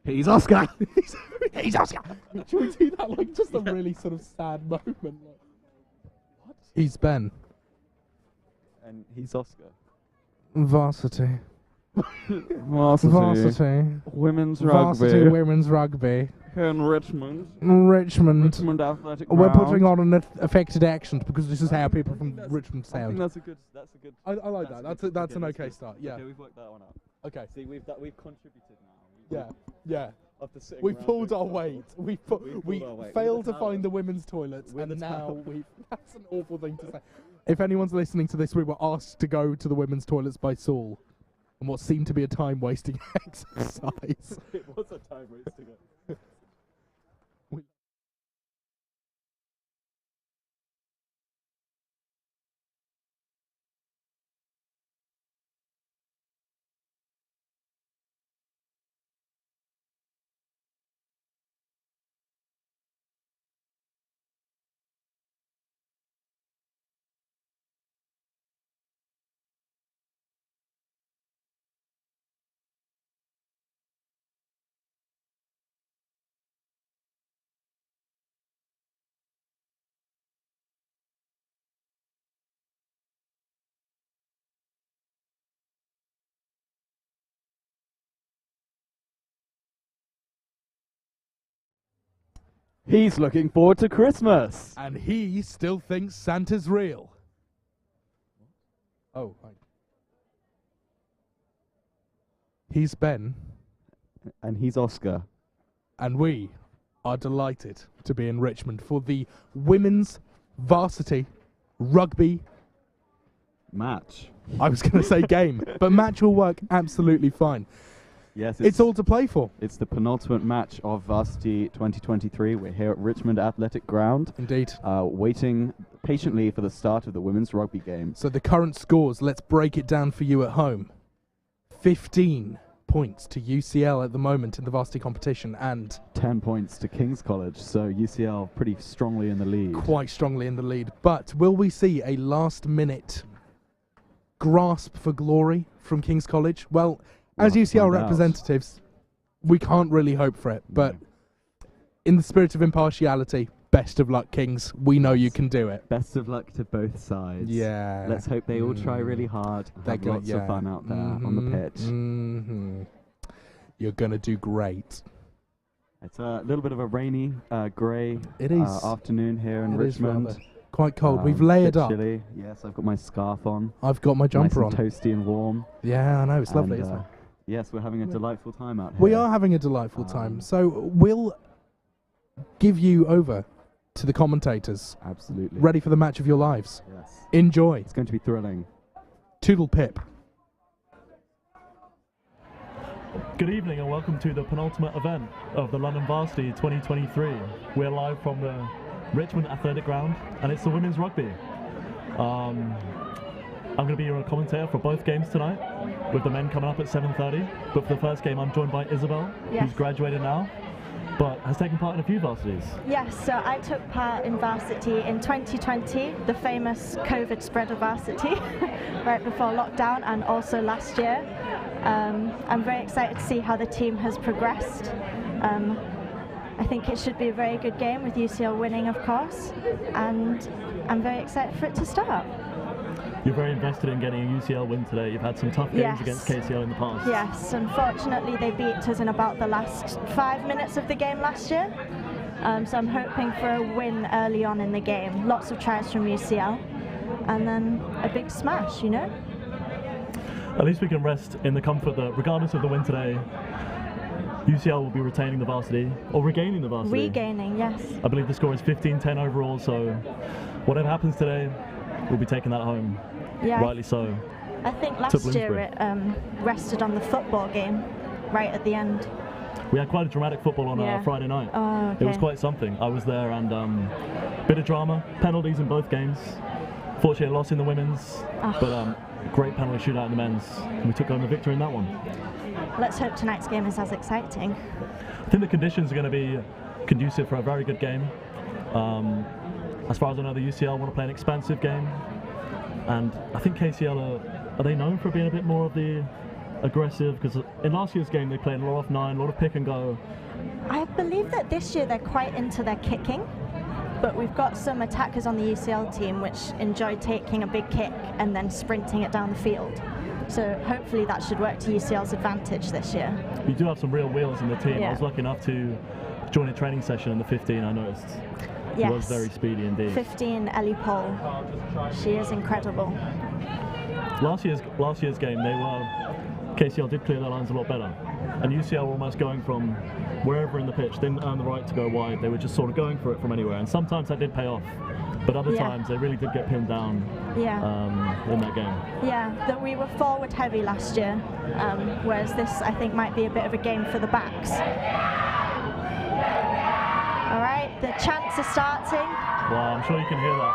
He's Oscar. He's Oscar. Should we do that like just a really sort of sad moment? Like, what? He's Ben. And he's Oscar. Varsity. Varsity. Women's Varsity rugby. women's rugby. Here in Richmond. Richmond Athletic We're Ground. putting on an affected accent because this is how people from Richmond I think sound. that's a good. I like that. That's an okay start. Yeah. Okay, we've worked that one out. Okay. See, we've contributed now. Yeah. After sitting We've around pulled doing our stuff. weight. We pulled our weight. failed With to the find towel. the women's toilets, With and the now towel. that's an awful thing to say. If anyone's listening to this, we were asked to go to the women's toilets by Saul, and what seemed to be a time-wasting exercise. It was a time wasting it. He's looking forward to Christmas. And he still thinks Santa's real. Oh, right. He's Ben, And he's Oscar. and we are delighted to be in Richmond for the women's varsity rugby. Match. I was going to say game, but match will work absolutely fine. Yes, It's all to play for. It's the penultimate match of Varsity 2023. We're here at Richmond Athletic Ground, Indeed. waiting patiently for the start of the women's rugby game. So the current scores, let's break it down for you at home. 15 points to UCL at the moment in the varsity competition, and 10 points to King's College, so UCL pretty strongly in the lead. quite strongly in the lead. But will we see a last-minute grasp for glory from King's College? Well, We'll as have to UCL find out. representatives, we can't really hope for it. But in the spirit of impartiality, best of luck, Kings. We know you can do it. Best of luck to both sides. Yeah. Let's hope they all try really hard. They're Have gonna- lots of fun out there on the pitch. You're going to do great. It's a little bit of a rainy, grey It is. afternoon here in It is Richmond. rather quite cold. We've Bit layered up. chilly. Yes, I've got my scarf on. I've got my jumper nice on. and toasty and warm. Yeah, I know. It's lovely, And, isn't it? Yes, we're having a delightful time out here. We are having a delightful time. So we'll give you over to the commentators. Absolutely. Ready for the match of your lives. Yes. Enjoy. It's going to be thrilling. Toodle pip. Good evening and welcome to the penultimate event of the London Varsity 2023. We're live from the Richmond Athletic Ground and it's the women's rugby. I'm going to be your commentator for both games tonight, with the men coming up at 7:30. But for the first game, I'm joined by Isabel, who's graduated now, but has taken part in a few varsities. Yes, so I took part in Varsity in 2020, the famous COVID spreader Varsity, right before lockdown, and also last year. I'm very excited to see how the team has progressed. I think it should be a very good game with UCL winning, of course, and I'm very excited for it to start. You're very invested in getting a UCL win today. You've had some tough games against KCL in the past. Yes, unfortunately they beat us in about the last 5 minutes of the game last year. So I'm hoping for a win early on in the game. Lots of tries from UCL, and then a big smash, you know? At least we can rest in the comfort that regardless of the win today, UCL will be retaining the varsity, or regaining the varsity. Regaining, yes. I believe the score is 15-10 overall, so whatever happens today, we'll be taking that home. Yeah, Rightly so. I think last year it rested on the football game right at the end. We had quite a dramatic football on Friday night. Oh, okay. It was quite something. I was there, and bit of drama, penalties in both games. Fortunately, a loss in the women's, but great penalty shootout in the men's. And we took home the victory in that one. Let's hope tonight's game is as exciting. I think the conditions are going to be conducive for a very good game. As far as I know, the UCL want to play an expansive game, and I think KCL are they known for being a bit more of the aggressive? Because in last year's game they played a lot off 9, a lot of pick and go. I believe that this year they're quite into their kicking, but we've got some attackers on the UCL team which enjoy taking a big kick and then sprinting it down the field. So hopefully that should work to UCL's advantage this year. You do have some real wheels in the team. Yeah. I was lucky enough to join a training session in the 15, I noticed. Yes. He was very speedy indeed. 15, Ellie Pole. She is incredible. Last year's game, KCL did clear their lines a lot better. And UCL were almost going from wherever in the pitch, they didn't earn the right to go wide. They were just sort of going for it from anywhere. And sometimes that did pay off. But other times they really did get pinned down in that game. Yeah, that we were forward heavy last year, whereas this I think might be a bit of a game for the backs. All right, the chants are starting. Wow, I'm sure you can hear that.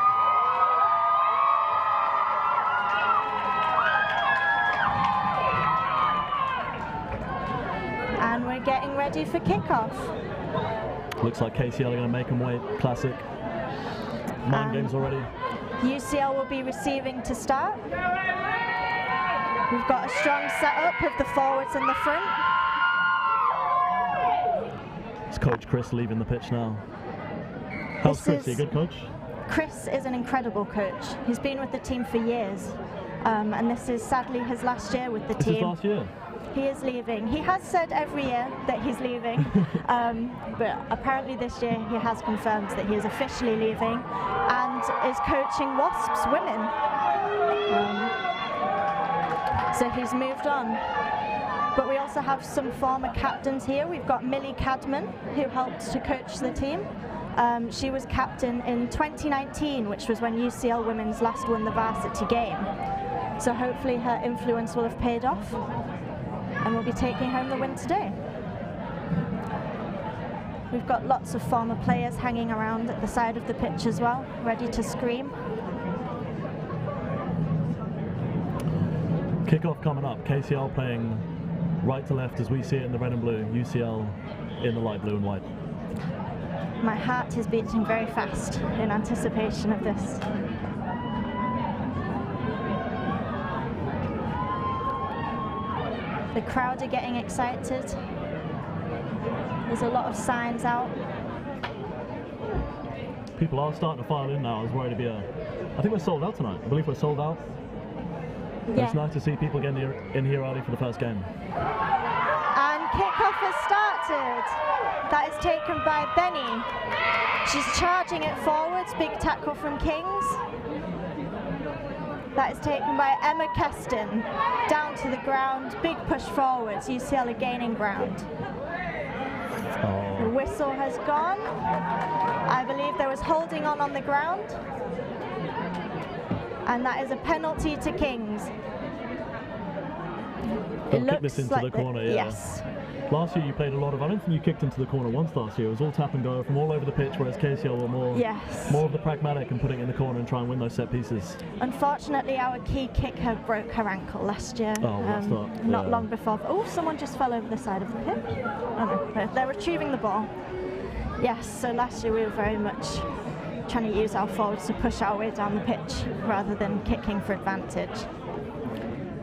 And we're getting ready for kickoff. Looks like KCL are going to make them wait. Classic. 9 games already. UCL will be receiving to start. We've got a strong setup of the forwards in the front. It's Coach Chris leaving the pitch now. How's Chris? Is he a good coach? Chris is an incredible coach. He's been with the team for years. And this is sadly his last year with the team. This is last year? He is leaving. He has said every year that he's leaving, but apparently this year he has confirmed that he is officially leaving and is coaching Wasps women. So he's moved on. But we also have some former captains here. We've got Millie Cadman, who helped to coach the team. She was captain in 2019, which was when UCL Women's last won the Varsity game. So hopefully her influence will have paid off. And we'll be taking home the win today. We've got lots of former players hanging around at the side of the pitch as well, ready to scream. Kickoff coming up. KCL playing right to left as we see it in the red and blue. UCL in the light blue and white. My heart is beating very fast in anticipation of this. The crowd are getting excited. There's a lot of signs out. People are starting to file in now. I was worried to be I think we're sold out tonight. I believe we're sold out. Yeah. It's nice to see people getting in here early for the first game. And kickoff has started. That is taken by Benny. She's charging it forwards. Big tackle from Kings. That is taken by Emma Keston, down to the ground, big push forwards, UCL are gaining ground. The whistle has gone. I believe there was holding on the ground. And that is a penalty to Kings. It looks kick this into the corner, yeah. Yes. Last year you played a lot of, I don't think you kicked into the corner once last year. It was all tap and go from all over the pitch, whereas KCL were more of the pragmatic and putting it in the corner and try and win those set pieces. Unfortunately, our key kicker broke her ankle last year. Oh, that's not long before. Oh, someone just fell over the side of the pitch. Oh no, they're retrieving the ball. Yes, so last year we were very much trying to use our forwards to push our way down the pitch rather than kicking for advantage.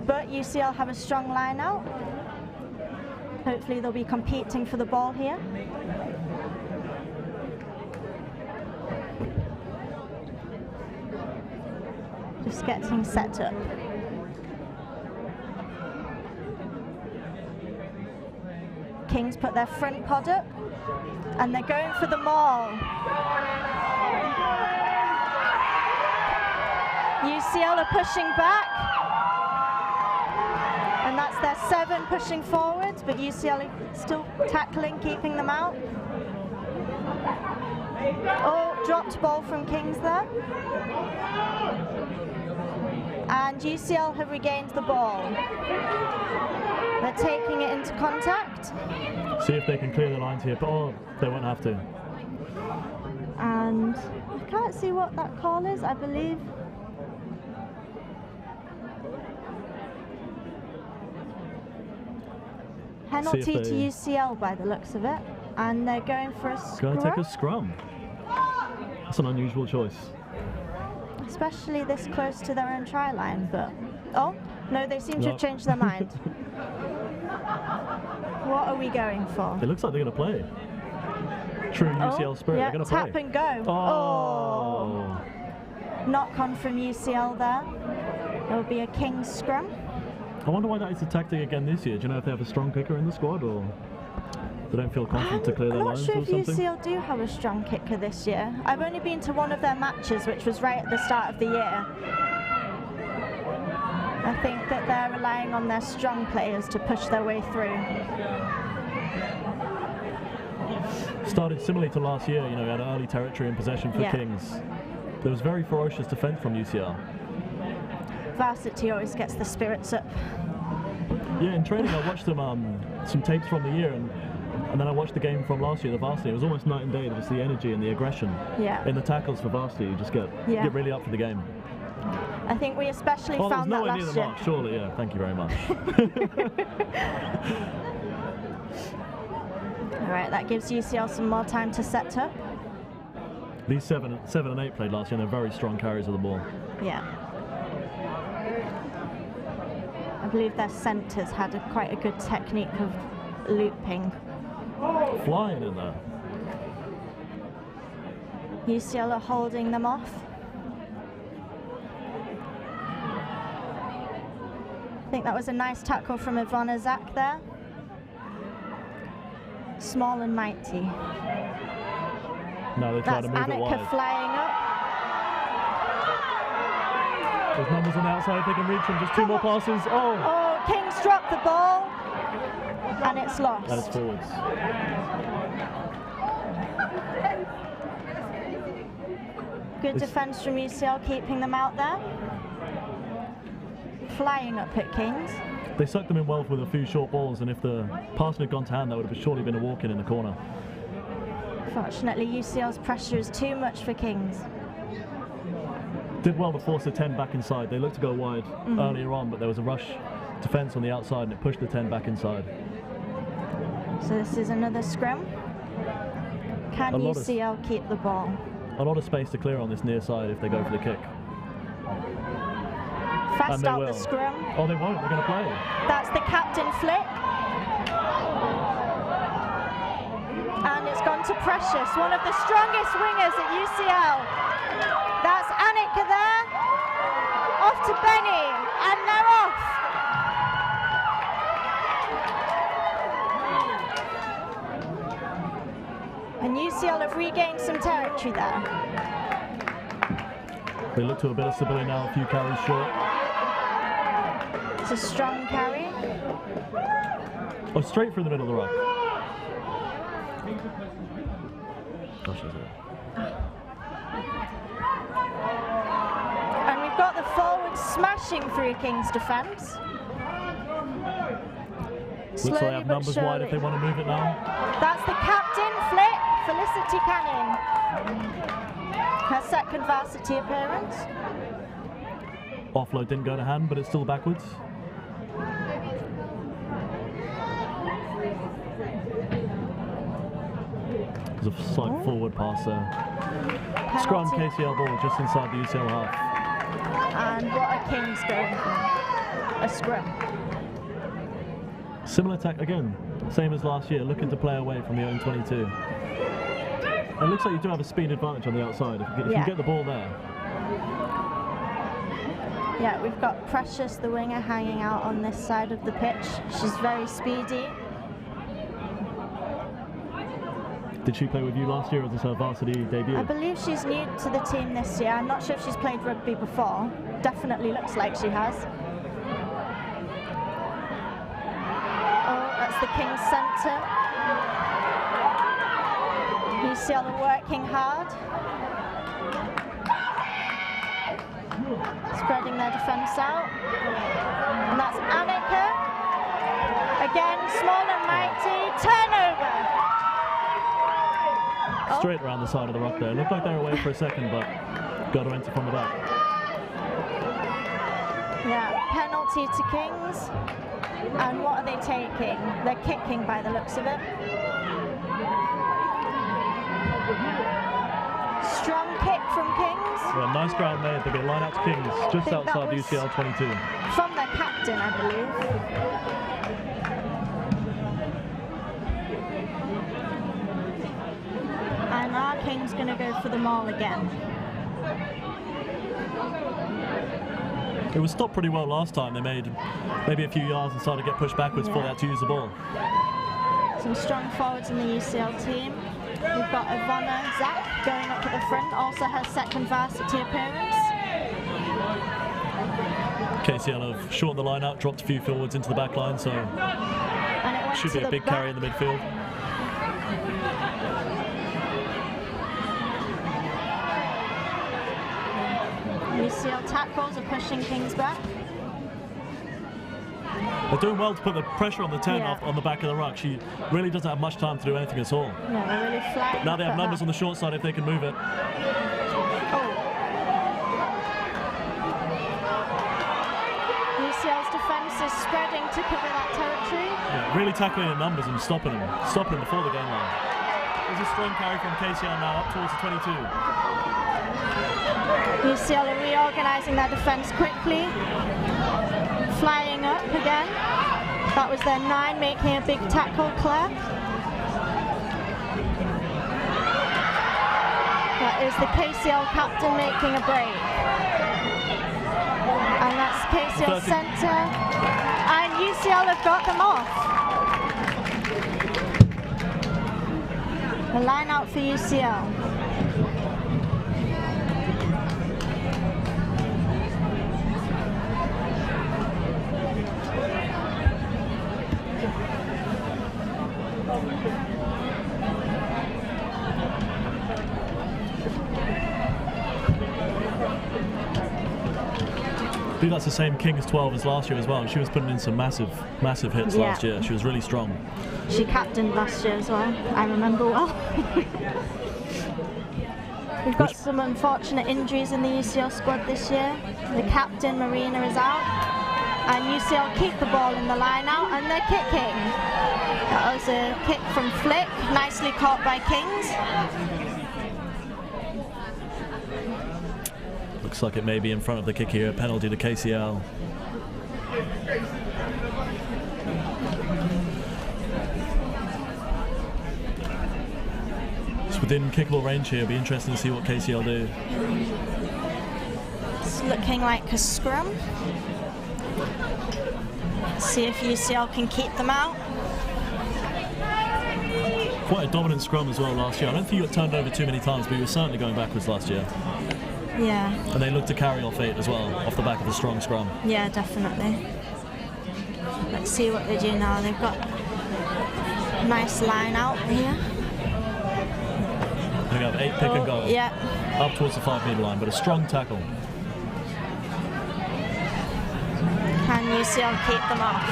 But UCL have a strong line out. Hopefully they'll be competing for the ball here. Just getting set up. Kings put their front pod up and they're going for the maul. UCL are pushing back. And that's their 7 pushing forwards, but UCL still tackling, keeping them out. Oh, dropped ball from Kings there. And UCL have regained the ball. They're taking it into contact. See if they can clear the lines here, but they won't have to. And I can't see what that call is, I believe. Penalty to UCL by the looks of it, and they're going for a scrum. Going to take a scrum. That's an unusual choice. Especially this close to their own try line, but oh, no, they seem to have changed their mind. What are we going for? It looks like they're going to play. True UCL spirit. Yeah, They're going to play. tap and go. Oh. Knock on from UCL there. There will be a King's scrum. I wonder why that is the tactic again this year. Do you know if they have a strong kicker in the squad, or they don't feel confident to clear their I'm not lines sure or if something? UCL do have a strong kicker this year. I've only been to one of their matches, which was right at the start of the year. I think that they're relying on their strong players to push their way through. Started similarly to last year, you know, we had early territory and possession for Kings. There was very ferocious defence from UCL. Varsity always gets the spirits up. Yeah, in training I watched them some tapes from the year, and then I watched the game from last year, the Varsity. It was almost night and day. There was the energy and the aggression in the tackles for Varsity. You just get really up for the game. I think we especially found that last year. Near the mark, surely, yeah. Thank you very much. All right, that gives UCL some more time to set up. These 7 and 8 played last year, and they're very strong carriers of the ball. Yeah. I believe their centres had quite a good technique of looping. Flying in there. UCL are holding them off. I think that was a nice tackle from Ivana Zak there. Small and mighty. No, they try to move it wide. Annika flying up. There's numbers on the outside if they can reach them. Just 2 more passes. Oh, Kings dropped the ball. And it's lost. And it's forwards. Good defence from UCL, keeping them out there. Flying up at Kings. They sucked them in well with a few short balls, and if the passing had gone to hand, that would have surely been a walk-in in the corner. Fortunately, UCL's pressure is too much for Kings. Did well to force the 10 back inside. They looked to go wide earlier on, but there was a rush defence on the outside, and it pushed the 10 back inside. So this is another scrum. Can UCL keep the ball? A lot of space to clear on this near side if they go for the kick. Fast out the scrum. Oh, they won't. They're going to play. That's the captain flick. And it's gone to Precious, one of the strongest wingers at UCL. That's Annika there. Off to Benny. And they're off. And UCL have regained some territory there. They look to a bit of stability now, a few carries short. It's a strong carry. Oh, straight through the middle of the ruck. Gosh, and we've got the forward smashing through King's defence. Looks like they have numbers wide if they want to move it now. That's the captain flick, Felicity Canning. Her second Varsity appearance. Offload didn't go to hand, but it's still backwards. There's a slight forward pass there. Scrum KCL ball just inside the UCL half. And what are Kings going for? A scrum. Similar attack again, same as last year, looking to play away from the own 22. It looks like you do have a speed advantage on the outside if you get the ball there. Yeah, we've got Precious, the winger, hanging out on this side of the pitch. She's very speedy. Did she play with you last year, or was this her varsity debut? I believe she's new to the team this year. I'm not sure if she's played rugby before. Definitely looks like she has. Oh, that's the King's centre. UCL are working hard. Spreading their defence out. And that's Annika. Again, small and mighty. Turnover. Straight around the side of the ruck there. Looked like they were away for a second, but got to enter from the back. Yeah, penalty to Kings. And what are they taking? They're kicking by the looks of it. Strong kick from Kings. Yeah, nice ground made. They'll get line out to Kings just outside the UCL 22. From their captain, I believe. And our King's going to go for the maul again. It was stopped pretty well last time. They made maybe a few yards and started to get pushed backwards before they had to use the ball. Some strong forwards in the UCL team. We've got Ivana Zak going up to the front, also her second varsity appearance. KCL have shortened the line out, dropped a few forwards into the back line, so And it should be a big carry in the midfield. UCL tackles are pushing Kings back. They're doing well to put the pressure on the 10 Yeah. off on the back of the ruck. She really doesn't have much time to do anything at all. Yeah, they're really flying. Now they have up at numbers her. on the short side if they can move it. UCL's defence is spreading to cover that territory. Yeah, really tackling in numbers and stopping them before the game line. There's a strong carry from KCL now up towards the 22. UCL are reorganising their defence quickly. Flying up again. That was their 9 making a big tackle, Claire. That is the KCL captain making a break. And that's KCL centre. And UCL have got them off. The line out for UCL. I think that's the same Kings 12 as last year as well. And she was putting in some massive hits last year. She was really strong. She captained last year as well, I remember well. We've got some unfortunate injuries in the UCL squad this year. The captain, Marina, is out. And UCL keep the ball in the line out and they're kicking. That was a kick from Flick, nicely caught by Kings. Looks like it may be in front of the kick here. Penalty to KCL. It's within kickable range here. It'll be interesting to see what KCL do. It's looking like a scrum. See if UCL can keep them out. Quite a dominant scrum as well last year. I don't think he got turned over too many times, but he was certainly going backwards last year. Yeah. And they look to carry off 8 as well, off the back of a strong scrum. Yeah, definitely. Let's see what they do now. They've got a nice line out here. They have 8 pick and go. Yeah. Up towards the 5-metre line, but a strong tackle. Can UCL keep them off?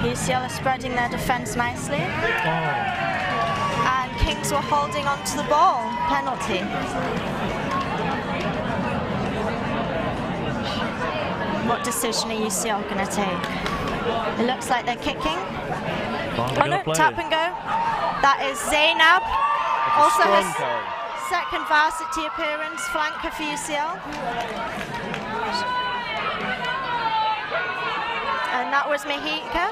UCL are spreading their defence nicely. Oh. And Kings were holding on to the ball. Penalty. What decision are UCL going to take? It looks like they're kicking. Oh no, tap and go. That is Zainab. Also her second varsity appearance, flanker for UCL. And that was Mahika.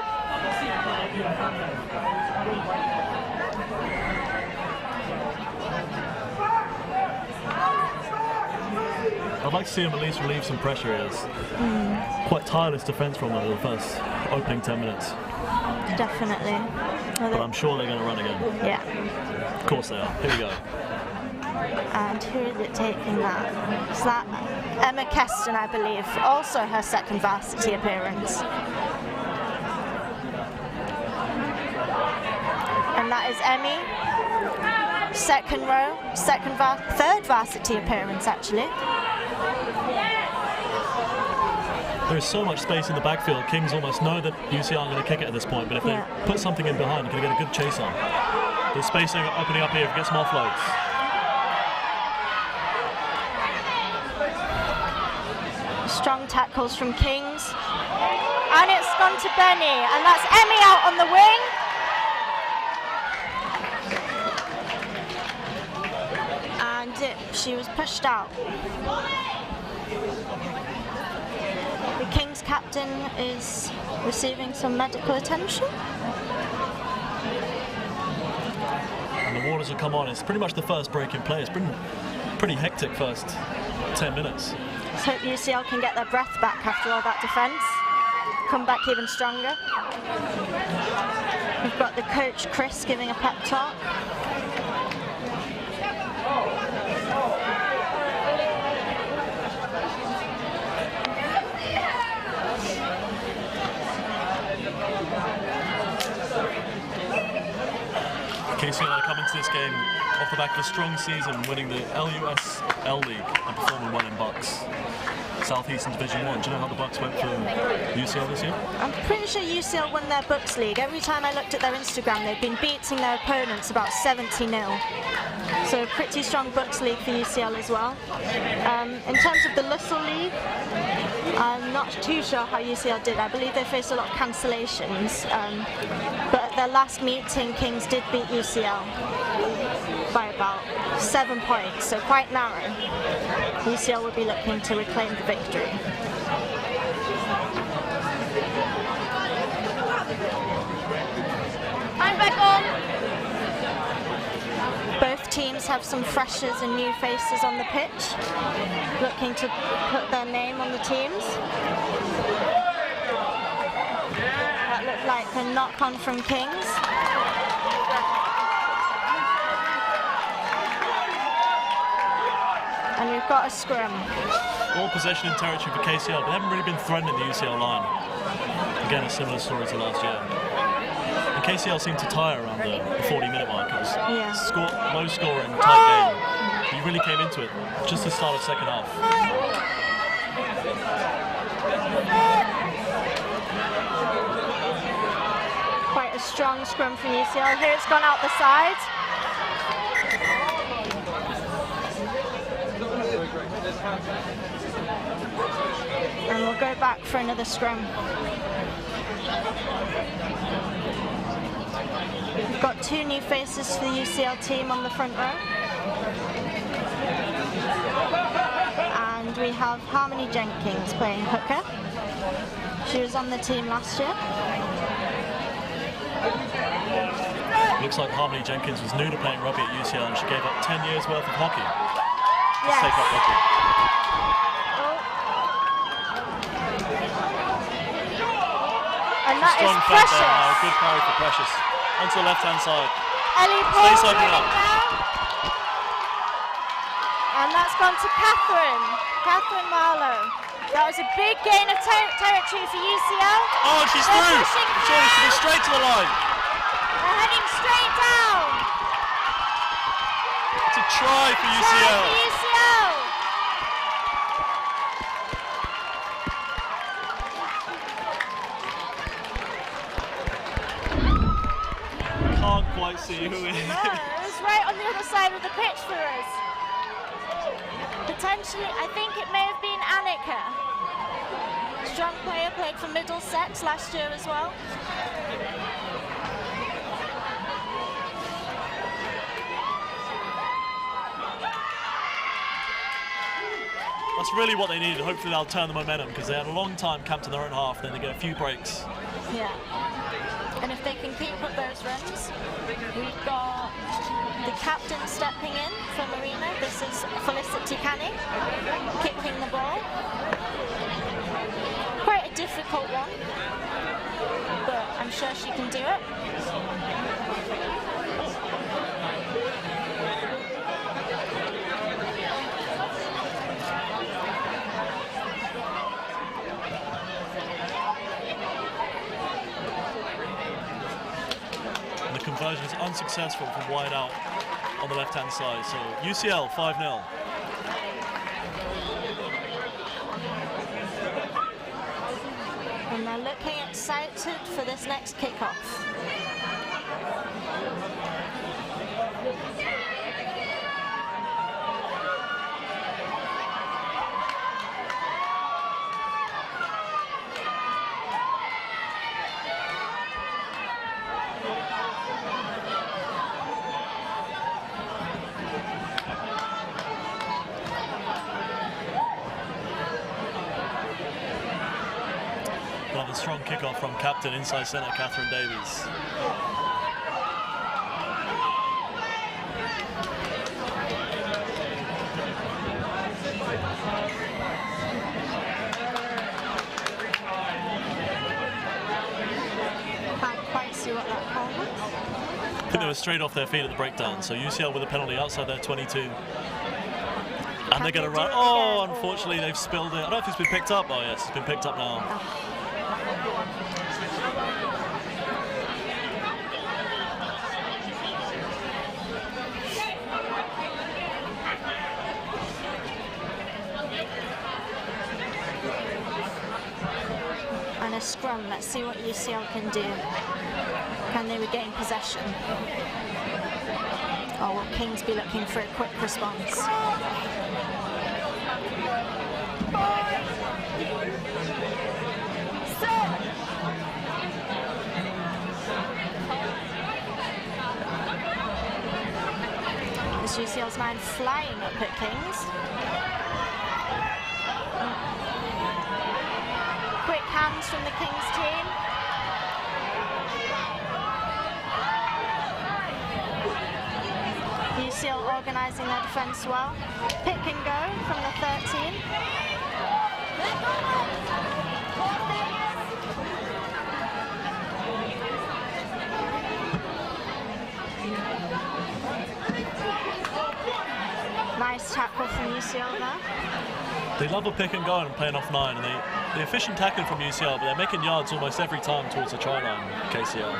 I'd like to see him at least relieve some pressure here. Quite tireless defence from them in the first opening 10 minutes. Definitely. But I'm sure they're going to run again. Yeah. Of course they are. Here we go. And who is it taking that? Is that Emma Keston, I believe. Also her second varsity appearance. And that is Emmy. Second row, third varsity appearance actually. There is so much space in the backfield. Kings almost know that UCL are going to kick it at this point, but if they put something in behind, you can get a good chase on. There's spacing opening up here if you get some offloads. Strong tackles from Kings. And it's gone to Benny, and that's Emmy out on the wing. She was pushed out. The King's captain is receiving some medical attention. And the waters will come on. It's pretty much the first break in play. It's been pretty hectic first 10 minutes. Let's hope UCL can get their breath back after all that defence. Come back even stronger. We've got the coach Chris giving a pep talk. KCL are coming to this game off the back of a strong season, winning the LUSL League and performing well in Bucks. Southeastern Division 1. Do you know how the Bucks went for UCL this year? I'm pretty sure UCL won their Bucks League. Every time I looked at their Instagram, they've been beating their opponents about 70-0. So a pretty strong Bucks League for UCL as well. In terms of the LUSL League, I'm not too sure how UCL did. I believe they faced a lot of cancellations. But at their last meeting, Kings did beat UCL by about 7 points, so quite narrow. UCL will be looking to reclaim the victory. I'm back on. Both teams have some freshers and new faces on the pitch, looking to put their name on the teams. That looked like a knock-on from Kings. And we've got a scrum. All possession and territory for KCL, but they haven't really been threatening the UCL line. Again, a similar story to last year. And KCL seemed to tire around the 40-minute mark. It was low scoring, tight game. You really came into it just the start of second half. Quite a strong scrum from UCL. Here it's gone out the side. And we'll go back for another scrum. We've got 2 new faces for the UCL team on the front row. And we have Harmony Jenkins playing hooker. She was on the team last year. Looks like Harmony Jenkins was new to playing rugby at UCL and she gave up 10 years worth of hockey. Yes. Take up rugby. And that is Strong Precious. there now. Good carry for Precious. Onto the left-hand side. Ellie Paul Stays open up. down. And that's gone to Catherine Marlowe. That was a big gain of territory for UCL. Oh, and she's They're through. pushing Surely she through. was straight to the line. They're heading straight down. It's a try for Try UCL. for UCL. Can't quite see who it is. No, it was right on the other side of the pitch for us. Potentially, I think it may have been Annika. Strong player, played for Middlesex last year as well. That's really what they needed. Hopefully they'll turn the momentum because they had a long time camped in their own half, then they get a few breaks. Yeah. And if they can keep up those runs, we've got the captain stepping in for Marina. This is Felicity Canning, kicking the ball. Quite a difficult one, but I'm sure she can do it. Conversion is unsuccessful from wide out on the left-hand side. So UCL 5-0. And they're looking excited for this next kickoff. Another strong kickoff from captain inside centre Catherine Davies. I think they were straight off their feet at the breakdown. So UCL with a penalty outside their 22. And they're going to run. Oh, unfortunately, they've spilled it. I don't know if it's been picked up. Oh, yes, it's been picked up now. And a scrum. Let's see what UCL can do. Can they regain possession? Or will Kings be looking for a quick response? Is UCL's man flying up at Kings? Quick hands from the Kings team. UCL organising their defence well. Pick and go from the 13. Nice tackle from UCL there. They love a pick and go and playing off 9, and the efficient tackling from UCL, but they're making yards almost every time towards the try line, KCL.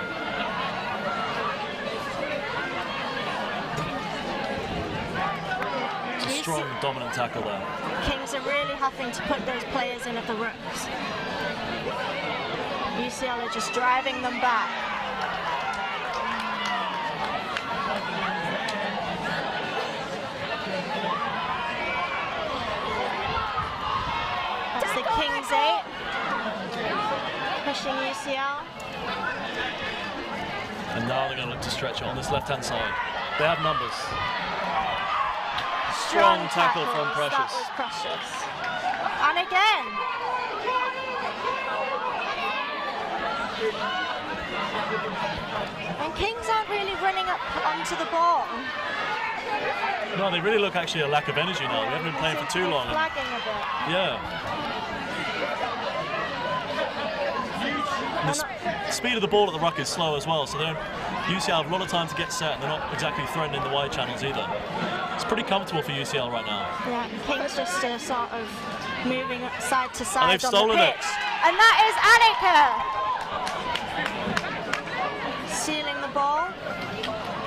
Strong, dominant tackle there. Kings are really having to put those players in at the rooks. UCL are just driving them back. That's the Kings 8. Pushing UCL. And now they're going to look to stretch it on this left-hand side. They have numbers. Strong tackle from Precious. That was Precious. And again. And Kings aren't really running up onto the ball. No, they really look actually a lack of energy now. We haven't been playing for too long. Flagging a bit. Yeah. And the speed of the ball at the ruck is slow as well, so UCL have a lot of time to get set, and they're not exactly threatening the wide channels either. It's pretty comfortable for UCL right now. Yeah, Kings just sort of moving side to side and they've on stolen the pitch. And that is Annika! Stealing the ball.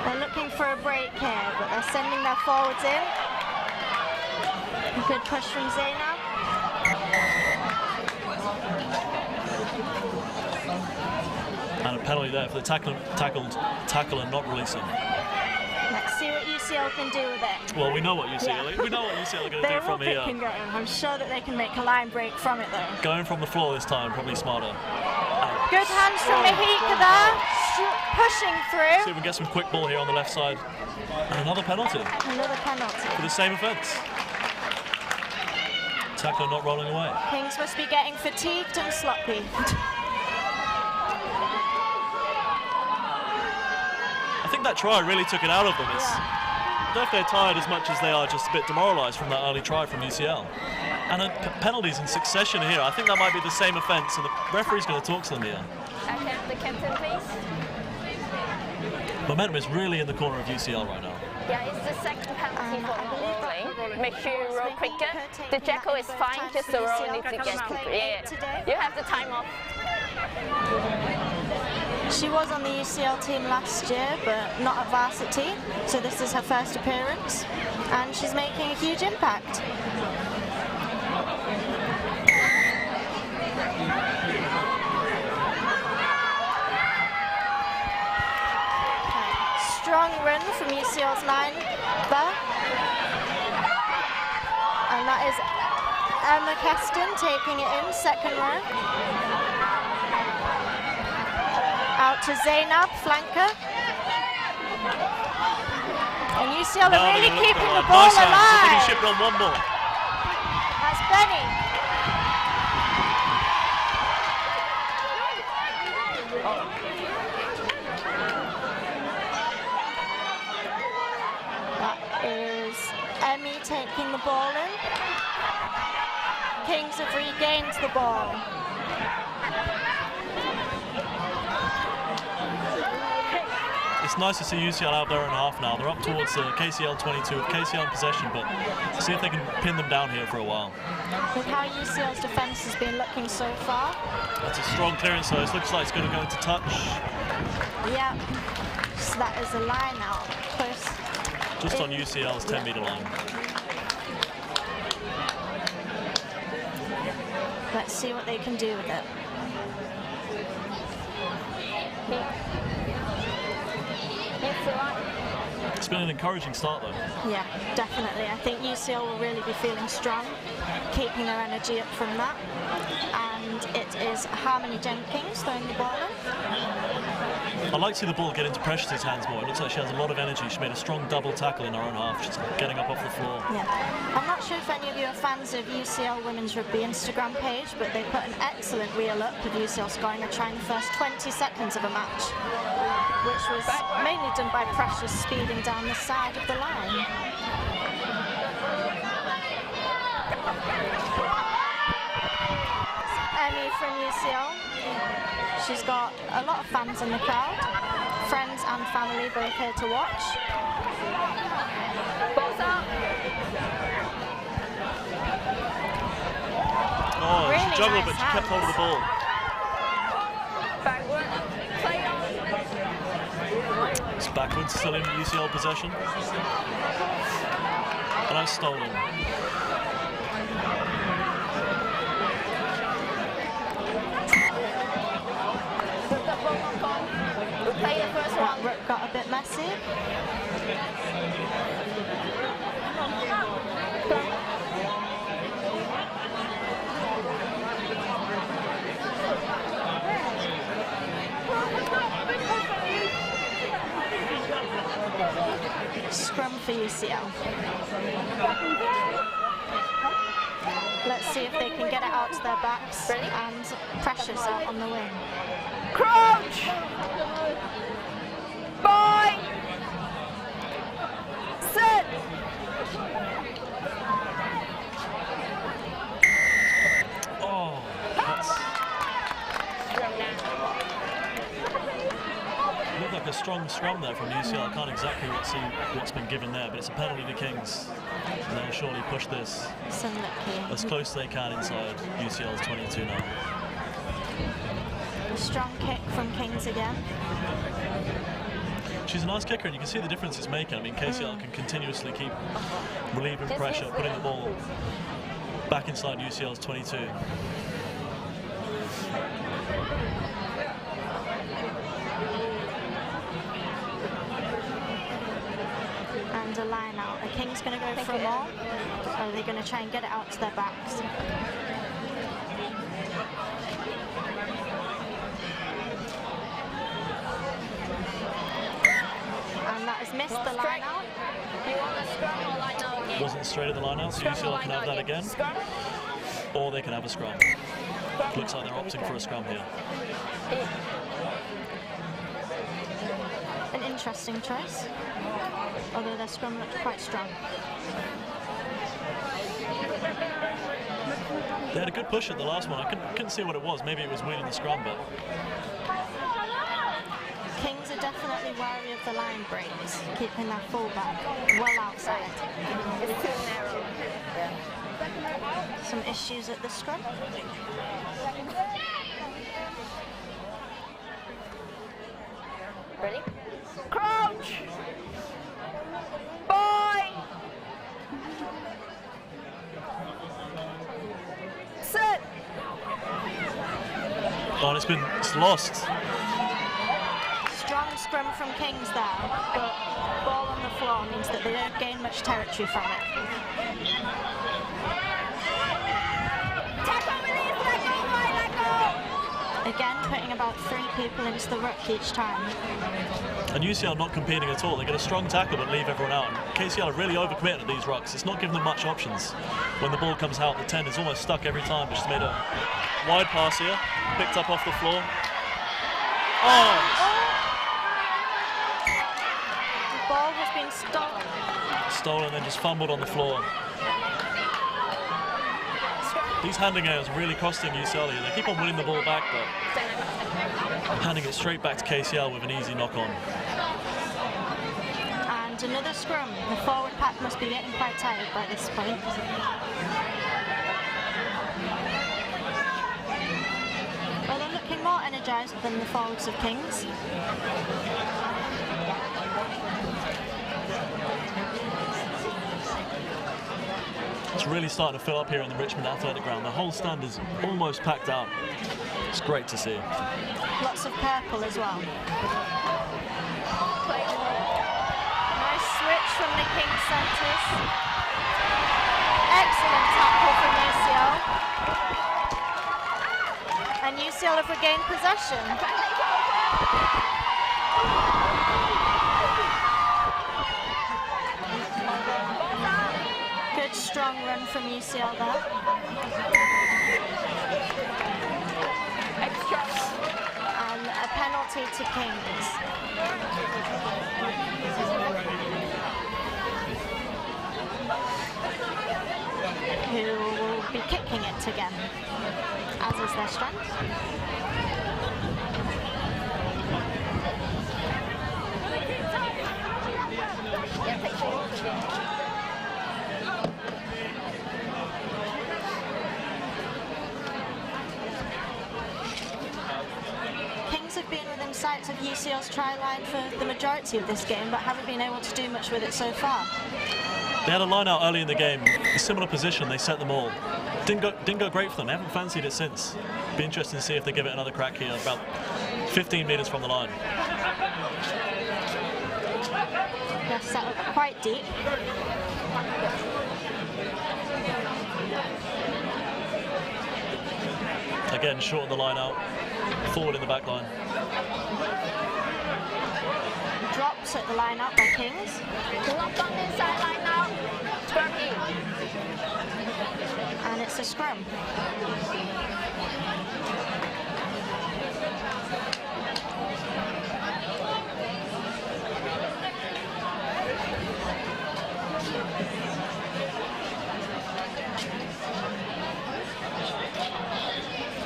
They're looking for a break here, but they're sending their forwards in. A good push from Zainab. And a penalty there for the tackle and not releasing. Let's see what UCL can do with it. Well, we know what UCL we know what UCL are going to do from here. I'm sure that they can make a line break from it though. Going from the floor this time, probably smarter. Good hands from Mahika there, pushing through. See if we can get some quick ball here on the left side. And another penalty. Another penalty. For the same offence. Tackler not rolling away. Kings must be getting fatigued and sloppy. I think that try really took it out of them. I don't know if they're tired as much as they are just a bit demoralised from that early try from UCL. And penalties in succession here. I think that might be the same offence, and the referee's going to talk to them here. Okay, the captain, please. Momentum is really in the corner of UCL right now. Yeah, it's the second penalty for not rolling. Make sure you roll quicker. The jackal is fine, just the roll needs to get quicker. Yeah, you have the time off. She was on the UCL team last year, but not at Varsity, so this is her first appearance, and she's making a huge impact. Strong run from UCL's line there, and that is Emma Keston taking it in, second row. Out to Zainab, flanker. And UCL are really keeping the ball alive. They can ship it on one ball. That's Benny. That is Emmy taking the ball in. Kings have regained the ball. it's nice to see UCL out there in half now. They're up towards KCL 22 with KCL in possession, but see if they can pin them down here for a while. With how UCL's defence has been looking so far. That's a strong clearance, though. It looks like it's going to go into touch. Yeah, so that is a line out, close. Just on UCL's 10-metre line. Let's see what they can do with it. It's been an encouraging start, though. Yeah, definitely. I think UCL will really be feeling strong, keeping their energy up from that. And it is Harmony Jenkins throwing the ball in. I'd like to see the ball get into Precious's hands more. It looks like she has a lot of energy. She made a strong double tackle in her own half. She's getting up off the floor. Yeah. I'm not sure if any of you are fans of UCL Women's Rugby Instagram page, but they put an excellent reel up of UCL scoring a try in the first 20 seconds of a match, which was mainly done by Precious speeding down the side of the line. Emmy from UCL. She's got a lot of fans in the crowd, friends and family both here to watch. Balls up. Oh, Really she juggled, nice but she kept hold of the ball. Backward. Play on. It's backwards, still in UCL possession. And that's stolen. Play the first one. That got a bit messy. Scrum for UCL. Let's see if they can get it out to their backs. Ready? And Precious out on the wing. Crouch! Boy! Sit! Oh, that's... Looked like a strong scrum there from UCL. I can't exactly see what's been given there, but it's a penalty to Kings. And they'll surely push this as close as they can inside UCL's 22 now. Strong kick from Kings again. She's a nice kicker, and you can see the difference it's making. I mean, KCL can continuously keep relieving pressure, putting the ball back inside UCL's 22. And a line out. Are Kings going to go for more? Or are they going to try and get it out to their backs? And that has missed the line out. You want a scrum or line out again? Wasn't straight at the line out, so UCL can have that again. Scrum? Or they can have a scrum. Looks like they're opting for a scrum here. An interesting choice, although their scrum looked quite strong. They had a good push at the last one. I couldn't see what it was. Maybe it was winning the scrum, but... Kings are definitely wary of the line breaks, keeping their fullback well outside. It's too narrow. Some issues at the scrum. Ready? Crouch! Boy! Sit! Oh, and it's lost. Strong scrum from Kings there, but ball on the floor means that they don't gain much territory from it. Tackle, release, let go, boy, let go! Again, putting about 3 people into the ruck each time. And UCL not competing at all. They get a strong tackle but leave everyone out. And KCL are really overcommitted at these rucks. It's not giving them much options. When the ball comes out, the 10 is almost stuck every time. But she's made a wide pass here, picked up off the floor. Oh! The ball has been stolen. Stolen and just fumbled on the floor. These handing errors are really costing UCL here. They keep on winning the ball back, but handing it straight back to KCL with an easy knock-on. And another scrum. The forward pack must be getting quite tired by this point. Well, they're looking more energised than the forwards of Kings. It's really starting to fill up here on the Richmond Athletic Ground. The whole stand is almost packed out. It's great to see. Lots of purple as well. Nice switch from the Kings centres. Excellent tackle from UCL. And UCL have regained possession. Good strong run from UCL there. And a penalty to Kings. Who will be kicking it again, as is their strength. Kings have been within sight of UCL's try line for the majority of this game, but haven't been able to do much with it so far. They had a line out early in the game, a similar position, they set them all. Didn't go great for them, they haven't fancied it since. Be interesting to see if they give it another crack here, about 15 metres from the line. They're set up quite deep. Again, short on the line out, forward in the back line. Drops at the line out by Kings. Lock on the inside line now. Scrum in. And it's a scrum.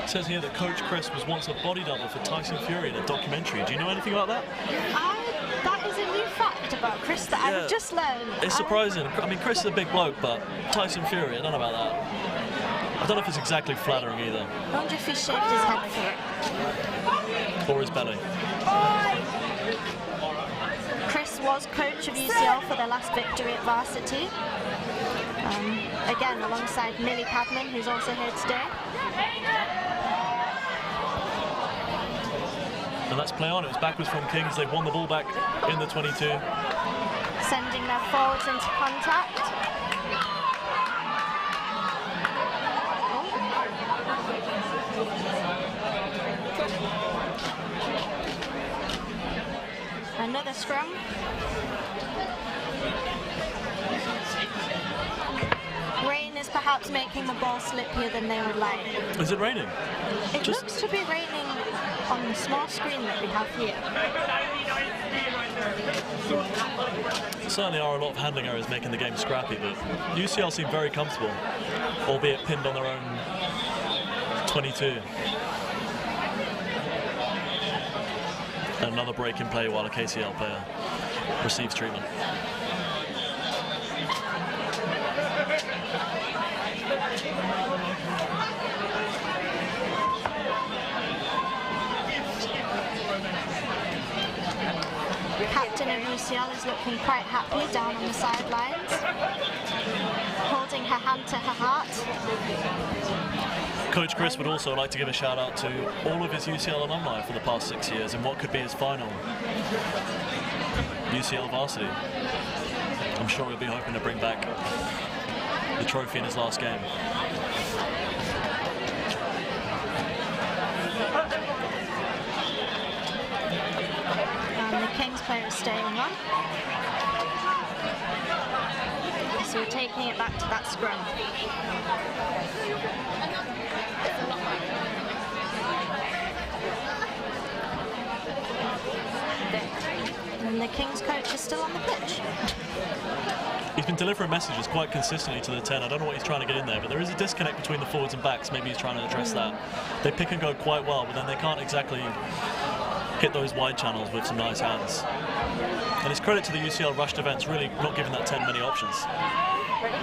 It says here that Coach Chris was once a body double for Tyson Fury in a documentary. Do you know anything about that? That is a new fact about Chris that I've just learned. It's surprising. I mean, Chris is a big bloke, but Tyson Fury, I don't know about that. I don't know if it's exactly flattering either. I wonder if he shaved his head for it. Or his belly. Chris was coach of UCL for their last victory at Varsity. Again, alongside Millie Cadman, who's also here today. And let's play on. It was backwards from Kings. They've won the ball back in the 22. Sending their forwards into contact. Another scrum. Rain is perhaps making the ball slippier than they would like. Is it raining? It looks to be raining on the small screen that we have here. There certainly are a lot of handling errors making the game scrappy, but UCL seem very comfortable, albeit pinned on their own 22. And another break in play while a KCL player receives treatment. Captain of UCL is looking quite happy down on the sidelines, holding her hand to her heart. Coach Chris would also like to give a shout out to all of his UCL alumni for the past 6 years in what could be his final UCL Varsity. I'm sure he'll be hoping to bring back the trophy in his last game. And the Kings player is staying on. So we're taking it back to that scrum. And the Kings coach is still on the pitch. He's been delivering messages quite consistently to the 10. I don't know what he's trying to get in there, but there is a disconnect between the forwards and backs. Maybe he's trying to address that. They pick and go quite well, but then they can't exactly hit those wide channels with some nice hands. And it's credit to the UCL rush defence, really not giving that 10 many options. Ready?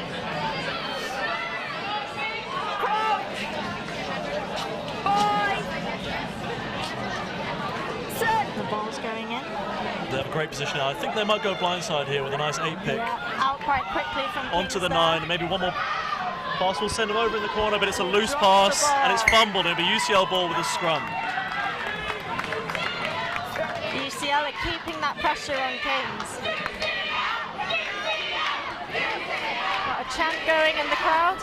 The ball's going in. They have a great position now. I think they might go blindside here with a nice 8 pick. Yeah, out quite quickly from Onto the Kings 9, there. maybe one more pass will send them over in the corner, but it's a loose pass and it's fumbled. It'll be UCL ball with a scrum. UCL are keeping that pressure on Kings. Got a chant going in the crowd.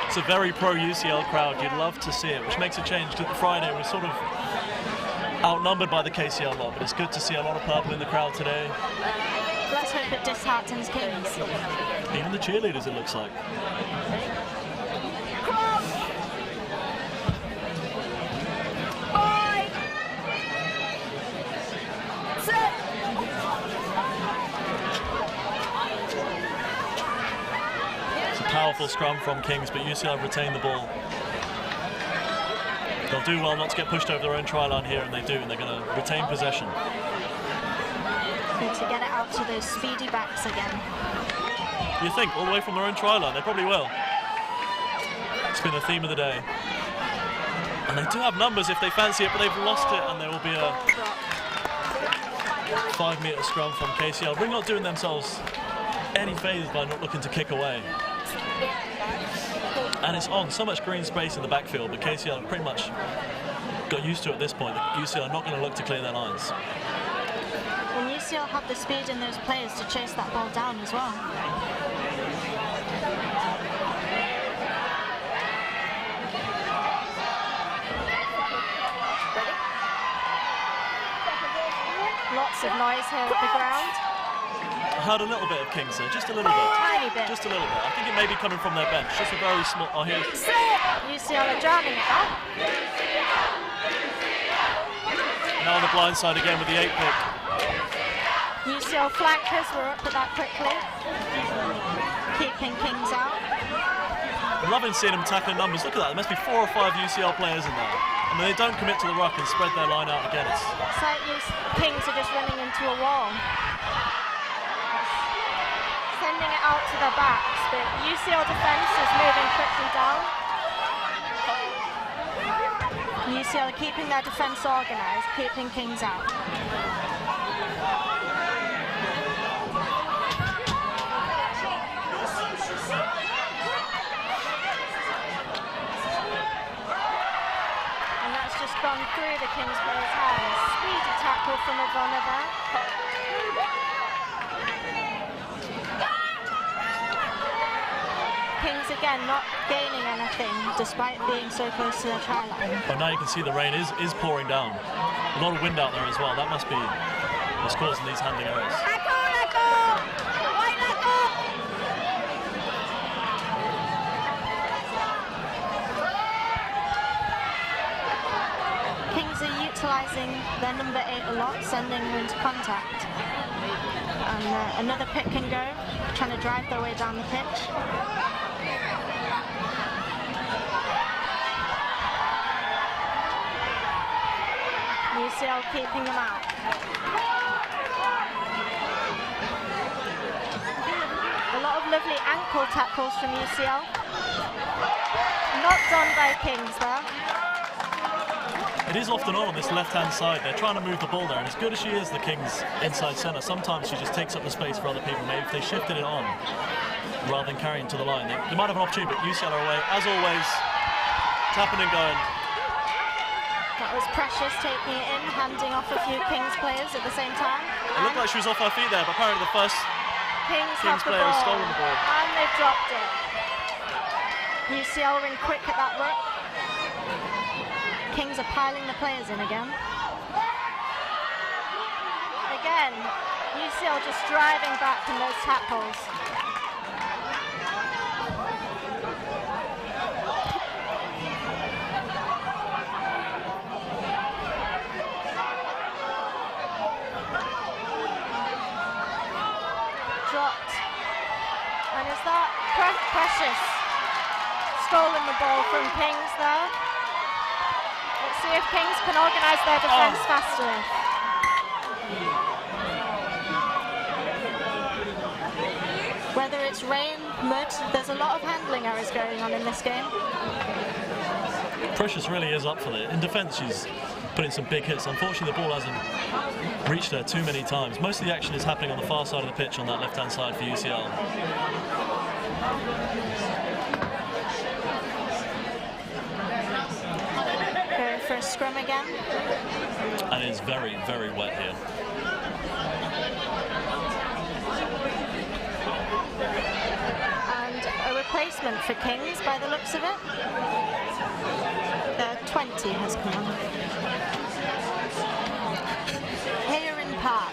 It's a very pro-UCL crowd. You'd love to see it, which makes a change to the Friday. We're sort of outnumbered by the KCL lot, but it's good to see a lot of purple in the crowd today. Let's hope it disheartens Kings. Even the cheerleaders, it looks like. Powerful scrum from Kings, but UCL have retained the ball. They'll do well not to get pushed over their own try line here, and they do, and they're going to retain possession. Need to get it out to those speedy backs again. You think, all the way from their own try line? They probably will. It's been the theme of the day. And they do have numbers if they fancy it, but they've lost it, and there will be a 5-metre scrum from KCL. We're not doing themselves any favours by not looking to kick away. And it's on, so much green space in the backfield, but KCL pretty much got used to it at this point. The UCL are not going to look to clear their lines. And UCL have the speed in those players to chase that ball down as well. Lots of noise here at the ground. I heard a little bit of Kings there, just a little bit. Tiny bit. Just a little bit. I think it may be coming from their bench. Just a very small. Oh, here. UCL are jamming it up. Now on the blind side again with the 8 pick. UCL flankers were up for that quickly. Keeping Kings out. I'm loving seeing them tackling numbers. Look at that. There must be 4 or 5 UCL players in there. And they don't commit to the ruck and spread their line out again. It's like Kings are just running into a wall. Sending it out to their backs, but UCL defence is moving quickly down. UCL are keeping their defence organised, keeping Kings out. And that's just gone through the Kings player's hands. Speedy tackle from Ivana there. Kings again not gaining anything despite being so close to their try line. But now you can see the rain is pouring down. A lot of wind out there as well. That must be what's causing these handling errors. Kings are utilising their number 8 a lot, sending her into contact. And another pick can go, trying to drive their way down the pitch. UCL keeping them out. A lot of lovely ankle tackles from UCL. Not done by Kings there. It is often on this left-hand side. They're trying to move the ball there, and as good as she is, the Kings inside centre, sometimes she just takes up the space for other people. Maybe if they shifted it on rather than carrying to the line, they might have an opportunity, but UCL are away, as always, tapping and going. That was Precious taking it in, handing off a few Kings players at the same time. It looked like she was off her feet there, but apparently the first Kings player has stolen the ball. And they've dropped it. UCL are in quick at that ruck. Kings are piling the players in again. Again, UCL just driving back from those tackles. Dropped. And is that Precious stolen the ball from Kings there. Let's see if Kings can organise their defence fast enough. Whether it's rain, mud, there's a lot of handling errors going on in this game. Precious really is up for it. In defence, she's putting some big hits. Unfortunately, the ball hasn't reached her too many times. Most of the action is happening on the far side of the pitch on that left-hand side for UCL. Go for a scrum again. And it's very, very wet here. And a replacement for Kings by the looks of it. The 20 has come on. Here in Park.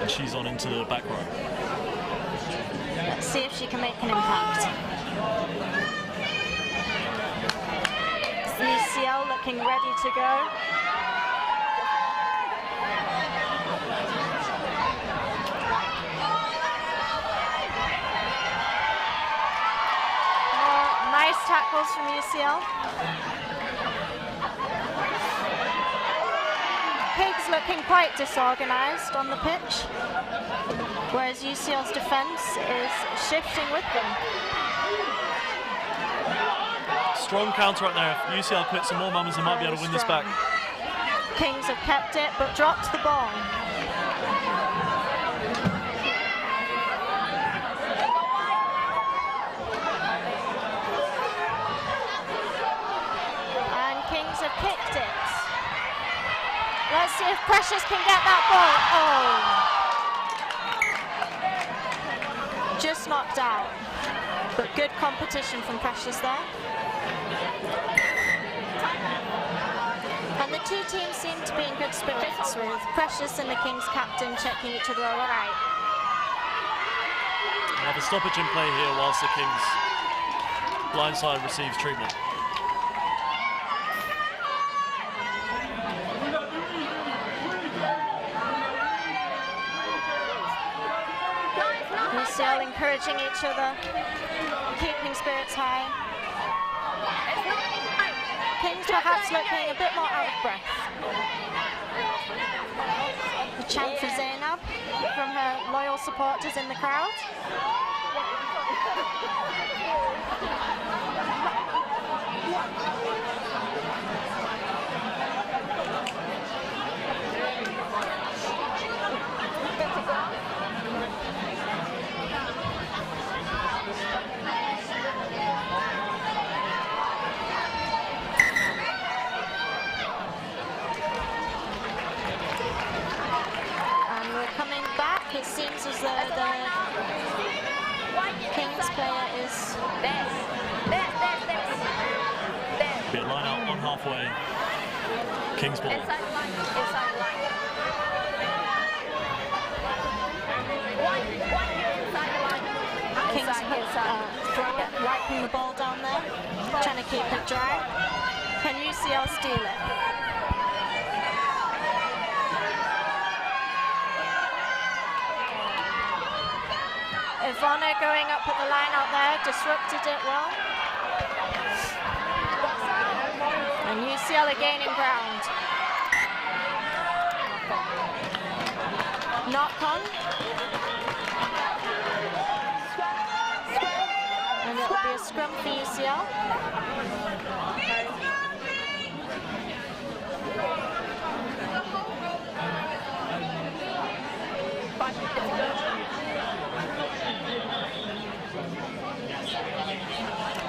And she's on into the back row. Let's see if she can make an impact. UCL looking ready to go. Nice tackles from UCL. Kings looking quite disorganised on the pitch, whereas UCL's defence is shifting with them. Strong counter right there. If UCL quit some more moments, they might be able to win this back. Kings have kept it, but dropped the ball. Have kicked it. Let's see if Precious can get that ball. Oh! Just knocked out. But good competition from Precious there. And the two teams seem to be in good spirits, with Precious and the Kings captain checking each other all right. We have a stoppage in play here whilst the Kings blindside receives treatment. UCL encouraging each other, keeping spirits high. Kings perhaps looking a bit more out of breath. A chant for Zainab from her loyal supporters in the crowd. It seems as though the Kings player is Be a line out on halfway. Kings ball. Inside the line. Inside the line. Inside the line. Kings wiping the ball down there, trying to keep it dry. Can UCL steal it? Ivana going up at the line out there, disrupted it well. And UCL are gaining ground. Knock on. And it will be a scrum for UCL.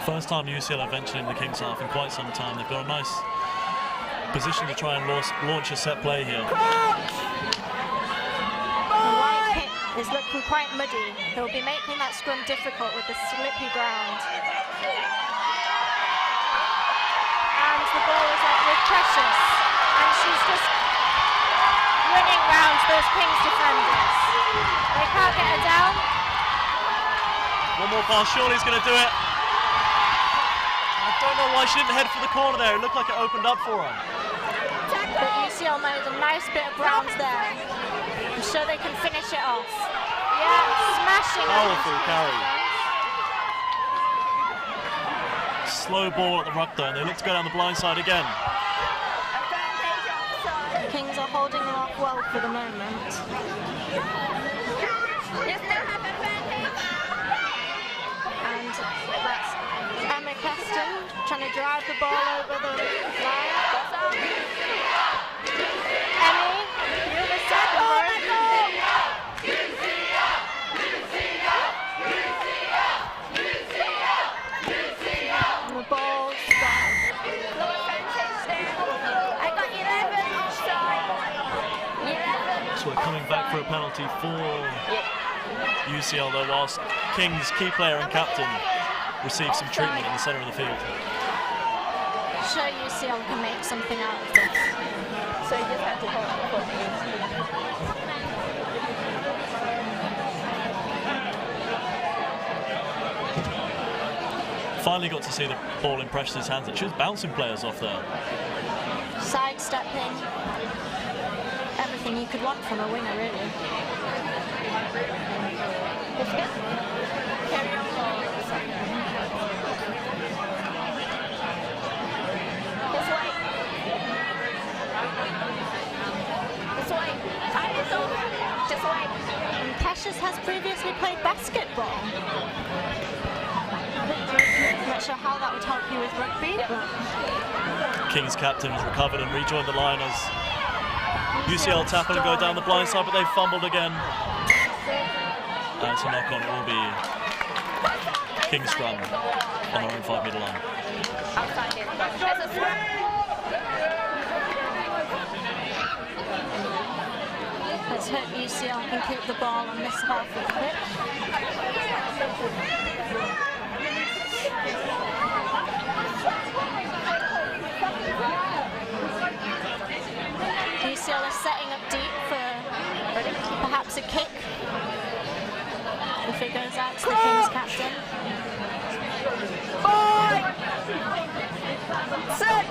First time UCL have ventured in the Kings half in quite some time. They've got a nice position to try and launch a set play here. The white kit is looking quite muddy. He'll be making that scrum difficult with the slippy ground. And the ball is up with Precious. And she's just running round those Kings defenders. They can't get her down. One more pass, surely he's going to do it. I don't know why she didn't head for the corner there. It looked like it opened up for her. But UCL made a nice bit of ground there. I'm sure they can finish it off. Yeah, smashing. Powerful carry. Slow ball at the ruck though, and they look to go down the blind side again. The Kings are holding them off well for the moment. And that's Emma Keston trying to drive the ball over the line. Emmy, you're the second row. And the ball's gone. I got 11 offside. 11. So we're coming back for a penalty for UCL though, whilst King's key player and captain receive some treatment in the centre of the field. Sure, UCL can make something out of this. So you just have to hold on for Finally got to see the ball in Precious' hands. She was bouncing players off there. Sidestepping. Everything you could want from a winger, really. carry on. This way. This way. Time is over. Just wait. And Precious has previously played basketball. I'm not sure how that would help you with rugby, but King's captain has recovered and rejoined the line as UCL tackle and go down the blind side, but they fumbled again. And it's a knock on. It will be King's scrum on their own 5 metre line. Outside it. There's a scrum. let's hope UCL can keep the ball on this half of the pitch. UCL is setting up deep for perhaps a kick. If it goes out to the King's captain. Set.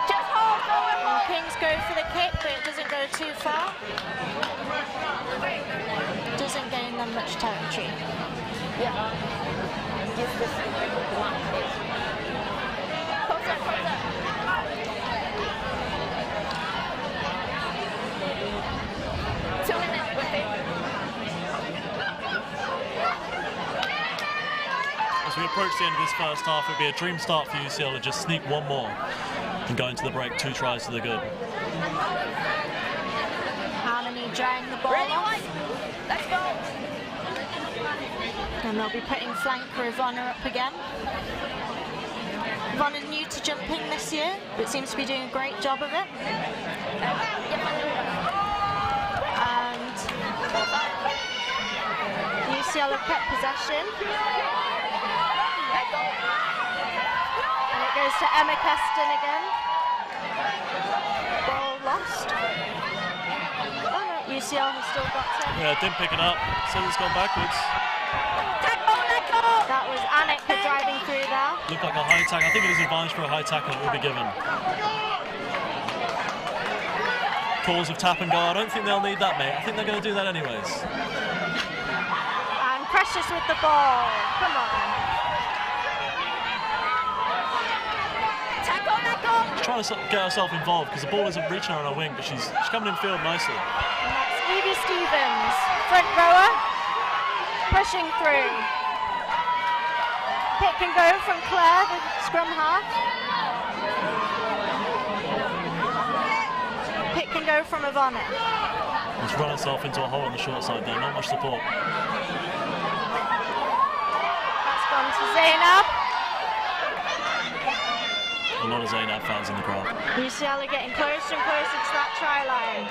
Just hold, And Kings go for the kick, but it doesn't go too far. Doesn't gain them much territory. Yeah. Just this one. Closer, closer. 2 minutes with it. As we approach the end of this first half, it would be a dream start for UCL to just sneak one more and go into the break 2 tries to the good. Harmony drying the ball Ready, off. Mike? Let's go. And they'll be putting flanker Ivana up again. Ivana's new to jumping this year, but seems to be doing a great job of it. And UCL have kept possession. And it goes to Emma Keston again. Ball lost. Oh no, UCL has still got it. Yeah, didn't pick it up, so it's gone backwards. That was Annika driving through there. Looked like a high tackle. I think it is advantage for a high tackle that will be given. Calls of tap and go. I don't think they'll need that, mate. I think they're going to do that anyways. And Precious with the ball. Come on. She's trying to get herself involved because the ball isn't reaching her on her wing, but she's coming in field nicely. And that's Evie Stevens, front rower, pushing through. Pick and go from Claire, the scrum half. Pick and go from Ivana. She's run herself into a hole on the short side there, not much support. That's gone to Zainab. A lot of Zainab fans in the crowd. UCL are getting closer and closer to that try line.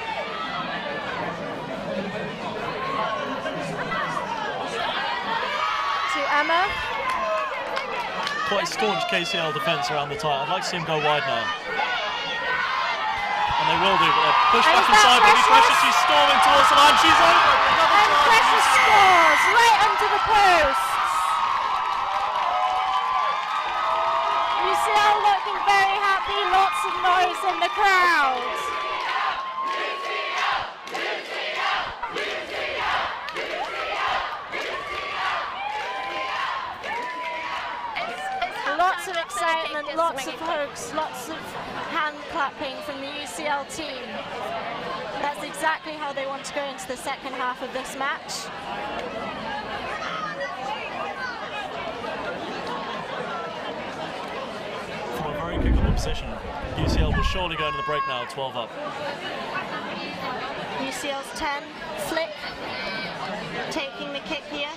To Emma. Quite a staunch KCL defence around the tie. I'd like to see him go wide now. And they will do, but they're pushed back inside. Maybe Precious, she's storming towards the line. She's over. And Precious scores right under the posts. UCL looking very happy. Lots some noise in the crowd. Lots of excitement, lots of hugs, lots of hand clapping from the UCL team. That's exactly how they want to go into the second half of this match. From a very kickable position, UCL will surely go into the break now, 12 up. UCL's 10, Flick taking the kick here.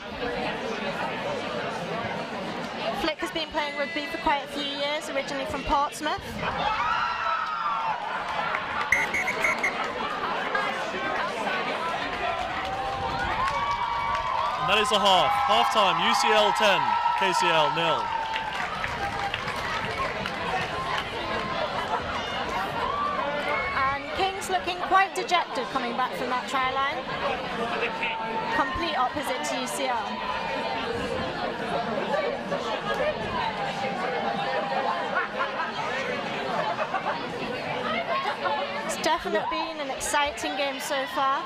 Flick has been playing rugby for quite a few years, originally from Portsmouth. And that is a half. Half time, UCL 10, KCL 0. And King's looking quite dejected coming back from that try line. Complete opposite to UCL. It's definitely been an exciting game so far.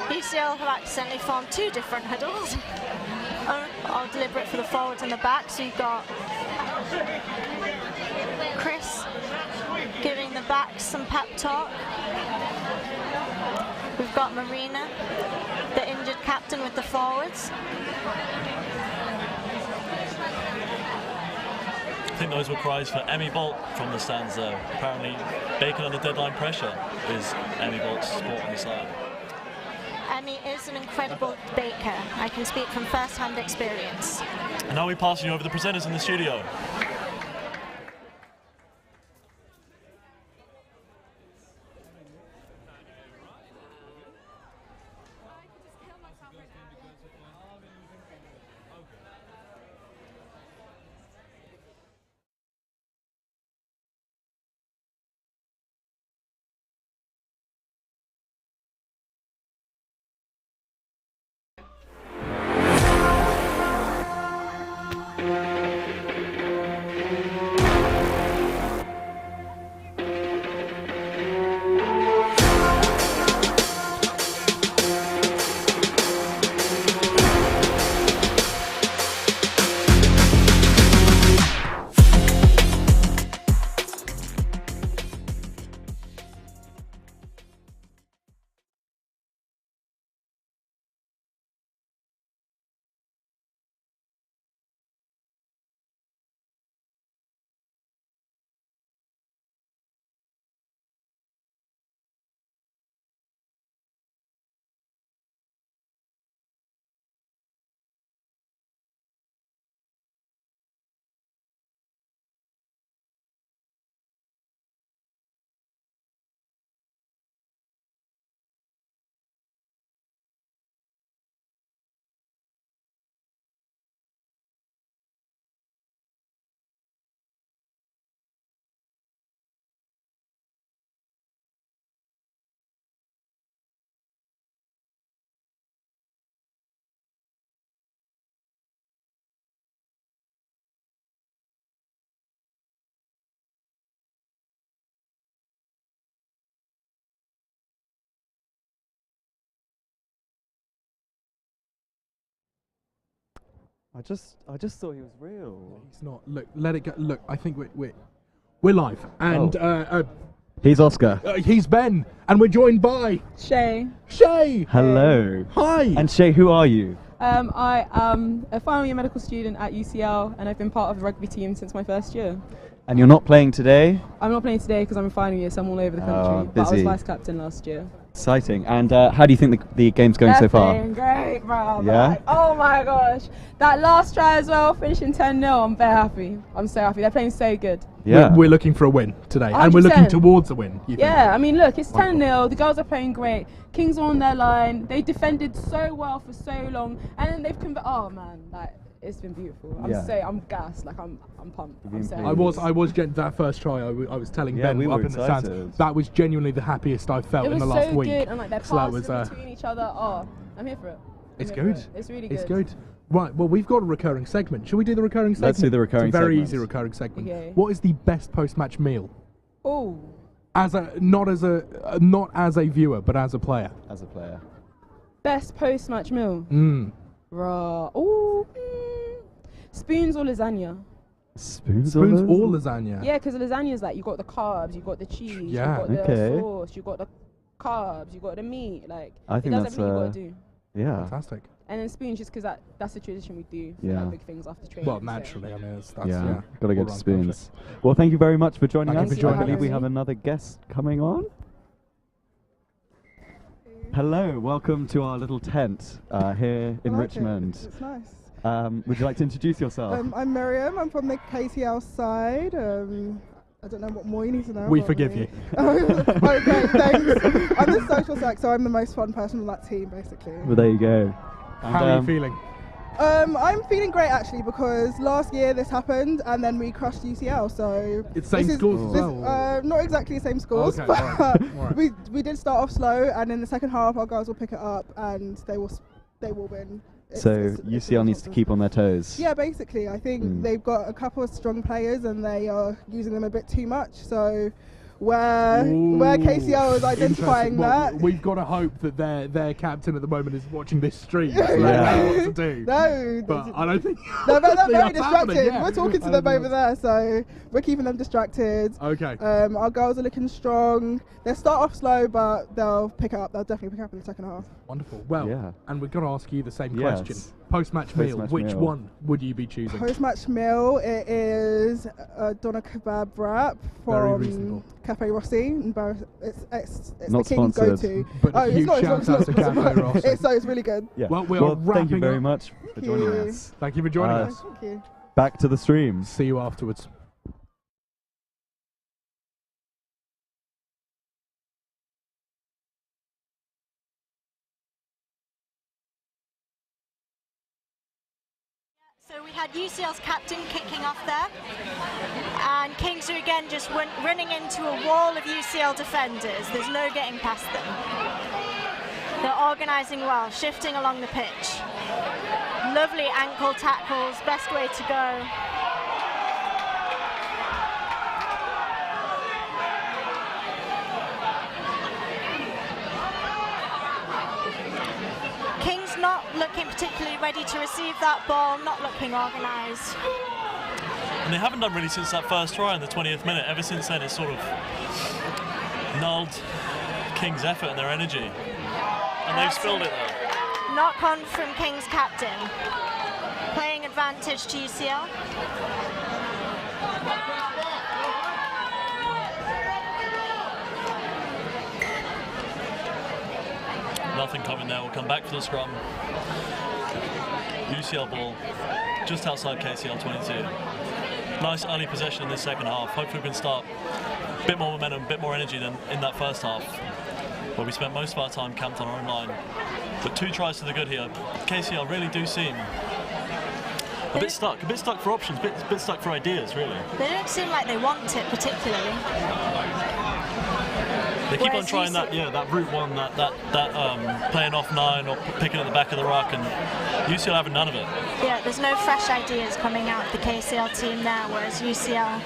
UCL have accidentally formed two different huddles. All deliberate for the forwards and the back. So you've got Chris giving the backs some pep talk. We've got Marina, the injured captain, with the forwards. I think those were cries for Emmy Bolt from the stands though. Apparently Bacon under deadline pressure is Emmy Bolt's sport on the side. Emmy is an incredible baker. I can speak from first-hand experience. And now we're passing over the presenters in the studio. I just thought he was real. He's not. Look, let it go. Look, I think we're live, and He's Oscar. he's Ben, and we're joined by Shay. Shay. Hello. Hi. And Shay, who are you? I am a final year medical student at UCL, and I've been part of the rugby team since my first year. And you're not playing today? I'm not playing today because I'm in final year, so I'm all over the country. But I was Busy. vice captain last year. Exciting. And how do you think the game's going so far? Playing great, bro. Yeah? Like, oh my gosh. That last try as well, finishing 10-0, I'm very happy. I'm so happy. They're playing so good. Yeah. We're looking for a win today, and we're looking 100%. towards a win. You think? Yeah, I mean, look, it's 10-0. The girls are playing great. Kings are on their line. They defended so well for so long, and then they've oh man, like It's been beautiful. I'm gassed. Like I'm pumped. I was that first try. I was telling Ben we up were in the stands. That was genuinely the happiest I've felt in the last week. It was so good, and like they're passing between each other. Oh, I'm here for it. It's good. It's really good. It's good. Right. Well, we've got a recurring segment. Shall we do the recurring segment? Let's do the recurring segment. It's a very easy recurring segment. Okay. What is the best post-match meal? Oh. Not as a viewer, but as a player. As a player. Best post-match meal. Spoons or lasagna? Spoons or lasagna? Yeah, because lasagna is like you got the carbs, you got the cheese, you got the sauce, you got the carbs, you got the meat. Like I think that's everything you got to do. Yeah. Fantastic. And then spoons, just because that's the tradition we do for like big things after training. Well, naturally, I mean, that's got to get to spoons. Well, thank you very much for joining us. I believe we have another guest coming on. Hello, welcome to our little tent here in Richmond. It's nice. Would you like to introduce yourself? I'm Miriam. I'm from the KCL side. I don't know what more you need to know. We forgive you. Okay, thanks. I'm the social sec, so I'm the most fun person on that team, basically. Well, there you go. How are you feeling? I'm feeling great actually, because last year this happened and then we crushed UCL. So it's same schools as well. Not exactly the same schools, okay, but right. we did start off slow, and in the second half our guys will pick it up and they will win. So UCL needs to keep on their toes. Yeah, basically. I think they've got a couple of strong players and they are using them a bit too much. So where KCL is identifying that, we've got to hope that their captain at the moment is watching this stream. So they know what to do. No, but I don't think they're very distracted. Yeah. We're talking to them over there, so we're keeping them distracted. Okay. Our girls are looking strong. They'll start off slow, but they'll pick up. They'll definitely pick up in the second half. Wonderful. Well, and we've got to ask you the same question. Post-match meal. Which one would you be choosing? Post-match meal. It is a doner kebab wrap from Cafe Rossi. It's not the king's go-to. But huge shout out to Cafe Rossi. It's really good. Yeah. Well, thank you very much for joining us. Thank you for joining us. Thank you. Back to the stream. See you afterwards. So we had UCL's captain kicking off there, and Kings are again just running into a wall of UCL defenders. There's no getting past them. They're organising well, shifting along the pitch. Lovely ankle tackles, best way to go. Kings not looking particularly ready to receive that ball, not looking organised. And they haven't done really since that first try in the 20th minute. Ever since then, it's sort of nulled Kings' effort and their energy. And they've spilled it though. Knock on from Kings' captain. Playing advantage to UCL. Nothing coming there. We'll come back for the scrum. UCL ball just outside KCL 22. Nice early possession in this second half. Hopefully we can start a bit more momentum, a bit more energy than in that first half, where we spent most of our time camped on our own line. But 2 tries to the good here. KCL really do seem a bit stuck for options, a bit stuck for ideas, really. They don't seem like they want it particularly. They keep on trying that route one, that playing off 9 or picking at the back of the ruck, and UCL having none of it. Yeah, there's no fresh ideas coming out of the KCL team there, whereas UCL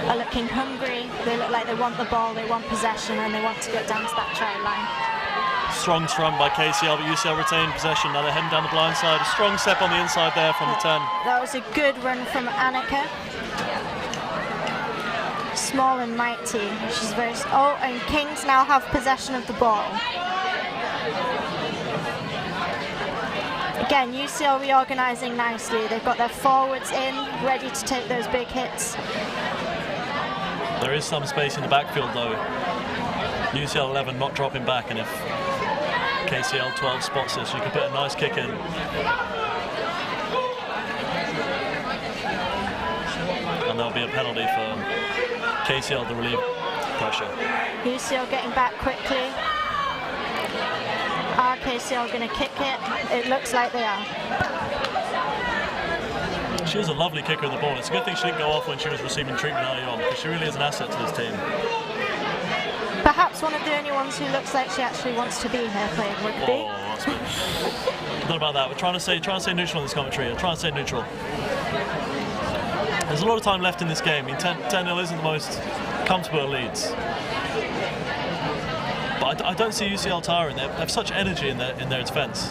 are looking hungry. They look like they want the ball, they want possession, and they want to get down to that try line. Strong scrum by KCL, but UCL retained possession. Now they're heading down the blind side. A strong step on the inside there from the 10. That was a good run from Annika. Small and mighty. She's very. Oh, and Kings now have possession of the ball. Again, UCL reorganising nicely. They've got their forwards in, ready to take those big hits. There is some space in the backfield though. UCL 11 not dropping back, and if KCL 12 spots this, you can put a nice kick in. And there'll be a penalty for KCL to relieve pressure. UCL getting back quickly. Are KCL going to kick it? It looks like they are. She is a lovely kicker of the ball. It's a good thing she didn't go off when she was receiving treatment early on, because she really is an asset to this team. Perhaps one of the only ones who looks like she actually wants to be here playing rugby. Oh, not about that. We're trying to stay neutral in this commentary. We're trying to stay neutral. There's a lot of time left in this game. I mean, 10-0 isn't the most comfortable of leads. But I don't see UCL tiring. They have such energy in their defence.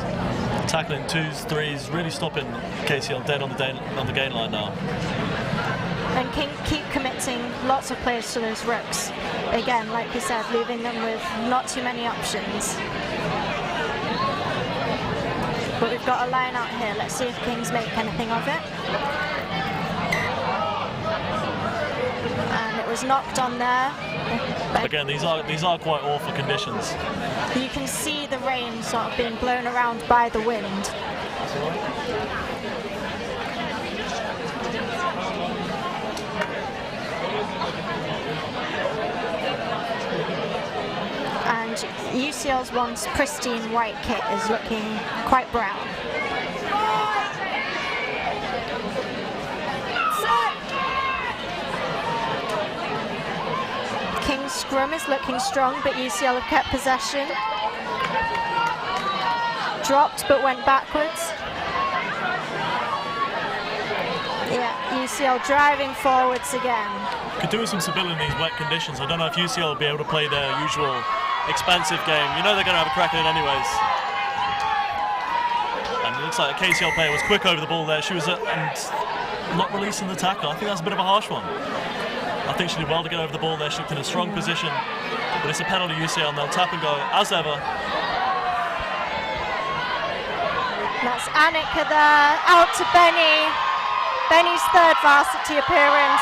Tackling 2s, 3s, really stopping KCL dead on the gain line now. And keep committing lots of players to those rooks. Again, like you said, leaving them with not too many options. But we've got a line out here. Let's see if Kings make anything of it. And it was knocked on there. Again, these are quite awful conditions. You can see the rain sort of being blown around by the wind. And UCL's once pristine white kit is looking quite brown. King's scrum is looking strong, but UCL have kept possession. Dropped but went backwards. Yeah, UCL driving forwards again. Could do with some stability in these wet conditions. I don't know if UCL will be able to play their usual expansive game. You know they're going to have a crack at it anyways. And it looks like a KCL player was quick over the ball there. She was and not releasing the tackle. I think that's a bit of a harsh one. I think she did well to get over the ball there. She looked in a strong position. But it's a penalty UCL and they'll tap and go as ever. That's Annika there, out to Benny. Benny's third varsity appearance.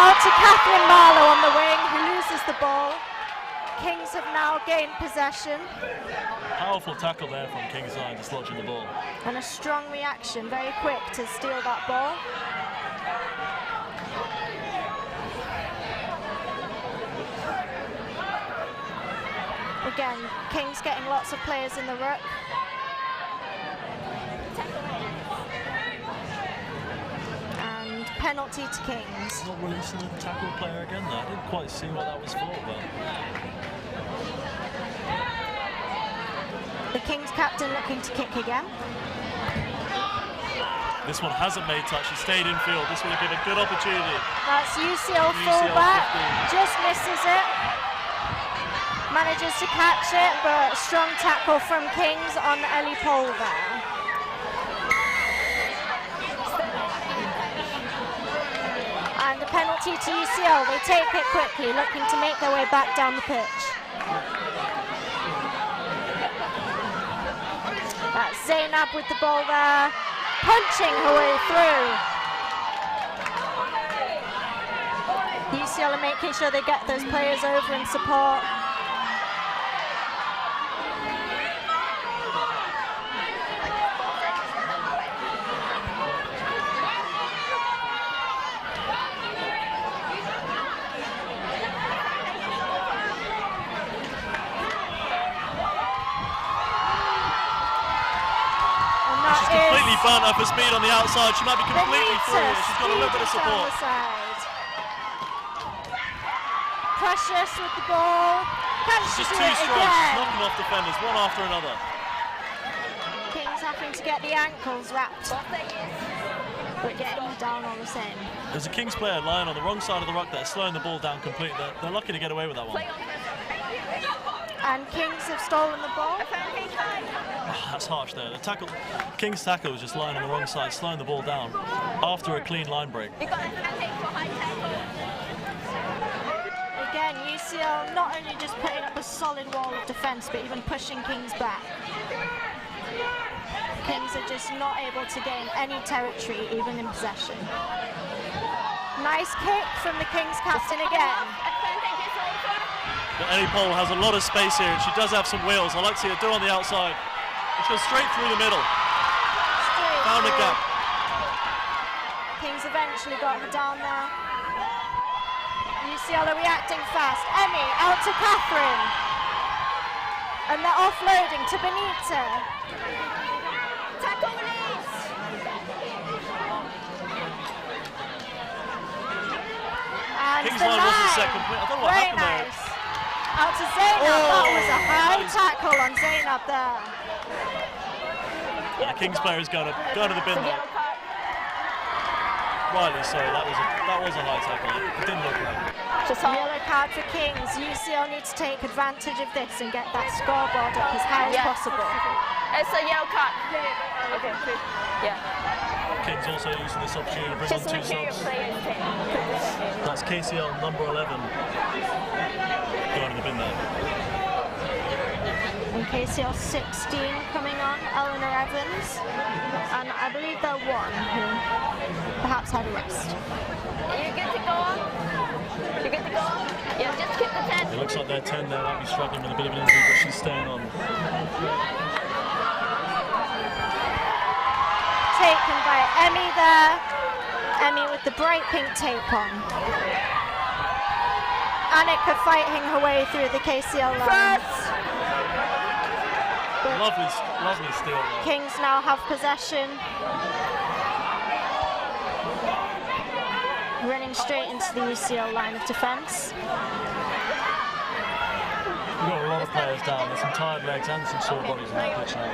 Out to Catherine Marlowe on the wing, who loses the ball. Kings have now gained possession. Powerful tackle there from King's side, dislodging the ball. And a strong reaction, very quick to steal that ball. Again, Kings getting lots of players in the ruck. And penalty to Kings. Not releasing the tackle player again there. I didn't quite see what that was for, but... The Kings captain looking to kick again. This one hasn't made touch, he stayed in field. This would have been a good opportunity. That's UCL fullback, just misses it. Manages to catch it, but strong tackle from Kings on Ellie Pole there. And the penalty to UCL, they take it quickly, looking to make their way back down the pitch. That's Zainab with the ball there, punching her way through. UCL are making sure they get those players over in support. Burnt up her speed on the outside. She might be completely free. She's got a little bit of support. Precious with the ball. She's just too strong. She's knocking off defenders one after another. Kings having to get the ankles wrapped, but getting down on the same. There's a Kings player lying on the wrong side of the ruck there, slowing the ball down completely. They're lucky to get away with that one. And Kings have stolen the ball. Oh, that's harsh there. The tackle, King's tackle was just lying on the wrong side, slowing the ball down after a clean line break. Again, UCL not only just putting up a solid wall of defence, but even pushing Kings back. Kings are just not able to gain any territory, even in possession. Nice kick from the Kings captain again. But Ellie Pole has a lot of space here, and she does have some wheels. I like to see her do on the outside. It goes straight through the middle. Found a gap. Kings eventually got her down there. UCL are reacting fast. Emmy out to Catherine. And they're offloading to Benita. Tackle release. finds the line. Was the second point. I don't know what Very happened nice. Out to Zainab. That was a high tackle on Zainab there. Yeah, the Kings player is going to the bin there. Rightly so. That was a high tackle. It didn't look right. Yellow card for Kings. UCL need to take advantage of this and get that scoreboard up as high as possible. It's a yellow card. Okay. Yeah. Kings also using this opportunity to bring on 2 subs. That's KCL number 11 going in the bin there. And KCL 16 coming on, Eleanor Evans, and I believe they're one who perhaps had a rest. Are you good to go on? You good to go on? Yeah, just keep the 10. It looks like their 10 there might be struggling with a bit of an injury, but she's staying on. Taken by Emmy there. Emmy with the bright pink tape on. Annika fighting her way through the KCL lines. Lovely steal there. Kings now have possession. Running straight into the UCL line of defence. We've got a lot of players down. There's some tired legs and some sore bodies in the pitch now.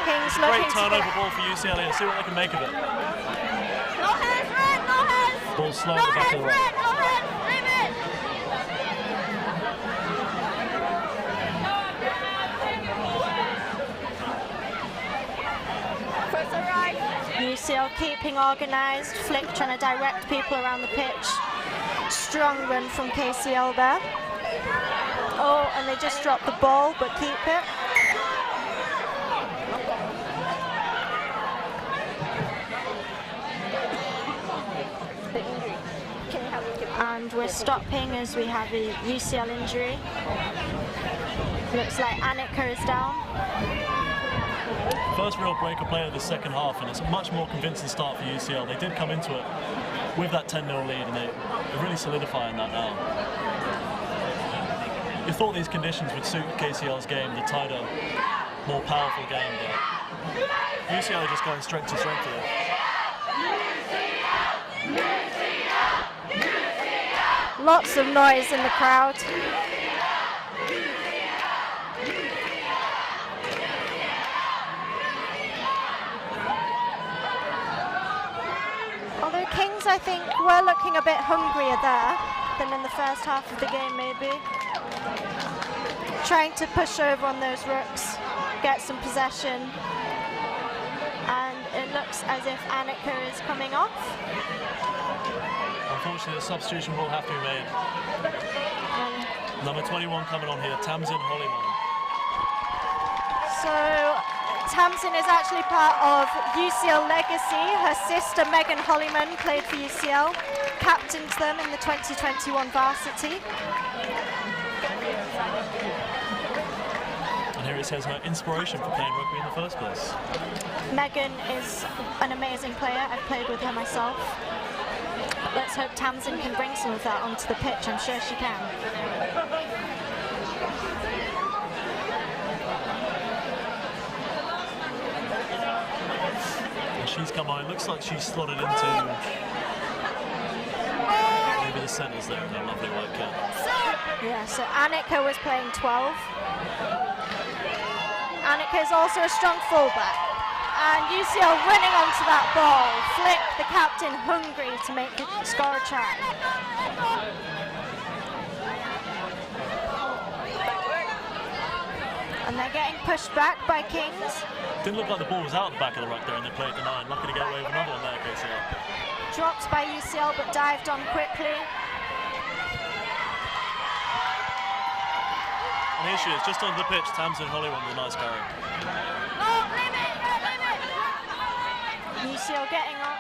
Kings looking great turnover ball for UCL here. See what they can make of it. No hands, red, no hands. Ball slow at the back of the right. No hands, leave it. First arrive. UCL keeping organised. Flick trying to direct people around the pitch. Strong run from KCL there. Oh, and they just dropped the ball, but keep it. And we're stopping as we have a UCL injury. Looks like Annika is down. First real breaker play of the second half, and it's a much more convincing start for UCL. They did come into it with that 10-0 lead, and they're really solidifying that now. You thought these conditions would suit KCL's game, the tighter, more powerful game, but UCL are just going strength to strength here. Lots of noise in the crowd. Although Kings, I think, were looking a bit hungrier there than in the first half of the game, maybe. Trying to push over on those rooks, get some possession. And it looks as if Annika is coming off. Unfortunately, a substitution will have to be made. Number 21 coming on here, Tamsin Hollyman. So, Tamsin is actually part of UCL legacy. Her sister, Megan Hollyman, played for UCL, captained them in the 2021 Varsity. And here it says her inspiration for playing rugby in the first place. Megan is an amazing player. I've played with her myself. Let's hope Tamsin can bring some of that onto the pitch. I'm sure she can. And she's come on. It looks like she's slotted into maybe the centres there with her lovely white cap. Yeah, so Annika was playing 12. Annika is also a strong fullback. And UCL running onto that ball. Flick, the captain, hungry to make the score a try. And they're getting pushed back by Kings. Didn't look like the ball was out of the back of the ruck there, and they played the 9. Lucky to get away with another one there, KCL. Dropped by UCL, but dived on quickly. And here she is, just onto the pitch, Tamsin Hollyman with a nice carry. UCL getting up.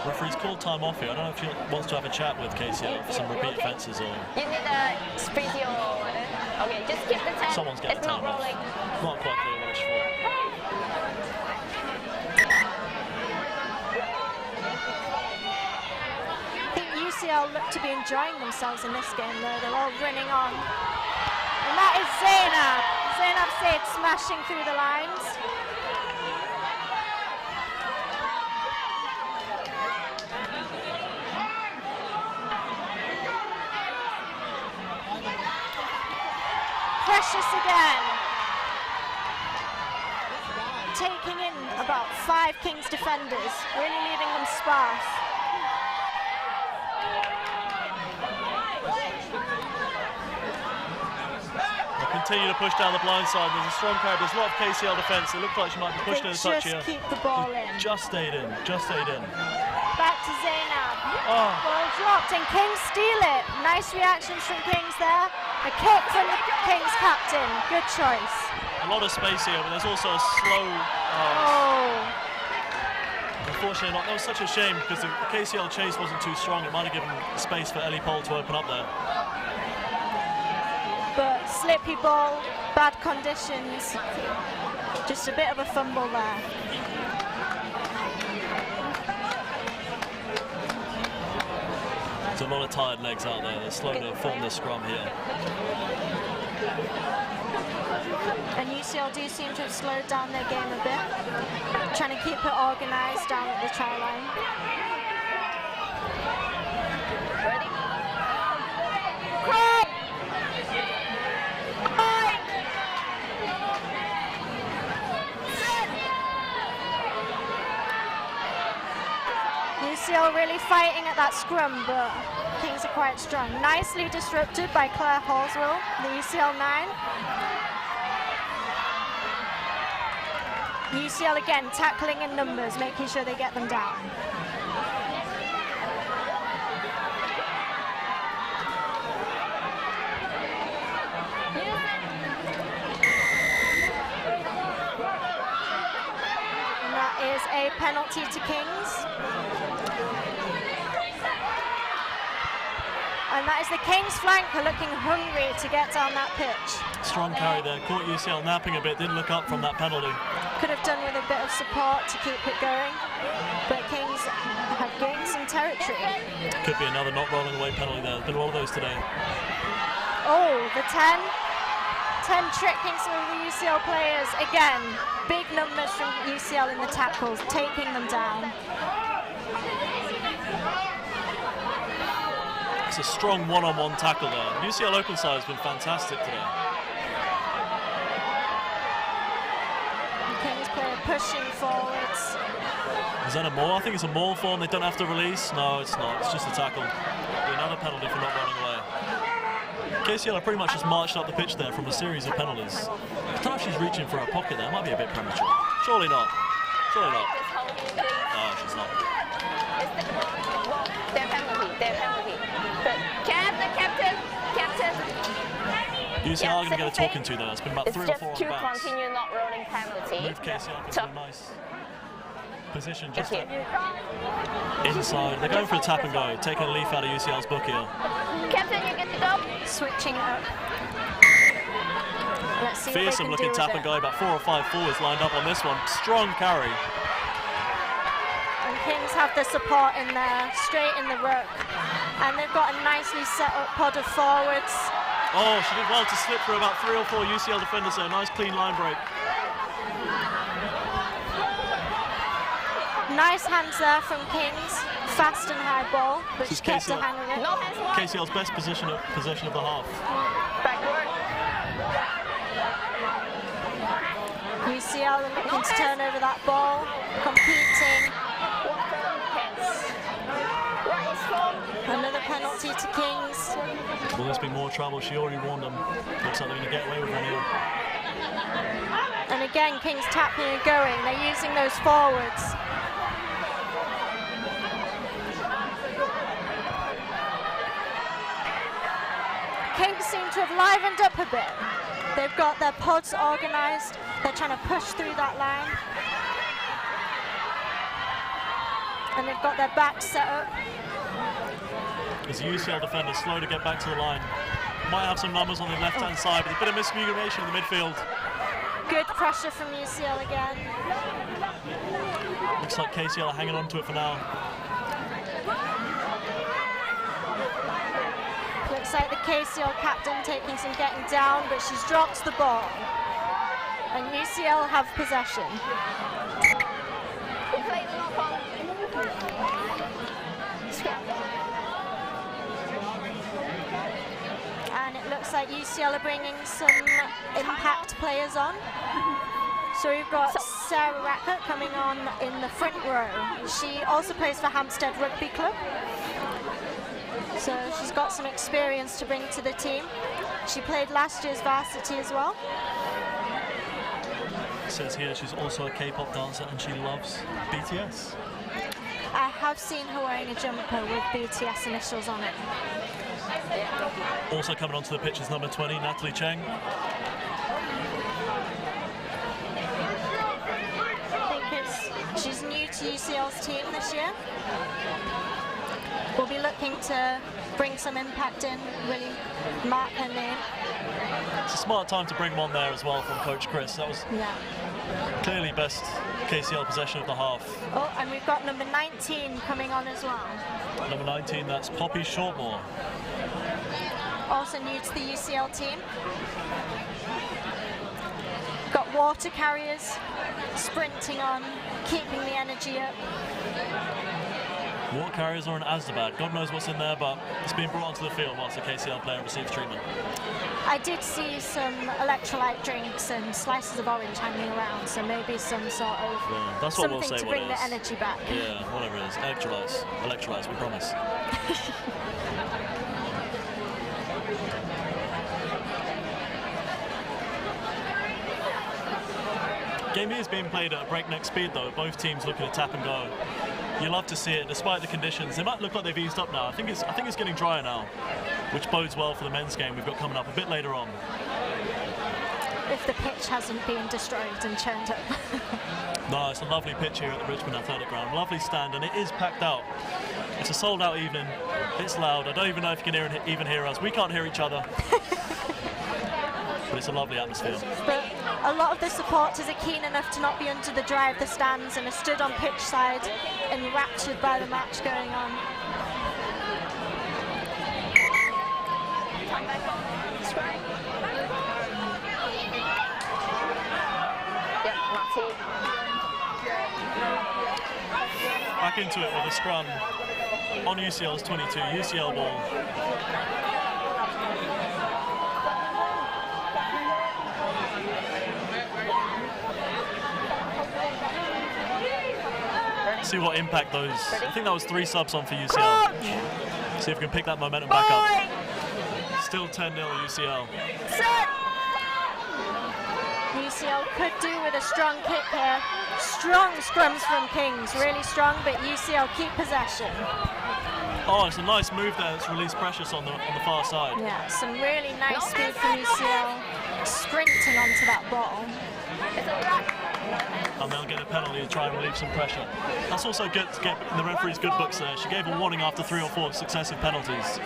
Referee's called time off here. I don't know if she wants to have a chat with KCL for some repeat offences or... You need a physio. Okay, just keep the 10. Someone's getting time off. Not quite clear what it's for. I think UCL look to be enjoying themselves in this game though. They're all running on. And that is Zainab have saved smashing through the lines. Precious again. Taking in about 5 Kings defenders, really leaving them sparse. Continue to push down the blind side. There's a strong carry. There's a lot of KCL defence. It looked like she might be pushing in a touch here. Just keep the ball in. Just stayed in. Just stayed in. Back to Zainab. Oh. Ball dropped and Kings steal it. Nice reactions from Kings there. A kick from the Kings captain. Good choice. A lot of space here, but there's also a slow. Unfortunately, not. That was such a shame because the KCL chase wasn't too strong. It might have given space for Ellie Pole to open up there. But slippy ball, bad conditions, just a bit of a fumble there. There's a lot of tired legs out there. They're slow to form the scrum here. And UCL do seem to have slowed down their game a bit, trying to keep it organised down at the try line. Ready? UCL really fighting at that scrum, but Kings are quite strong. Nicely disrupted by Claire Halswell, the UCL 9. UCL again tackling in numbers, making sure they get them down. And that is a penalty to Kings. And that is the Kings flanker looking hungry to get down that pitch. Strong carry there, caught UCL napping a bit, didn't look up from that penalty. Could have done with a bit of support to keep it going, but Kings have gained some territory. Could be another not rolling away penalty there. There's been a lot of those today. Oh, the 10 tricking some of the UCL players. Again, big numbers from UCL in the tackles, taking them down. It's a strong one-on-one tackle there. UCL open side has been fantastic today. Kings player pushing forwards. Is that a maul? I think it's a maul form. They don't have to release. No, it's not. It's just a tackle. Be another penalty for not running away. KCL have pretty much just marched up the pitch there from a series of penalties. I don't know if she's reaching for her pocket there. It might be a bit premature. Surely not. Surely not. No, she's not. Their penalty. Captain. UCL are going to get a talking to there. It's been about 3 or 4 on It's just to backs. continue not rolling penalty. Move KCL into a nice position just inside. They're going for a tap and go, taking a leaf out of UCL's book here. Captain, you get to go. Switching it up. Let's see Fearsome looking tap and go, about 4 or 5 forwards lined up on this one. Strong carry. And Kings have the support in there, straight in the ruck. And they've got a nicely set up pod of forwards. Oh, she did well to slip through about 3 or 4 UCL defenders there. Nice clean line break. Nice hands there from Kings. Fast and high ball, but she kept a hang of it. No hands wide. KCL's best possession of the half. Backward. UCL are looking to turn over that ball, competing. Another penalty to Kings. Will this be more trouble? She already warned them. Looks like they're going to get away with one here. And again, Kings tapping and going. They're using those forwards. Kings seem to have livened up a bit. They've got their pods organised. They're trying to push through that line. And they've got their backs set up. As the UCL defenders slow to get back to the line. Might have some numbers on the left-hand side, but a bit of miscommunication in the midfield. Good pressure from UCL again. Looks like KCL are hanging on to it for now. Looks like the KCL captain taking some getting down, but she's dropped the ball. and UCL have possession. We play the knock on. And it looks like UCL are bringing some impact players on. So we've got Sarah Rackett coming on in the front row. She also plays for Hampstead Rugby Club. So she's got some experience to bring to the team. She played last year's Varsity as well. It says here she's also a K-pop dancer and she loves BTS. I have seen her wearing a jumper with BTS initials on it. Also coming onto the pitch is number 20, Natalie Cheng. She's new to UCL's team this year. We'll be looking to bring some impact in, really mark her name. It's a smart time to bring them on there as well from Coach Chris. That was clearly best KCL possession of the half. Oh, and we've got number 19 coming on as well. Number 19, that's Poppy Shortmore. Also new to the UCL team. Got water carriers sprinting on, keeping the energy up. Water carriers are an Asdabad. God knows what's in there, but it's being brought onto the field whilst the KCL player receives treatment. I did see some electrolyte drinks and slices of orange hanging around, so maybe some sort of that's something what we'll say to bring the energy back. Yeah, whatever it is. Electrolytes. Electrolytes, we promise. Game is being played at a breakneck speed though, both teams looking to tap and go. You love to see it despite the conditions. They might look like they've eased up now. I think it's getting drier now, which bodes well for the men's game we've got coming up a bit later on. If the pitch hasn't been destroyed and churned up. No, it's a lovely pitch here at the Richmond Athletic Ground. Lovely stand, and it is packed out. It's a sold-out evening. It's loud. I don't even know if you can even hear us. We can't hear each other. But it's a lovely atmosphere. But a lot of the supporters are keen enough to not be under the dry of the stands and are stood on pitch side, enraptured by the match going on. Back into it with a scrum on UCL's 22, UCL ball. See what impact those. I think that was 3 subs on for UCL. See if we can pick that momentum back up. Still 10-0 UCL. UCL could do with a strong kick here. Strong scrums from Kings, really strong, but UCL keep possession. Oh, it's a nice move there. It's released Precious on the far side. Yeah, some really nice speed from UCL, sprinting onto that ball. And they'll get a penalty to try and relieve some pressure. That's also good to get in the referee's good books there. She gave a warning after 3 or 4 successive penalties.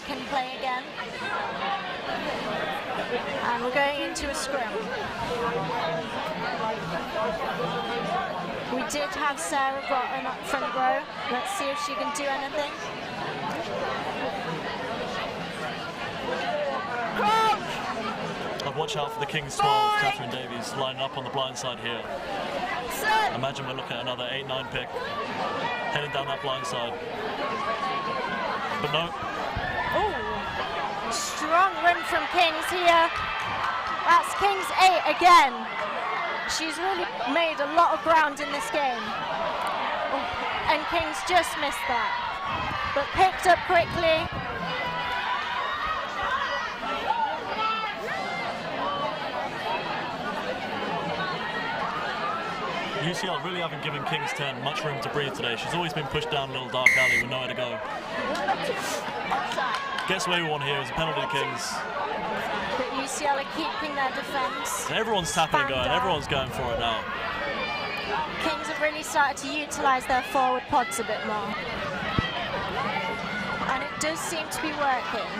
Can play again, and we're going into a scrum. We did have Sarah Broughton up front row. Let's see if she can do anything. I'd watch out for the Kings 12, Catherine Davies, lining up on the blind side here. Imagine we're looking at another 8-9 pick, heading down that blind side. But no. Oh, strong run from Kings here. That's Kings 8 again. She's really made a lot of ground in this game. Oh, and Kings just missed that. But picked up quickly. UCL really haven't given Kings 10 much room to breathe today. She's always been pushed down a little dark alley with nowhere to go. Gets away with one here as a penalty to Kings. But UCL are keeping their defence. Everyone's tapping and going, everyone's going for it now. Kings have really started to utilise their forward pods a bit more. And it does seem to be working.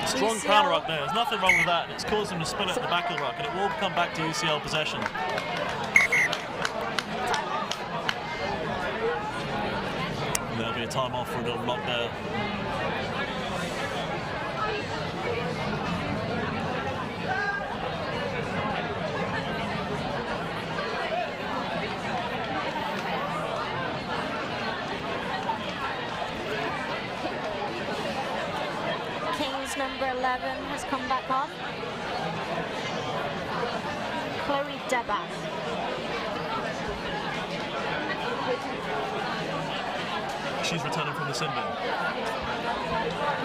Strong counter up there, there's nothing wrong with that. It's caused them to spill it at the back of the ruck, and it will come back to UCL possession. And there'll be a time off for a little block there. Number 11 has come back on. Chloe Debath. She's returning from the sin bin.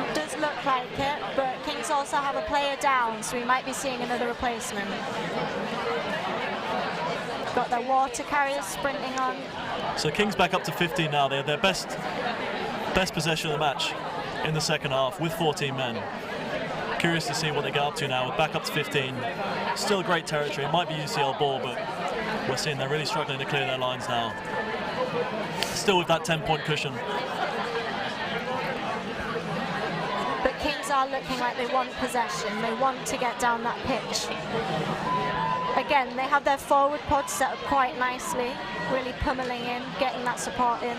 It does look like it, but Kings also have a player down, so we might be seeing another replacement. Got their water carriers sprinting on. So Kings back up to 15 now. They have their best possession of the match in the second half with 14 men. Curious to see what they get up to now. We're back up to 15. Still great territory. It might be UCL ball, but we're seeing they're really struggling to clear their lines now. Still with that 10-point cushion. But Kings are looking like they want possession. They want to get down that pitch. Again, they have their forward pod set up quite nicely, really pummeling in, getting that support in.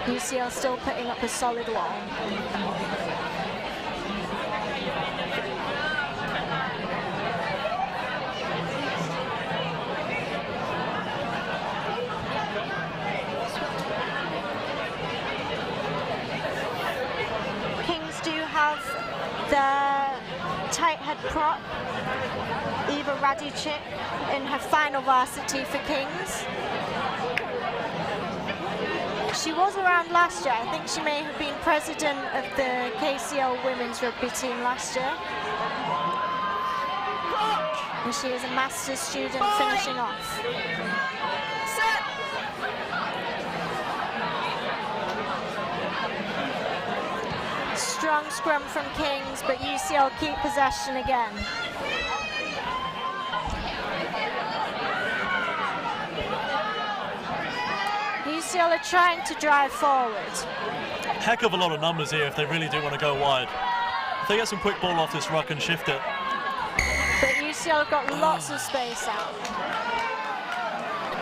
UCL still putting up a solid wall. Kings do have the tight head prop, Eva Radicic, in her final varsity for Kings. She was around last year. I think she may have been president of the KCL women's rugby team last year. And she is a master's student finishing off. Strong scrum from Kings, but UCL keep possession again. UCL are trying to drive forward. Heck of a lot of numbers here if they really do want to go wide. If they get some quick ball off this ruck and shift it. But UCL have got lots of space out.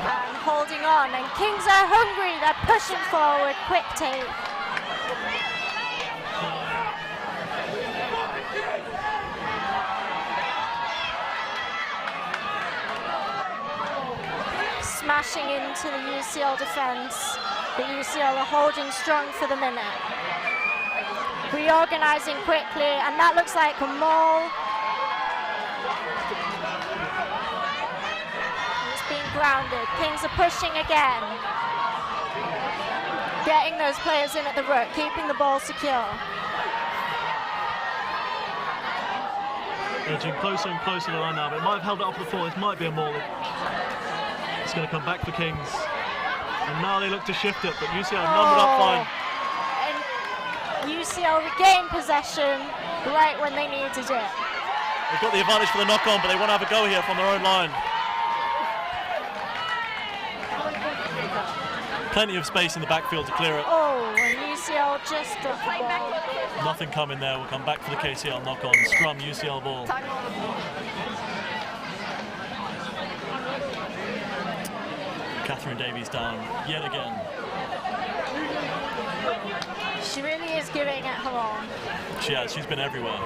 And holding on, and Kings are hungry, they're pushing forward, quick take. Smashing into the UCL defence. The UCL are holding strong for the minute. Reorganising quickly, and that looks like a maul. It's being grounded. Kings are pushing again. Getting those players in at the ruck, keeping the ball secure. Edging closer and closer to the line now, but it might have held it up before. This might be a maul. It's going to come back for Kings. And now they look to shift it, but UCL have numbered up fine. And UCL regain possession right when they needed it. They've got the advantage for the knock-on, but they want to have a go here from their own line. Plenty of space in the backfield to clear it. Oh, and UCL just dropped the ball. Nothing coming there. We'll come back for the KCL knock-on. Scrum, UCL ball. Catherine Davies down yet again. She really is giving it her all. She has. She's been everywhere.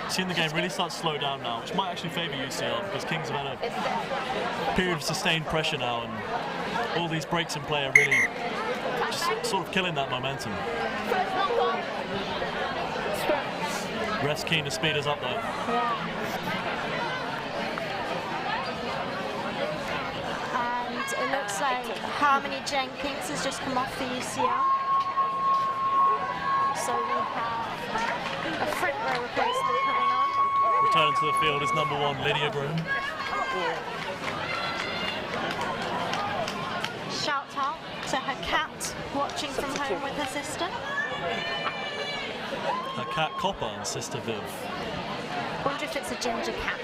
Seeing the game really start to slow down now, which might actually favour UCL because Kings have had a period of sustained pressure now, and all these breaks in play are really just sort of killing that momentum. Ref's keen to speed us up though. Yeah. And it looks like Harmony Jenkins has just come off the UCL. So we have a front row replacement coming on. Returning to the field is number 1, Lydia Groom. playing with her sister. Her cat Copper and sister Viv. I wonder if it's a ginger cat.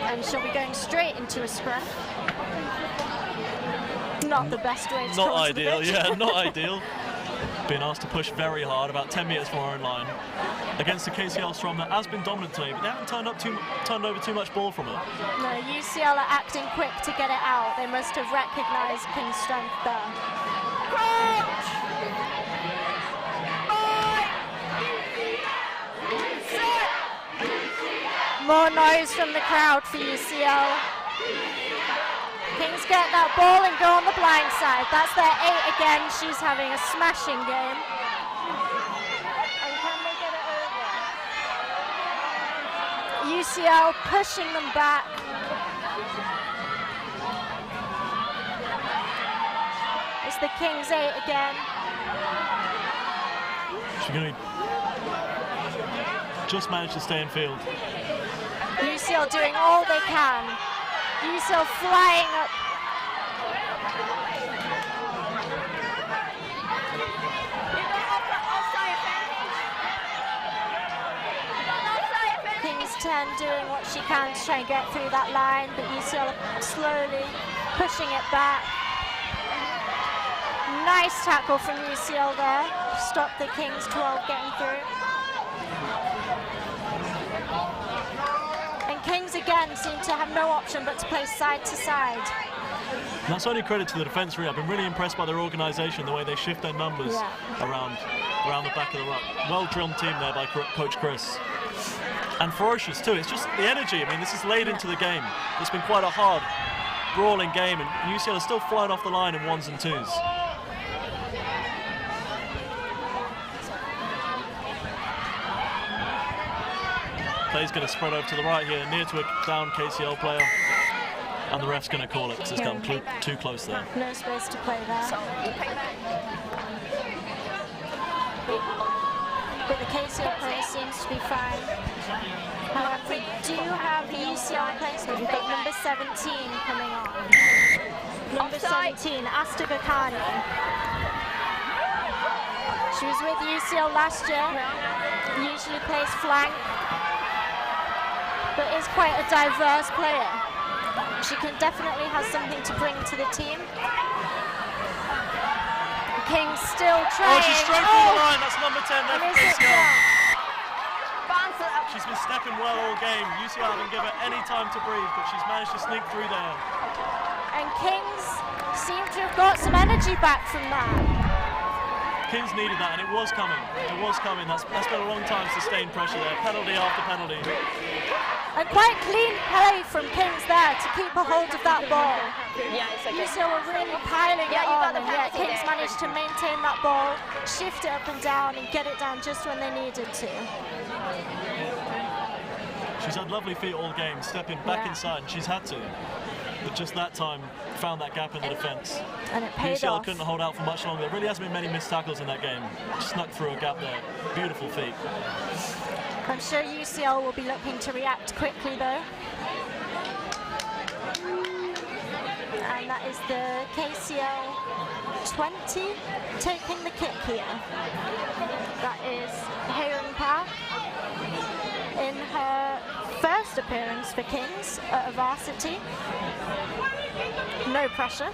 And she'll be going straight into a scrum. Not the best way to Not come ideal, to the pitch. yeah, not ideal. Being asked to push very hard, about 10 metres from our own line, against the KCL scrum that has been dominant today, but they haven't turned over too much ball from it. No, UCL are acting quick to get it out. They must have recognised King's strength there. Crouch! More noise from the crowd for UCL. Kings get that ball and go on the blind side. That's their 8 again. She's having a smashing game. And can they get it over? UCL pushing them back. It's the Kings 8 again. She's going to just manage to stay in field. UCL doing all they can. UCL flying up. Kings 10 doing what she can to try and get through that line, but UCL slowly pushing it back. Nice tackle from UCL there. Stop the Kings 12 getting through. Kings again seem to have no option but to play side to side. And that's only credit to the defence really. I've been really impressed by their organisation, the way they shift their numbers around the back of the ruck. Well-drilled team there by Coach Chris. And ferocious too. It's just the energy. I mean, this is laid into the game. It's been quite a hard, brawling game, and UCL is still flying off the line in 1s and 2s. Play's going to spread over to the right here, near to a down KCL player, and the ref's going to call it because it's gone too close there. No space to play there. But the KCL player seems to be fine. However, we do have the UCL replacement. We've got number 17 coming on. Number 17, Asta Gakani. She was with UCL last year, usually plays flank, but is quite a diverse player. She can definitely have something to bring to the team. King's still trying. Oh, she's straight through the line. That's number 10 there for KCL. She's been stepping well all game. UCL haven't given her any time to breathe, but she's managed to sneak through there. And Kings seem to have got some energy back from that. Kings needed that, and it was coming. It was coming. That's been a long time sustained pressure there. Penalty after penalty. And quite clean play from Kings there to keep a hold of that ball. Yeah, it's okay. UCL were really piling it on, and yet Kings managed to maintain that ball, shift it up and down, and get it down just when they needed to. She's had lovely feet all game, stepping back inside, and she's had to. But just that time, found that gap in the defence. And it paid UCL off. couldn't hold out for much longer. There really hasn't been many missed tackles in that game. Snuck through a gap there. Beautiful feet. I'm sure UCL will be looking to react quickly though. And that is the KCL 20 taking the kick here. That is Heung Park in her first appearance for Kings at a varsity. No pressure.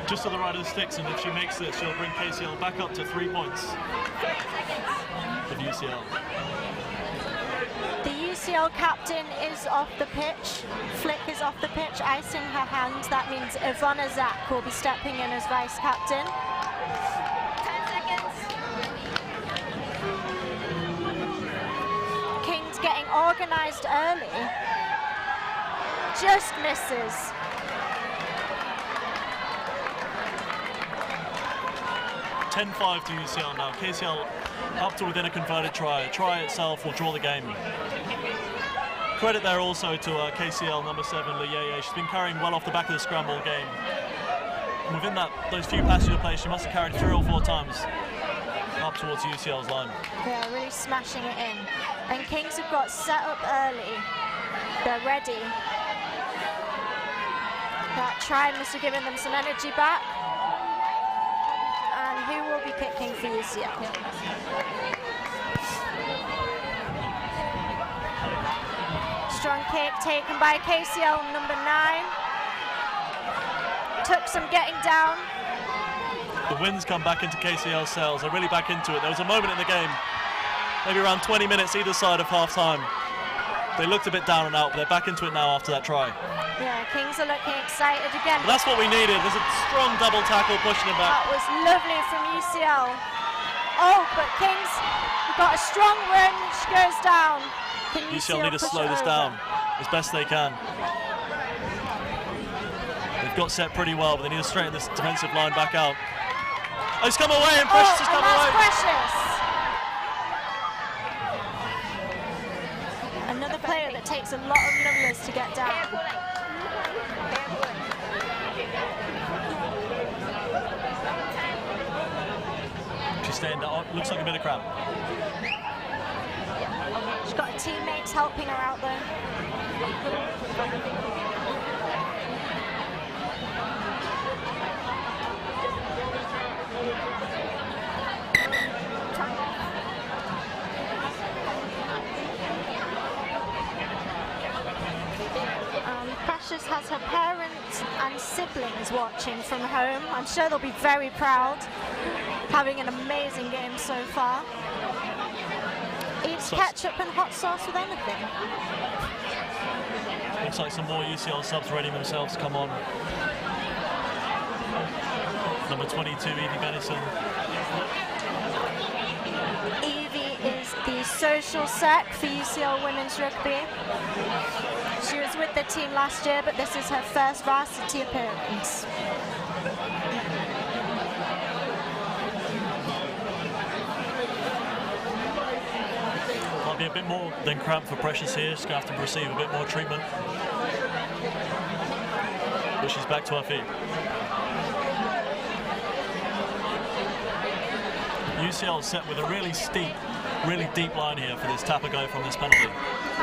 Just to the right of the sticks, and if she makes this, she'll bring KCL back up to 3 points of UCL. The UCL captain is off the pitch. Flick is off the pitch, icing her hands. That means Ivana Zak will be stepping in as vice captain. 10 seconds. Kings getting organised early. Just misses. (10-5) to UCL now. KCL up to within a converted try. Try itself will draw the game. Credit there also to KCL number 7, Liyeye. She's been carrying well off the back of the scramble game. And within those few passages of play, she must have carried 3 or 4 times up towards UCL's line. Yeah, really smashing it in. And Kings have got set up early. They're ready. That try must have given them some energy back. And who will be kicking for UCL? Strong kick taken by KCL, number 9. Took some getting down. The wind's come back into KCL sails. They're really back into it. There was a moment in the game, maybe around 20 minutes either side of half-time. They looked a bit down and out, but they're back into it now after that try. Yeah, Kings are looking excited again. But that's what we needed. There's a strong double tackle pushing him back. That was lovely from UCL. Oh, but Kings got a strong run. She goes down. Can UCL need to slow this down as best they can. They've got set pretty well, but they need to straighten this defensive line back out. Oh, he's come away, and Precious has come away. Precious. Another player that takes a lot of numbers to get down. She's staying down. Looks like a bit of cramp. She's got teammates helping her out there. Precious has her parents and siblings watching from home. I'm sure they'll be very proud, having an amazing game so far. Eats ketchup and hot sauce with anything. Looks like some more UCL subs readying themselves to come on. Number 22, Evie Benison. Evie is the social sec for UCL Women's Rugby. She was with the team last year, but this is her first varsity appearance. Might be a bit more than cramp for Precious here. She's going to have to receive a bit more treatment. But she's back to her feet. UCL set with a really steep, really deep line here for this tap a go from this penalty.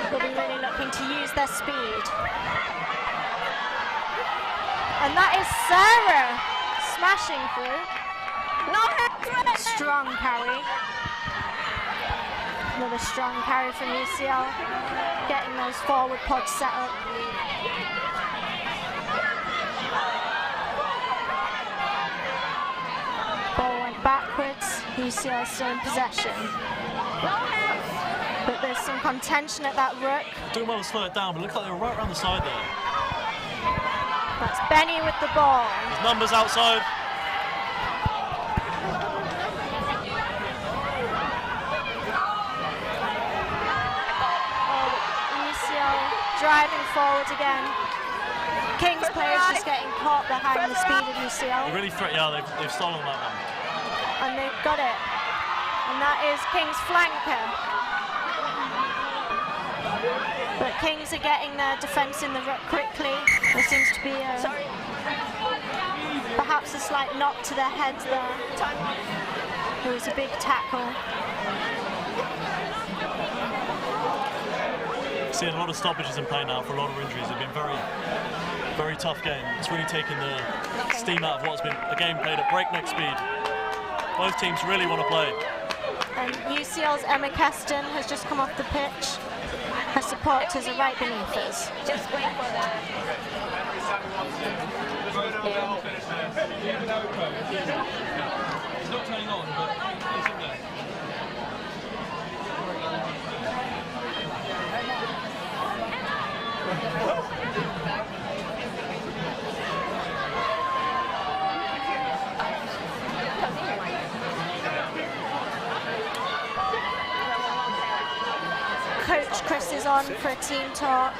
They'll be really looking to use their speed. And that is Sarah smashing through. Strong carry. Another strong carry from UCL, getting those forward pods set up. Ball went backwards, UCL still in possession. But there's some contention at that rook. Doing well to slow it down, but it looks like they were right around the side there. That's Benny with the ball. There's numbers outside. Driving forward again. Kings players just getting caught behind the speed of UCL. They really they've stolen that one. And they've got it. And that is Kings' flanker. But Kings are getting their defence in the ruck quickly. There seems to be perhaps a slight knock to their heads there. It was a big tackle. Seeing a lot of stoppages in play now for a lot of injuries. It's been very, very tough game. It's really taken the steam out of what's been a game played at breakneck speed. Both teams really want to play. And UCL's Emma Keston has just come off the pitch. Her supporters are right beneath us. Just wait for that. It's not turning on, but it's in there. Coach Chris is on for a team talk.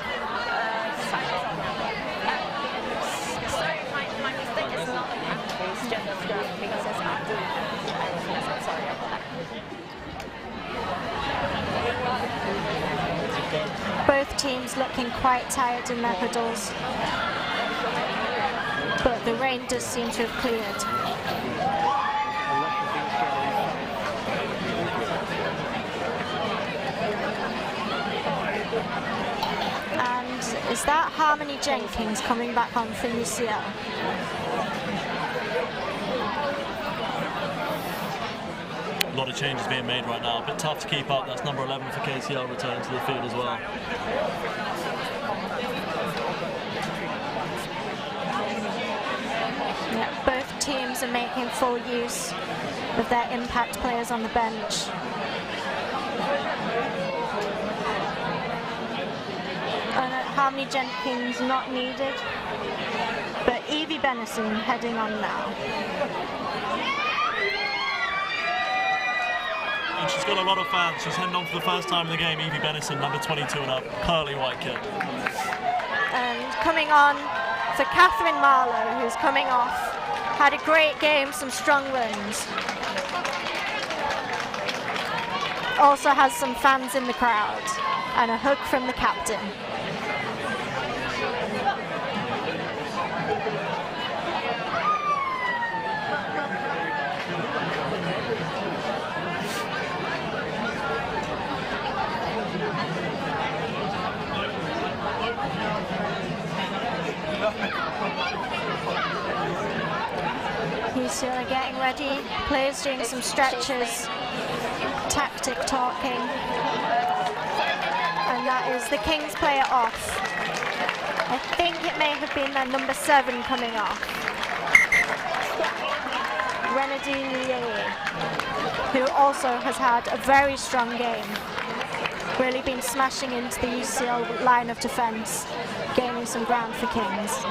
Sorry, my mistake is not a penalty, it's just a scrum because it's after. I'm sorry about that. Both teams looking quite tired in their huddles. But the rain does seem to have cleared. Is that Harmony Jenkins coming back on for UCL? A lot of changes being made right now. A bit tough to keep up. That's number 11 for KCL returning to the field as well. Yeah, both teams are making full use of their impact players on the bench. Harmony Jenkins not needed, but Evie Benison heading on now. And she's got a lot of fans. She's heading on for the first time in the game, Evie Benison, number 22 and up, curly white kid. And coming on for Catherine Marlowe, who's coming off, had a great game, some strong runs. Also has some fans in the crowd, and a hug from the captain. UCL are getting ready, players doing some stretches, tactic talking, and that is the Kings player off. I think it may have been their number 7 coming off. Renadine Lier, who also has had a very strong game, really been smashing into the UCL line of defence, gaining some ground for Kings.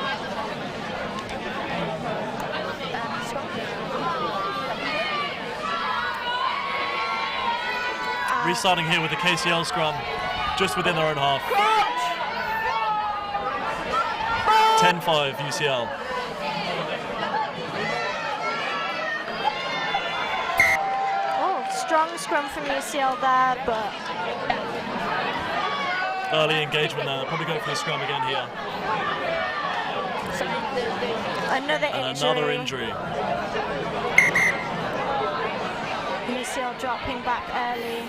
Restarting here with the KCL scrum, just within their own half. 10-5 UCL. Oh, strong scrum from UCL there, but early engagement there. They'll probably go for the scrum again here. Another injury. Another injury. UCL dropping back early,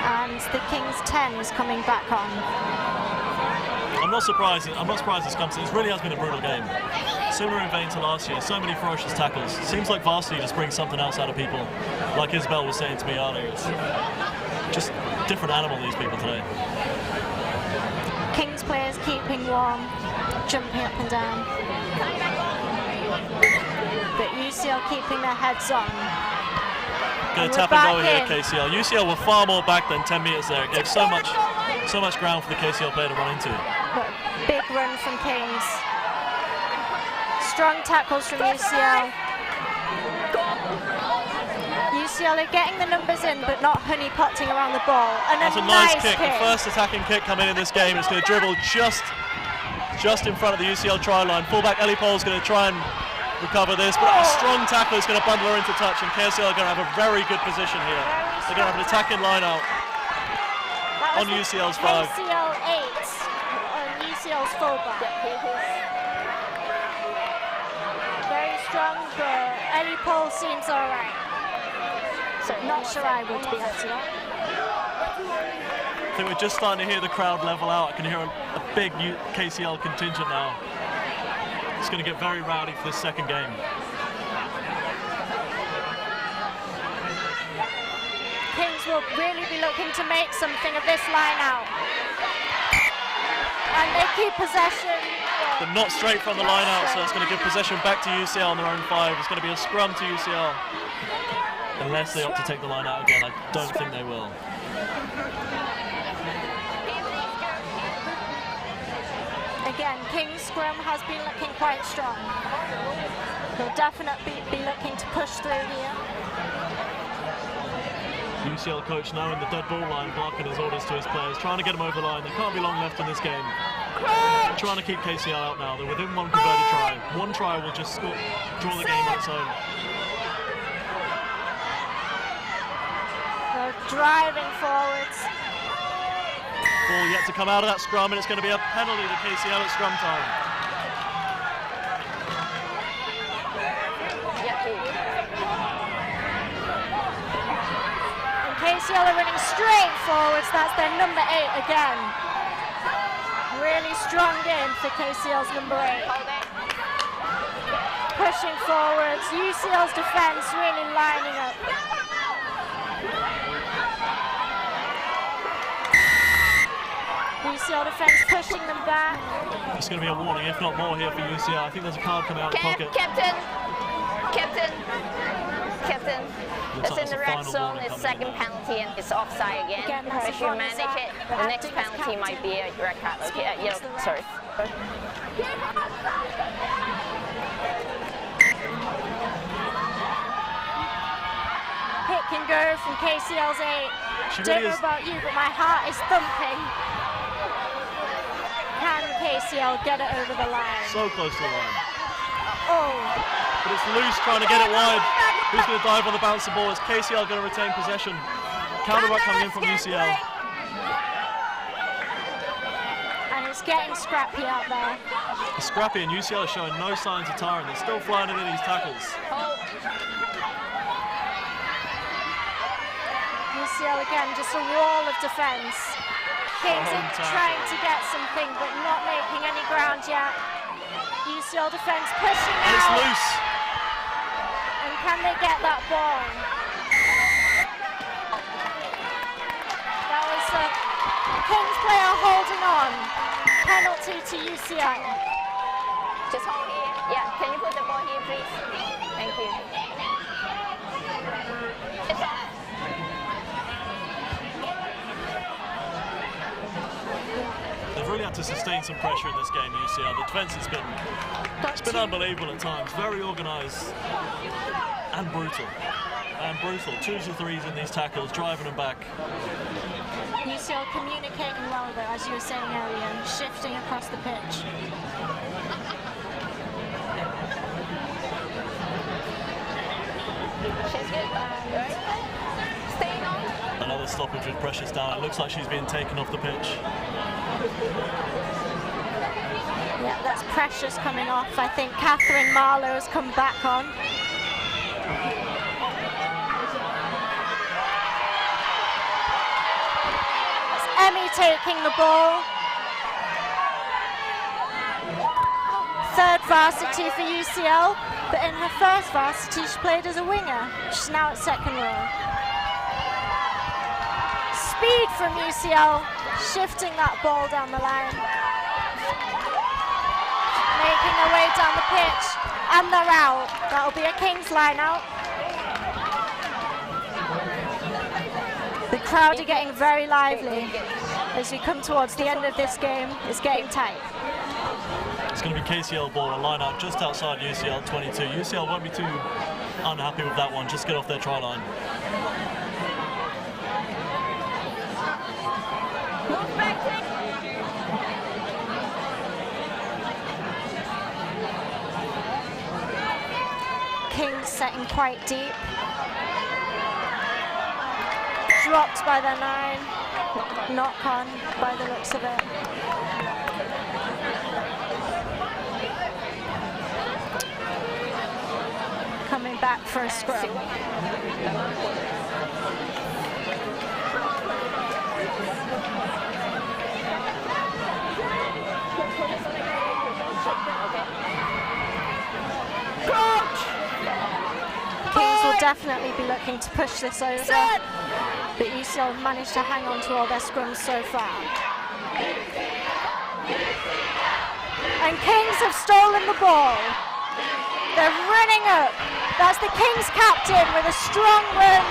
and the Kings 10 is coming back on. I'm not surprised this comes. It really has been a brutal game. Similar in vein to last year. So many ferocious tackles. Seems like Varsity just brings something else out of people. Like Isabel was saying to me earlier, it's just a different animal, these people today. Kings players keeping warm, jumping up and down, but UCL keeping their heads on. Going to tap and go here, KCL. UCL were far more back than 10 metres there. It gave so much ground for the KCL player to run into. But big run from Kings. Strong tackles from UCL. UCL are getting the numbers in, but not honey-potting around the ball. And that's a nice kick. The first attacking kick coming in this game. It's going to dribble just in front of the UCL try line. Fullback Ellie Pole's going to try and recover this, but a strong tackle is going to bundle her into touch, and KCL are going to have a very good position here. They're going to have an attacking line out on UCL's 5. KCL 8 on UCL's fullback. Very strong, but Ellie Pole seems alright. So not sure I would be after that. I think we're just starting to hear the crowd level out. I can hear a big KCL contingent now. It's going to get very rowdy for this second game. Kings will really be looking to make something of this line out. And they keep possession. But not straight from the line out, so it's going to give possession back to UCL on their own 5. It's going to be a scrum to UCL. Unless they opt to take the line out again, I don't think they will. Again, King's scrum has been looking quite strong. They'll definitely be looking to push through here. UCL coach now in the dead ball line, barking his orders to his players, trying to get them over the line. There can't be long left in this game. Trying to keep KCL out now. They're within one converted try. One try will just draw the game on its own. They're driving forwards. Ball yet to come out of that scrum, and it's going to be a penalty to KCL at scrum time. KCL are running straight forwards. That's their number 8 again. strong game for KCL's number 8. Pushing forwards, UCL's defence really lining up. UCL defence pushing them back. It's going to be a warning, if not more, here for UCL. I think there's a card coming out of the pocket. Captain! It's in the red zone, it's second penalty, and it's offside again. If you manage it, the next penalty might be a red card. Okay, sorry. Hit can go from KCL's 8. Don't know about you, but my heart is thumping. Can KCL get it over the line? So close to the line. Oh. But it's loose, trying to get it wide. Who's going to dive on the bouncing ball? Is KCL going to retain possession? Counter-back coming in from UCL. And it's getting scrappy out there. It's scrappy, and UCL is showing no signs of tiring. They're still flying into these tackles. UCL again, just a wall of defence. Kings are trying to get something, but not making any ground yet. UCL defence pushing out. And it's loose. And can they get that ball? That was a Kings player holding on. Penalty to UCL. Just hold here. Yeah, can you put the ball here, please? Thank you. They've really had to sustain some pressure in this game, UCL. The defence has been unbelievable at times, very organised and brutal. Twos or threes in these tackles, driving them back. UCL communicating well though, as you were saying earlier, and shifting across the pitch. She's good, right? Staying on. Another stoppage with pressures down. It looks like she's being taken off the pitch. Yeah, that's pressures coming off. I think Catherine Marlowe has come back on. It's Emmy taking the ball. Third varsity for UCL, but in her first varsity she played as a winger. She's now at second row. Speed from UCL, shifting that ball down the line. Making their way down the pitch, and they're out. That'll be a Kings line out. The crowd are getting very lively as we come towards the end of this game. It's getting tight. It's going to be KCL ball, a line out just outside UCL 22. UCL won't be too unhappy with that one, just get off their try line. Kings setting quite deep. Dropped by their 9. Knock on by the looks of it. Coming back for a scrum. Kings will definitely be looking to push this over, but UCL have managed to hang on to all their scrums so far. And Kings have stolen the ball. They're running up. That's the Kings captain with a strong run,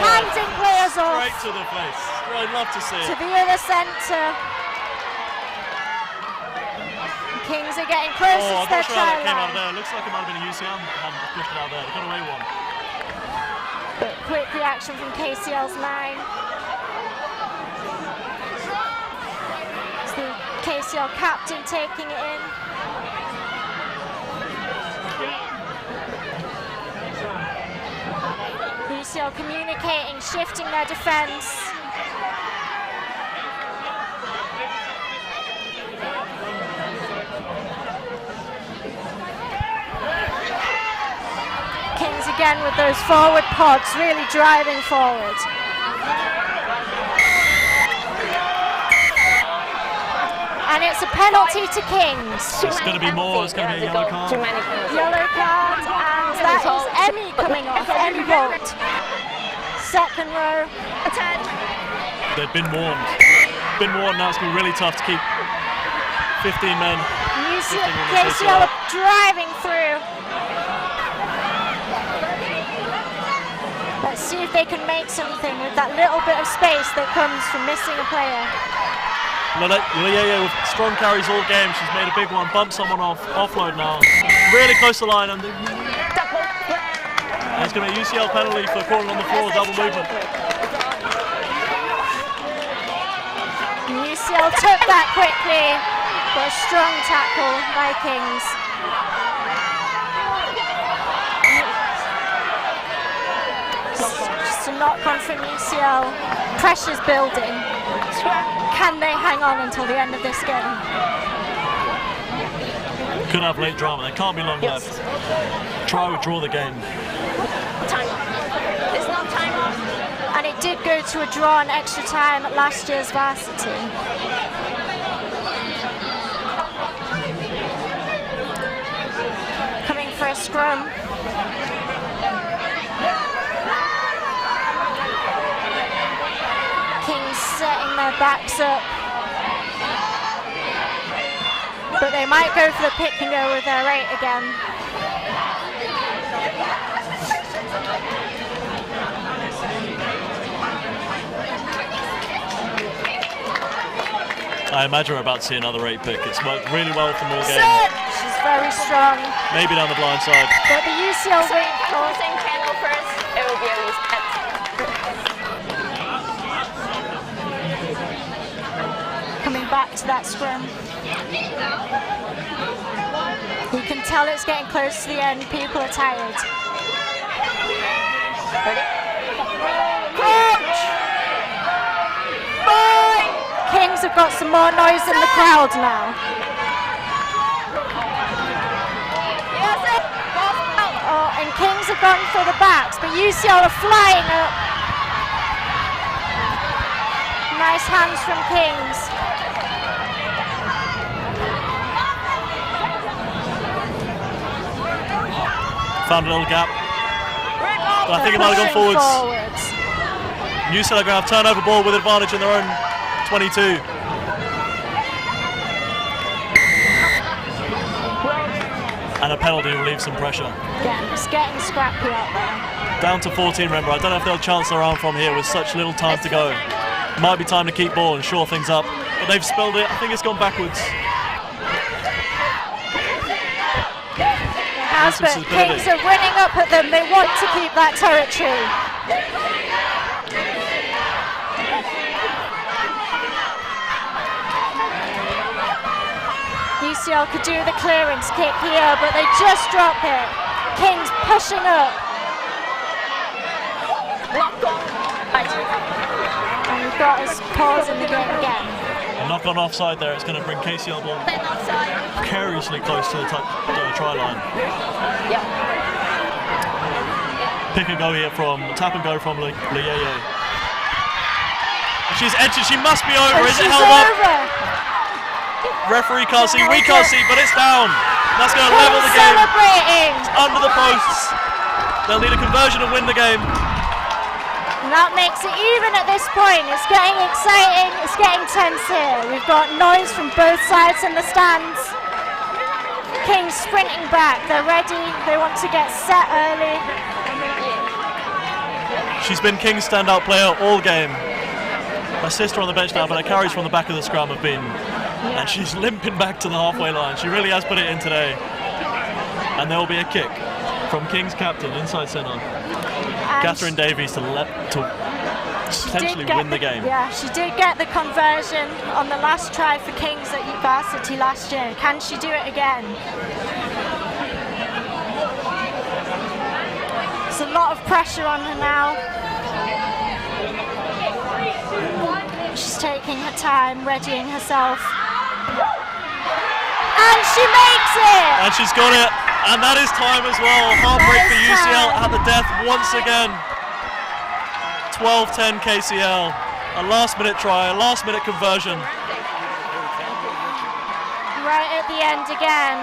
handing players off. Straight to the face. I'd love to see it. To the other centre. Kings are getting close to their try line. Came out of there. It looks like it might have been a UCL. Hadn't pushed it out there. They got away one. But quick reaction from KCL's 9. It's the KCL captain taking it in. UCL communicating, shifting their defence. Kings again with those forward pods, really driving forward. And And it's a penalty to Kings. It's going to be more. It's going to be a yellow card. Yellow card, and that is Emmy coming off. Emmy Bolt. Second row. They've been warned. Now it's going to be really tough to keep 15 men. UCL are driving through. Let's see if they can make something with that little bit of space that comes from missing a player. Lieye with strong carries all game. She's made a big one. Bumped someone off. Offload now. Really close to the line. And it's going to be a UCL penalty for crawling on the floor. Double movement. UCL took that quickly. Got a strong tackle by Kings. Just a knock-on from UCL. Pressure's building. Can they hang on until the end of this game? Could have late drama. There can't be long left. Try would draw the game. There's no time off. And it did go to a draw in extra time at last year's Varsity. Coming for a scrum. Kings setting their backs up. But they might go for the pick and go with their 8 again. I imagine we're about to see another 8 pick. It's worked really well from all game. She's very strong. Maybe down the blind side. But the UCL wing Closing channel first, it will be a reset. coming back to that scrum. You can tell it's getting close to the end. People are tired. Ready? Coach! Kings have got some more noise in the crowd now. Oh, and Kings have gone for the backs, but UCL are flying up. Nice hands from Kings. Found a little gap. But I think it might have gone forwards. UCL are going to have turnover ball with advantage in their own 22. And a penalty relieves some pressure. Yeah, it's getting scrappy out there. Down to 14, remember. I don't know if they'll chance their arm from here with such little time to go. Might be time to keep ball and shore things up. But they've spilled it. I think it's gone backwards. But Kings are running up at them. They want to keep that territory. UCL could do the clearance kick here, but they just drop it. Kings pushing up. And we've got us pausing the game again. A knock on offside there. It's going to bring KCL ball precariously close to the try line. Yeah. Pick and go here from tap and go from Lieye. She's entered. She must be over. Is it held up? Referee can't see. We can't see, but it's down. That's going to level the game. Celebrating. It's under the posts. They'll need a conversion and win the game. And that makes it even at this point. It's getting exciting. It's getting tense here. We've got noise from both sides in the stands. Kings sprinting back. They're ready. They want to get set early. She's been King's standout player all game. Her sister on the bench now, but her carries from the back of the scrum have been. And she's limping back to the halfway line. She really has put it in today. And there will be a kick from King's captain inside centre. Catherine Davies to potentially win the game. Yeah, she did get the conversion on the last try for Kings at Varsity last year. Can she do it again? There's a lot of pressure on her now. She's taking her time, readying herself. And she makes it! And she's got it. And that is time as well. Heartbreak for UCL at the death once again. 12-10 KCL. A last minute try, a last minute conversion. right at the end again.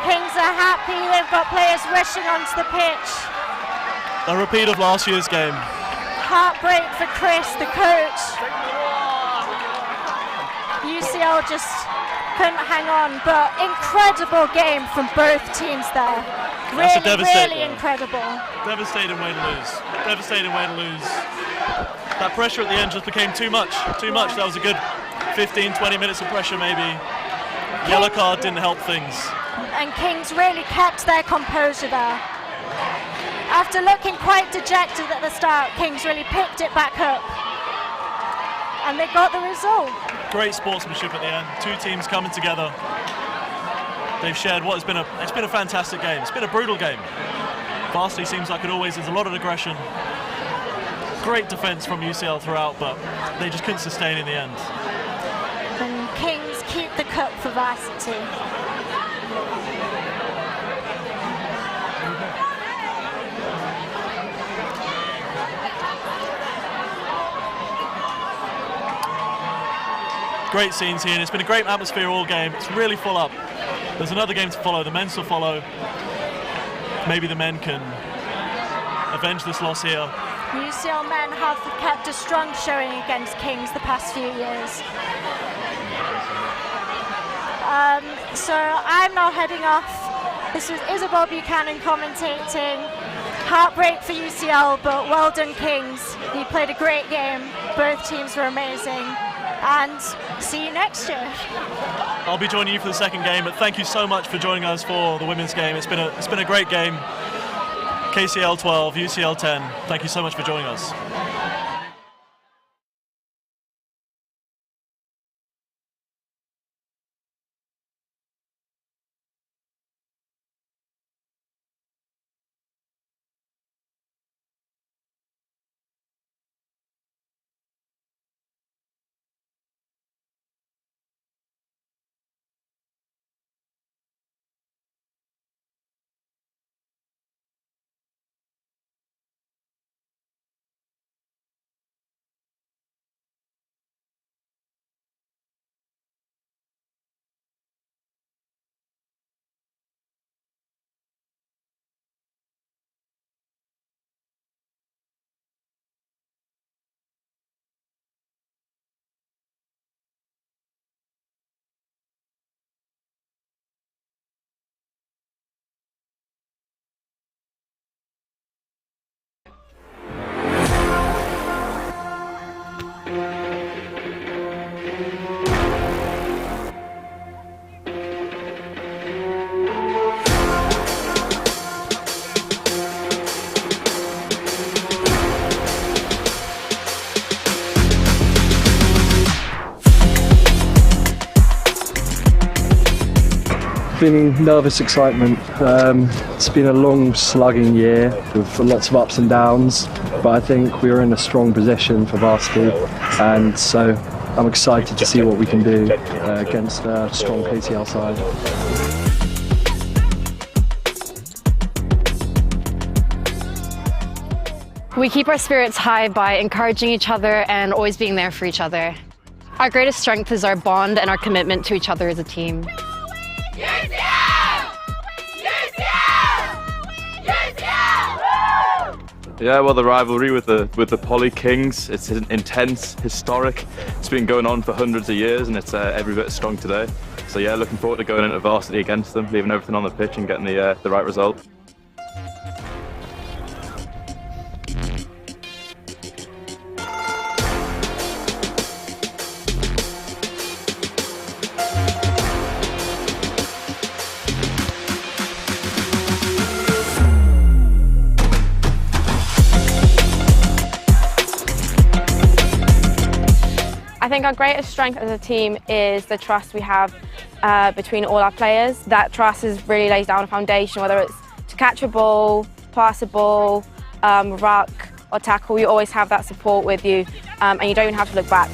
Kings are happy, they've got players rushing onto the pitch. A repeat of last year's game. Heartbreak for Chris, the coach. UCL just couldn't hang on, but incredible game from both teams there. Really incredible. Devastating way to lose. Devastating way to lose. That pressure at the end just became too much. Too much. That was a good 15, 20 minutes of pressure maybe. Yellow card didn't help things. And Kings really kept their composure there. After looking quite dejected at the start, Kings really picked it back up. And they got the result. Great sportsmanship at the end. Two teams coming together. They've shared what has been it's been a fantastic game. It's been a brutal game. Varsity seems like it always is, a lot of aggression. Great defence from UCL throughout, but they just couldn't sustain in the end. And Kings keep the cup for Varsity. Great scenes here, and it's been a great atmosphere all game. It's really full up. There's another game to follow. The men's will follow. Maybe the men can avenge this loss here. UCL men have kept a strong showing against Kings the past few years. So I'm now heading off. This was Isabel Buchanan commentating. Heartbreak for UCL, but well done Kings. You played a great game. Both teams were amazing. And see you next year. I'll be joining you for the second game, but thank you so much for joining us for the women's game. It's been a great game. KCL 12, UCL 10. Thank you so much for joining us. Feeling nervous excitement. It's been a long slugging year with lots of ups and downs, but I think we're in a strong position for Varsity, and so I'm excited to see what we can do against a strong KCL side. We keep our spirits high by encouraging each other and always being there for each other. Our greatest strength is our bond and our commitment to each other as a team. UCL! UCL! UCL! Yeah, well, the rivalry with the Poly Kings, it's intense, historic. It's been going on for hundreds of years, and it's every bit as strong today. So yeah, looking forward to going into Varsity against them, leaving everything on the pitch and getting the right result. I think our greatest strength as a team is the trust we have between all our players. That trust really lays down a foundation, whether it's to catch a ball, pass a ball, ruck or tackle. You always have that support with you, and you don't even have to look back.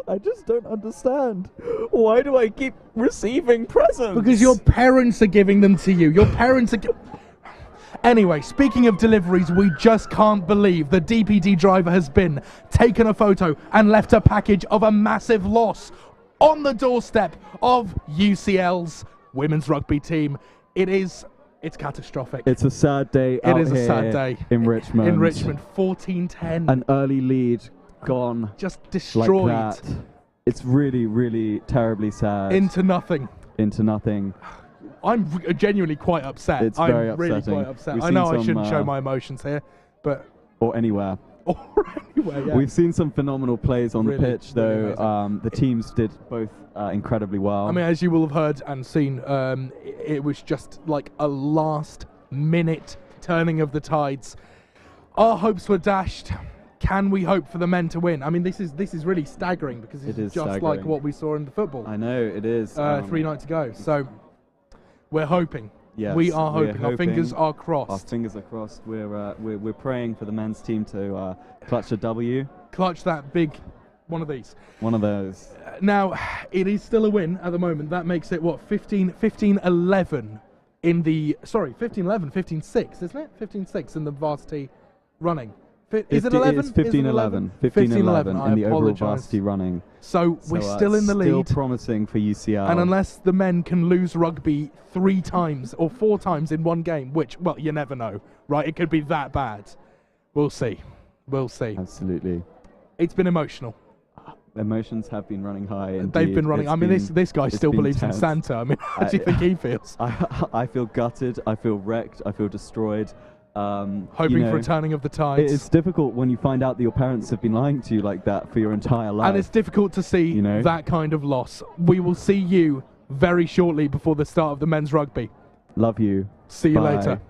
I just don't understand. Why do I keep receiving presents? Because your parents are giving them to you. Your parents are... Anyway, speaking of deliveries, we just can't believe the DPD driver has been taken a photo and left a package of a massive loss on the doorstep of UCL's women's rugby team. It's catastrophic. It's a sad day out here sad day. In Richmond. In Richmond, 14-10. An early lead gone. Just destroyed. Like that. It's really, really terribly sad. Into nothing. Into nothing. I'm genuinely quite upset. It's very I'm really upsetting. quite upset. We've I know seen I shouldn't some, show my emotions here, but... Or anywhere. Or anywhere, yeah. We've seen some phenomenal plays on the pitch, though. Really the teams did both incredibly well. I mean, as you will have heard and seen, it was just like a last-minute turning of the tides. Our hopes were dashed. Can we hope for the men to win? I mean, this is really staggering because it's just staggering. like what we saw in the football. I know, it is. 3 nights ago. So we're hoping. Yes, we are hoping. Our fingers are Our crossed. fingers are crossed. We're praying for the men's team to clutch a W. Clutch that big one of these. One of those. Now, it is still a win at the moment. That makes it, what, 15-11 in the... Sorry, 15-11, 15-6, isn't it? 15-6 in the varsity running. Is it 11? It is 15-11. 15-11 in the overall varsity running. So we're still in the lead. Still promising for UCL. And unless the men can lose rugby 3 times or 4 times in one game, which, well, you never know, right? It could be that bad. We'll see. We'll see. Absolutely. It's been emotional. Emotions have been running high. Indeed. They've been running. I mean, this guy still believes in Santa. I mean, how do you think he feels? I feel gutted. I feel wrecked. I feel destroyed. Hoping for a turning of the tides. It's difficult when you find out that your parents have been lying to you like that for your entire life. And it's difficult to see that kind of loss. We will see you very shortly before the start of the men's rugby. Love you. See you Bye. later.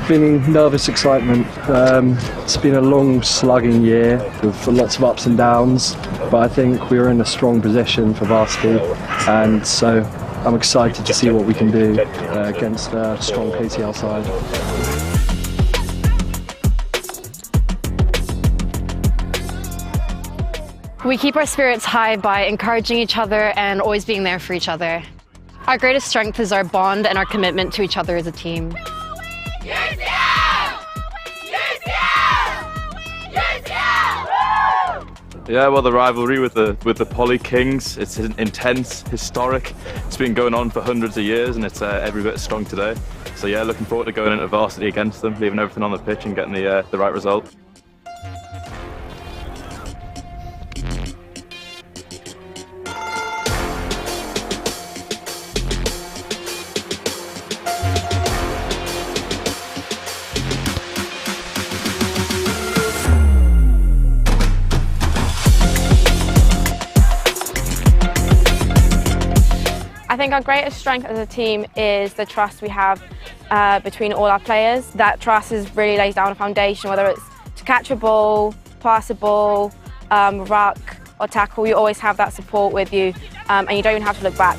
Feeling nervous excitement. It's been a long slugging year with lots of ups and downs, but I think we're in a strong position for Varsity, and so I'm excited to see what we can do against a strong KCL side. We keep our spirits high by encouraging each other and always being there for each other. Our greatest strength is our bond and our commitment to each other as a team. UCL! UCL! UCL! Yeah, well, the rivalry with the Poly Kings, it's intense, historic. It's been going on for hundreds of years, and it's every bit as strong today. So yeah, looking forward to going into Varsity against them, leaving everything on the pitch and getting the right result. I think our greatest strength as a team is the trust we have between all our players. That trust really lays down a foundation, whether it's to catch a ball, pass a ball, ruck or tackle. You always have that support with you, and you don't even have to look back.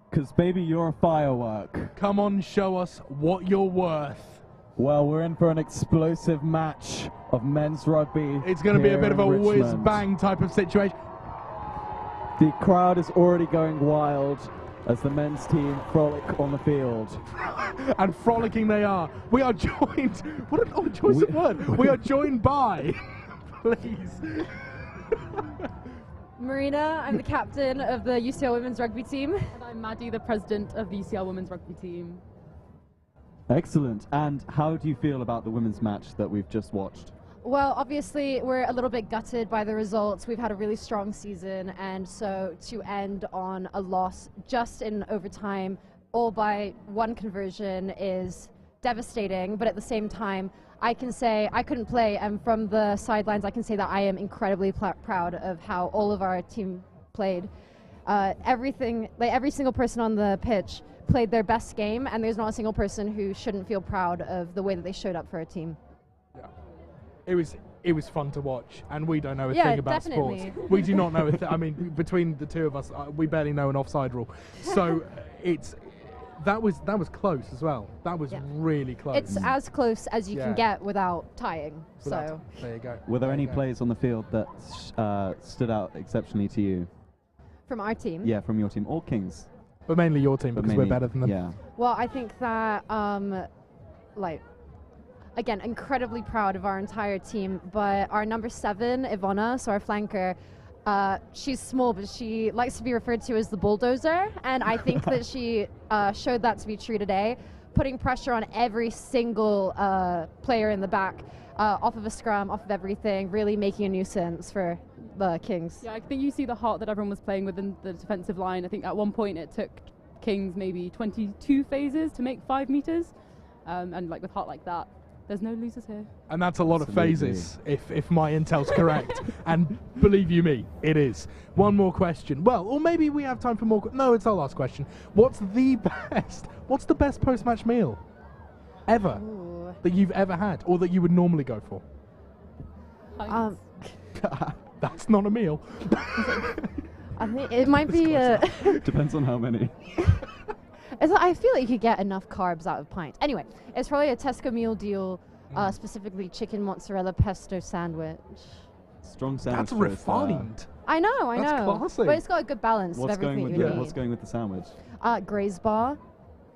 Because, baby, you're a firework. Come on, show us what you're worth. Well, we're in for an explosive match of men's rugby. It's going to be a bit of a Richmond. whiz-bang type of situation. The crowd is already going wild as the men's team frolic on the field. And frolicking they are. We are joined... What an odd choice of word. We are joined by... Please. Marina, I'm the captain of the UCL women's rugby team. And I'm Maddie, the president of the UCL women's rugby team. Excellent. And how do you feel about the women's match that we've just watched? Well, obviously, we're a little bit gutted by the results. We've had a really strong season, and so to end on a loss just in overtime, all by one conversion, is devastating. But at the same time, I can say I couldn't play, and from the sidelines, I can say that I am incredibly proud of how all of our team played. Everything, like every single person on the pitch played their best game, and there's not a single person who shouldn't feel proud of the way that they showed up for a team. Yeah. It was fun to watch, and we don't know a thing about definitely. sports. We do not know I mean, between the two of us, we barely know an offside rule. So that was close as well. That was really close. It's as close as you can get without tying. So there you go. Were there any players on the field that stood out exceptionally to you? From our team? Yeah, from your team or Kings. But mainly your team, because we're better than them. Yeah. Well, I think that, again, incredibly proud of our entire team, but our number 7, Ivona, so our flanker, she's small, but she likes to be referred to as the bulldozer, and I think that she showed that to be true today, putting pressure on every single player in the back, off of a scrum, off of everything, really making a nuisance for the Kings. Yeah, I think you see the heart that everyone was playing within the defensive line. I think at one point it took Kings maybe 22 phases to make 5 meters, and like with heart like that, there's no losers here. And that's a lot of phases, if my intel's correct. And believe you me, it is. One more question. Well, or maybe we have time for more. No, it's our last question. What's the best post-match meal ever that you've ever had, or that you would normally go for? That's not a meal. I think it might be. Depends on how many. I feel like you could get enough carbs out of pints. Anyway, it's probably a Tesco meal deal, specifically chicken mozzarella pesto sandwich. Strong sandwich. That's refined. I know. That's classy. But it's got a good balance of everything you need. What's going with the sandwich? Graze bar,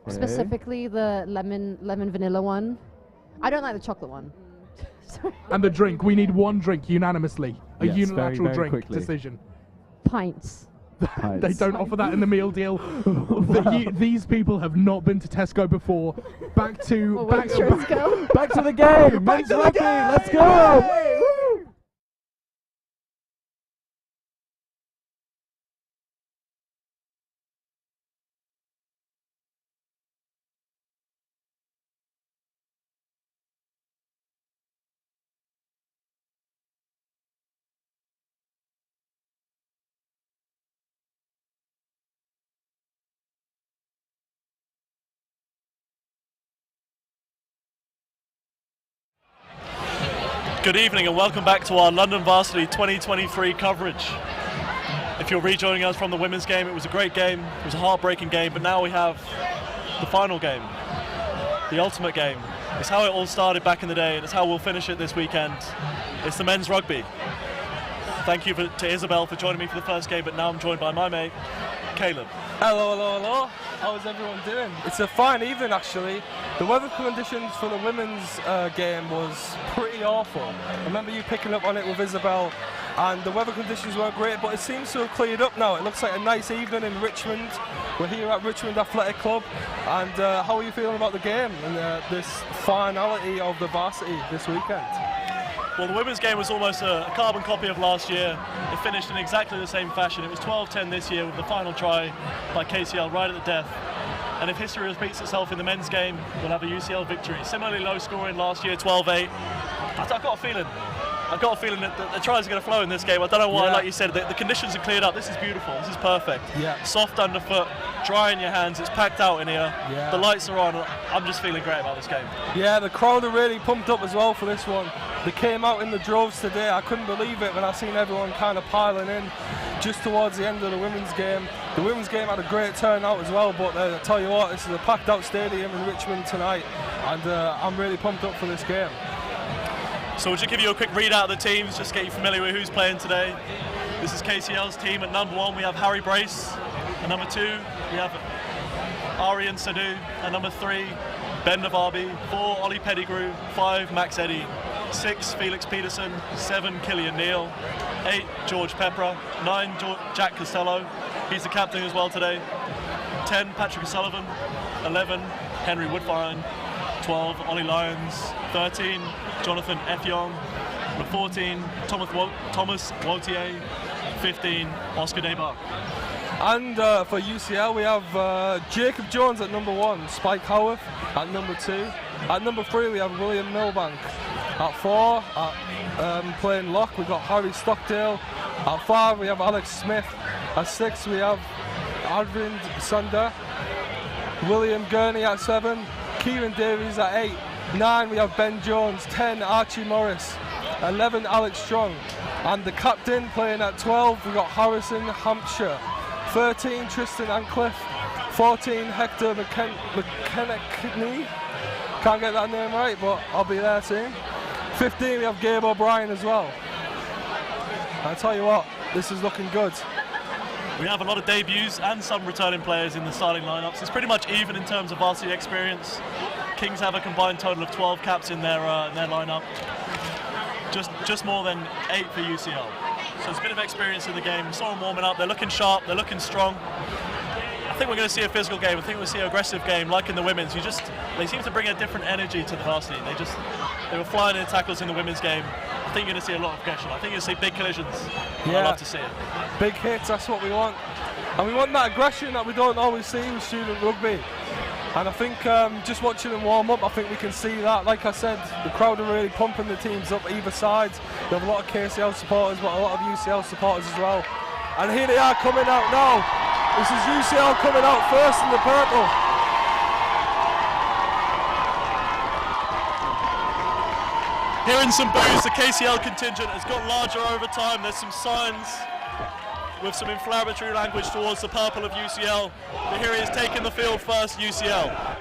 specifically the lemon vanilla one. I don't like the chocolate one. And the drink. We need one drink unanimously. A Yes, unilateral very drink quickly. decision. Pints. They don't offer that in the meal deal. These people have not been to Tesco before. Back to back to the game. Men's rugby. Let's go. Good evening and welcome back to our London Varsity 2023 coverage. If you're rejoining us from the women's game, it was a great game, it was a heartbreaking game, but now we have the final game, the ultimate game. It's how it all started back in the day and it's how we'll finish it this weekend. It's the men's rugby. Thank you to Isabel for joining me for the first game, but now I'm joined by my mate, Caleb. Hello. How's everyone doing? It's a fine evening actually. The weather conditions for the women's game was pretty awful. I remember you picking up on it with Isabel, and the weather conditions weren't great, but it seems to have cleared up now. It looks like a nice evening in Richmond. We're here at Richmond Athletic Club, and how are you feeling about the game and this finality of the Varsity this weekend? Well, the women's game was almost a carbon copy of last year. It finished in exactly the same fashion. It was 12-10 this year with the final try by KCL right at the death. And if history repeats itself in the men's game, we'll have a UCL victory. Similarly low scoring last year, 12-8. I've got a feeling that the tries are going to flow in this game. I don't know why, like you said, the conditions are cleared up. This is beautiful. This is perfect. Yeah. Soft underfoot, dry in your hands. It's packed out in here. Yeah. The lights are on. I'm just feeling great about this game. Yeah, the crowd are really pumped up as well for this one. They came out in the droves today. I couldn't believe it when I seen everyone kind of piling in. just towards the end of the women's game. The women's game had a great turnout as well, but I tell you what, this is a packed out stadium in Richmond tonight, and I'm really pumped up for this game. So we'll just give you a quick readout of the teams, just to get you familiar with who's playing today. This is KCL's team. At number 1 we have Harry Brace. At number 2 we have Arian Sadu. At number 3 Ben Navabi. 4 Ollie Pettigrew. 5 Max Eddy. 6 Felix Peterson. 7 Killian Neal. 8 George Pepper. 9 Jack Costello. He's the captain as well today. 10 Patrick O'Sullivan. 11 Henry Woodfine. 12 Ollie Lyons. 13 Jonathan Effiong. Number 14 Thomas Wautier. 15 Oscar Deba. And for UCL we have Jacob Jones at number 1, Spike Howarth at number 2. At number 3 we have William Milbank. At 4, playing lock, we've got Harry Stockdale. At 5 we have Alex Smith. At 6 we have Arvind Sunder. William Gurney at 7. Kieran Davies at 8. 9 we have Ben Jones. 10 Archie Morris. 11 Alex Strong. And the captain playing at 12 we've got Harrison Hampshire. 13 Tristan Ancliffe. 14 Hector McKenney. Can't get that name right, but I'll be there soon. 15 we have Gabe O'Brien as well. I tell you what, this is looking good. We have a lot of debuts and some returning players in the starting lineups. It's pretty much even in terms of varsity experience. Kings have a combined total of 12 caps in their lineup. Just more than 8 for UCL. So it's a bit of experience in the game. We saw them warming up. They're looking sharp. They're looking strong. I think we're going to see a physical game. I think we'll see an aggressive game, like in the women's. They seem to bring a different energy to the varsity. They were flying in tackles in the women's game. I think you're going to see a lot of aggression. I think you're going to see big collisions. Yeah. I'd love to see it. Big hits, that's what we want. And we want that aggression that we don't always see with student rugby. And I think just watching them warm up, I think we can see that. Like I said, the crowd are really pumping the teams up either side. They have a lot of KCL supporters, but a lot of UCL supporters as well. And here they are coming out now. This is UCL coming out first in the purple. Hearing some boos, the KCL contingent has got larger over time. There's some signs with some inflammatory language towards the purple of UCL. But here he is taking the field first, UCL.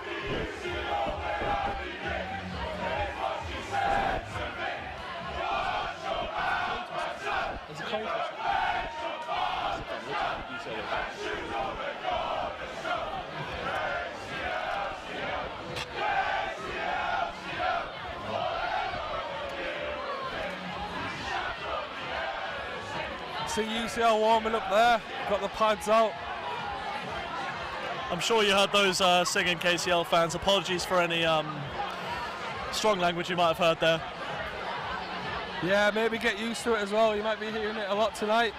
See UCL warming up there, got the pads out. I'm sure you heard those singing KCL fans. Apologies for any strong language you might have heard there. Yeah, maybe get used to it as well. You might be hearing it a lot tonight.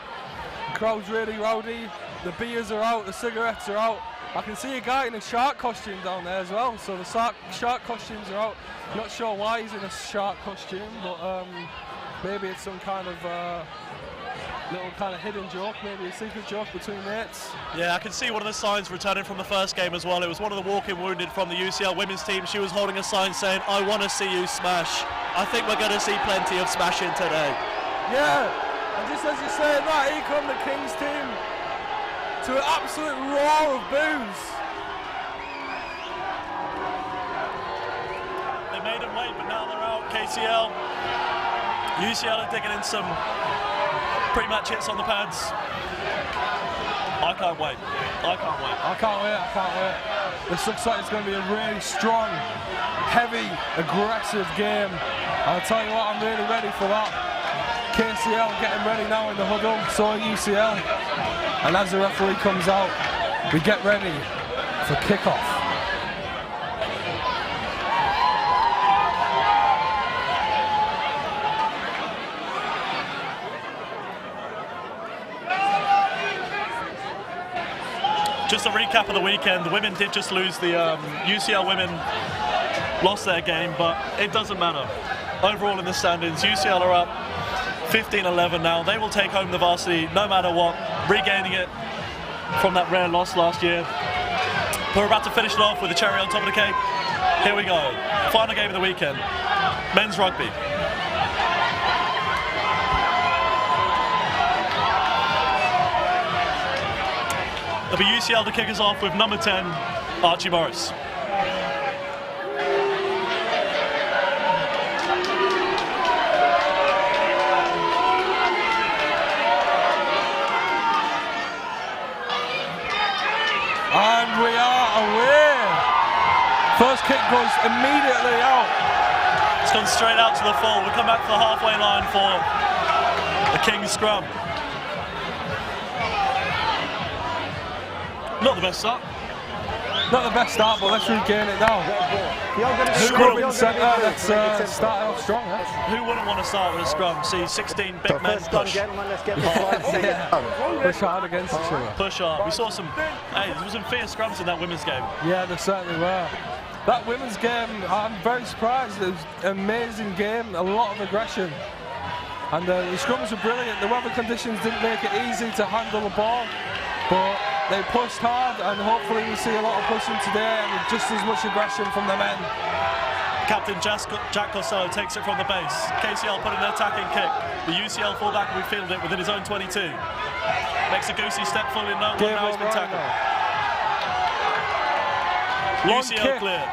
The crowd's really rowdy. The beers are out, the cigarettes are out. I can see a guy in a shark costume down there as well. So the shark costumes are out. Not sure why he's in a shark costume, but maybe it's some kind of little kind of hidden joke, maybe a secret joke between mates. Yeah, I can see one of the signs returning from the first game as well. It was one of the walk-in wounded from the UCL women's team. She was holding a sign saying, "I want to see you smash." I think we're going to see plenty of smashing today. Yeah, and just as you're saying that, here come the Kings team to an absolute roar of boos. They made them wait, but now they're out. KCL. UCL are digging in some pre-match hits on the pads. I can't wait. I can't wait. I can't wait. I can't wait. This looks like it's going to be a really strong, heavy, aggressive game. I'll tell you what, I'm really ready for that. KCL getting ready now in the huddle, so are UCL. And as the referee comes out, we get ready for kick-off. Just a recap of the weekend. The women did just lose. The UCL women lost their game, but it doesn't matter. Overall in the standings, UCL are up 15-11 now. They will take home the varsity no matter what, regaining it from that rare loss last year. But we're about to finish it off with the cherry on top of the cake. Here we go. Final game of the weekend. Men's rugby. It'll be UCL to kick us off with number 10, Archie Morris. And we are away. First kick goes immediately out. It's gone straight out to the full. We come back to the halfway line for the King's scrum. Not the best start. Not the best start, but let's regain it now. Scrum in centre, let's start off strong. Who wouldn't want to start with a scrum? See 16 big men push. Push hard against each other. Push hard. We saw some, there was some fierce scrums in that women's game. Yeah, there certainly were. That women's game, I'm very surprised. It was an amazing game, a lot of aggression. And the scrums were brilliant. The weather conditions didn't make it easy to handle the ball, but they pushed hard, and hopefully we'll see a lot of pushing today and just as much aggression from the men. Captain Jack Costello takes it from the base. KCL put in an attacking kick. The UCL fullback will be fielded it within his own 22. Makes a goosey step forward, now he's been tackled. UCL clear.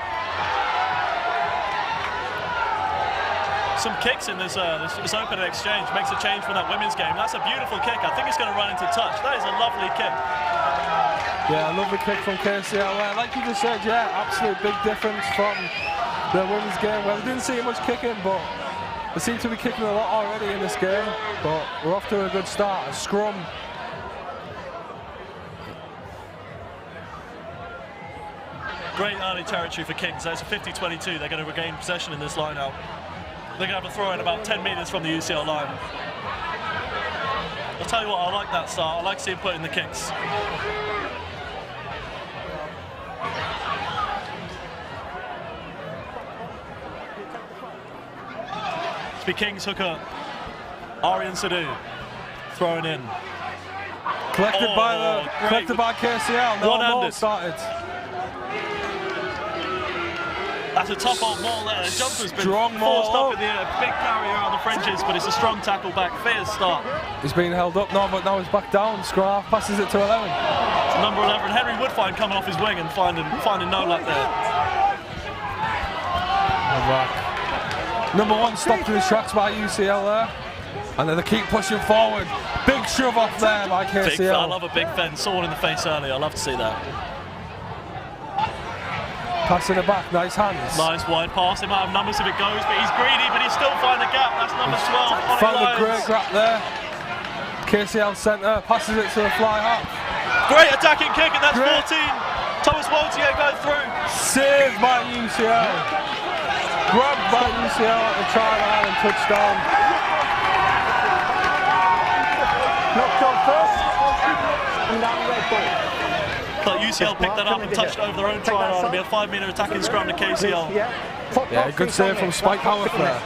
Some kicks in this opening exchange. Makes a change from that women's game. That's a beautiful kick. I think it's going to run into touch. That is a lovely kick. Yeah, a lovely kick from KCL. Like you just said, yeah, absolute big difference from the women's game. Well, we didn't see much kicking, but they seem to be kicking a lot already in this game. But we're off to a good start. A scrum. Great early territory for Kings. There's a 50-22. They're going to regain possession in this line out. They're going to have a throw in about 10 metres from the UCL line. I'll tell you what, I like that start. I like seeing put in the kicks. It's be Kings hooker, Arian Sadu, throwing in. Collected by KCL. No more started. That's a tough old maul there. The jumper's been forced up in the air. Big carrier on the fringes, but it's a strong tackle back. Fierce start. He's been held up now, but now he's back down. Scraff passes it to 11. Number 11, Henry Woodfine coming off his wing and finding no luck there. Number 1 stopped in his tracks by UCL there. And then they keep pushing forward. Big shove off there by KCL. I love a big fence. Saw one in the face earlier. I love to see that. Passing it back, nice hands. Nice wide pass, they might have numbers if it goes, but he's greedy, but he's still finding a gap. That's number 12. Found a great gap there. KCL centre, passes it to the fly half. Great attacking kick, and that's 14. Thomas Waltier going through. Saved by UCL. Grabbed by UCL at the try line and touchdown. Knocked on first, and down red ball. But UCL picked that up and touched it over their own try line. It'll be a 5-metre attacking scrum to KCL. Yeah, good save from Spike Howarth there.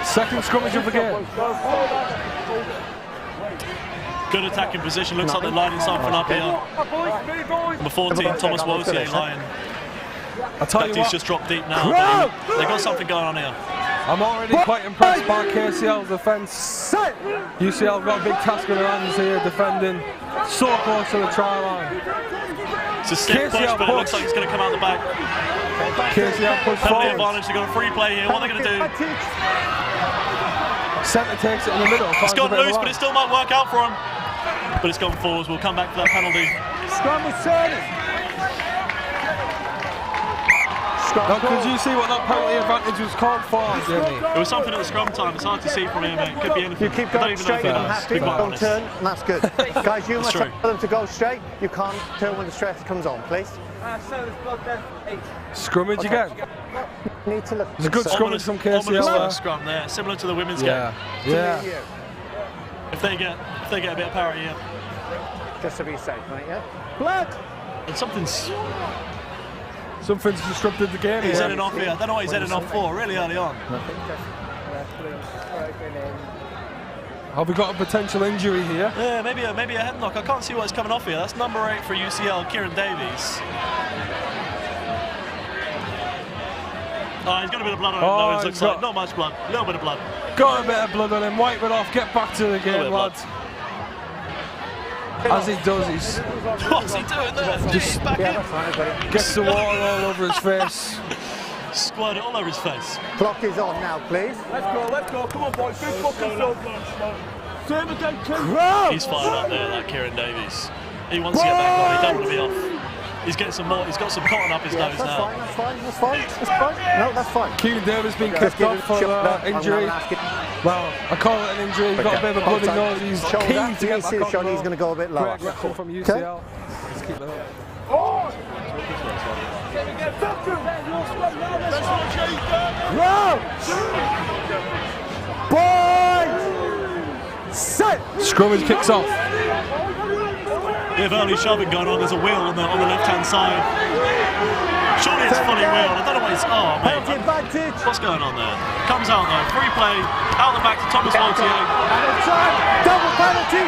Second scrummage of the game. Good attacking position. Looks like they're lining something up here. Number 14, Thomas Waltier lying. I tell you what, he's just dropped deep now. But they've got something going on here. I'm already quite impressed by KCL's defence. UCL got a big task in their hands here, defending so close to the try line. It's a stick push, but it looks like it's going to come out the back. KCL push forward. Advantage, they've got a free play here. What are they going to do? Centre takes it in the middle. It's gone loose, but it still might work out for him. But it's gone forwards. We'll come back to that penalty. Scrum was turning. Now, could you see what that penalty advantage was called for, Jamie? It was something at the scrum time. It's hard to see from here, mate. It could be anything. You keep going straight, you don't have to. Don't turn, and that's good. Guys, you must tell them to go straight. You can't turn when the stress comes on, please. Scrummage again. Need to look. It's a good scrummage from KCL. Scrum there, similar to the women's game. Yeah. If they get a bit of power here. Just to be safe, mate. Yeah. Blood. And something's disrupted the game. He's heading off here. I don't know what he's heading off for, really early on. Have we got a potential injury here? Yeah, maybe a head knock. I can't see what's coming off here. That's number 8 for UCL, Kieran Davies. Oh, he's got a bit of blood on his nose, looks like. Not much blood, a little bit of blood. got a bit of blood on him. Wipe it off. Get back to the game, lads. As he does, he's... What's he doing there? Just gets the water all over his face. Squirt it all over his face. Clock is on now, please. Let's go. Come on, boys. Big fucking film. He's fired up there, like Kieran Davies. He wants to get back on. He don't want to be off. He's getting some more. He's got some cotton up his nose now. That's fine. No, that's fine. Kieran Davies been kicked off for injury. Well, I call it an injury. He's got a bit of a bloody nose. He's keen to get back on. Sean, he's going to go a bit lower. From UCL. Let's keep that up. Set! Scrummage kicks off. We have early shoving going on. There's a wheel on the left-hand side. Surely it's fully wheeled. I don't know what it's... Oh, mate. What's going on there? Comes out though. Free play. Out the back to Thomas Vaultier. Double penalty.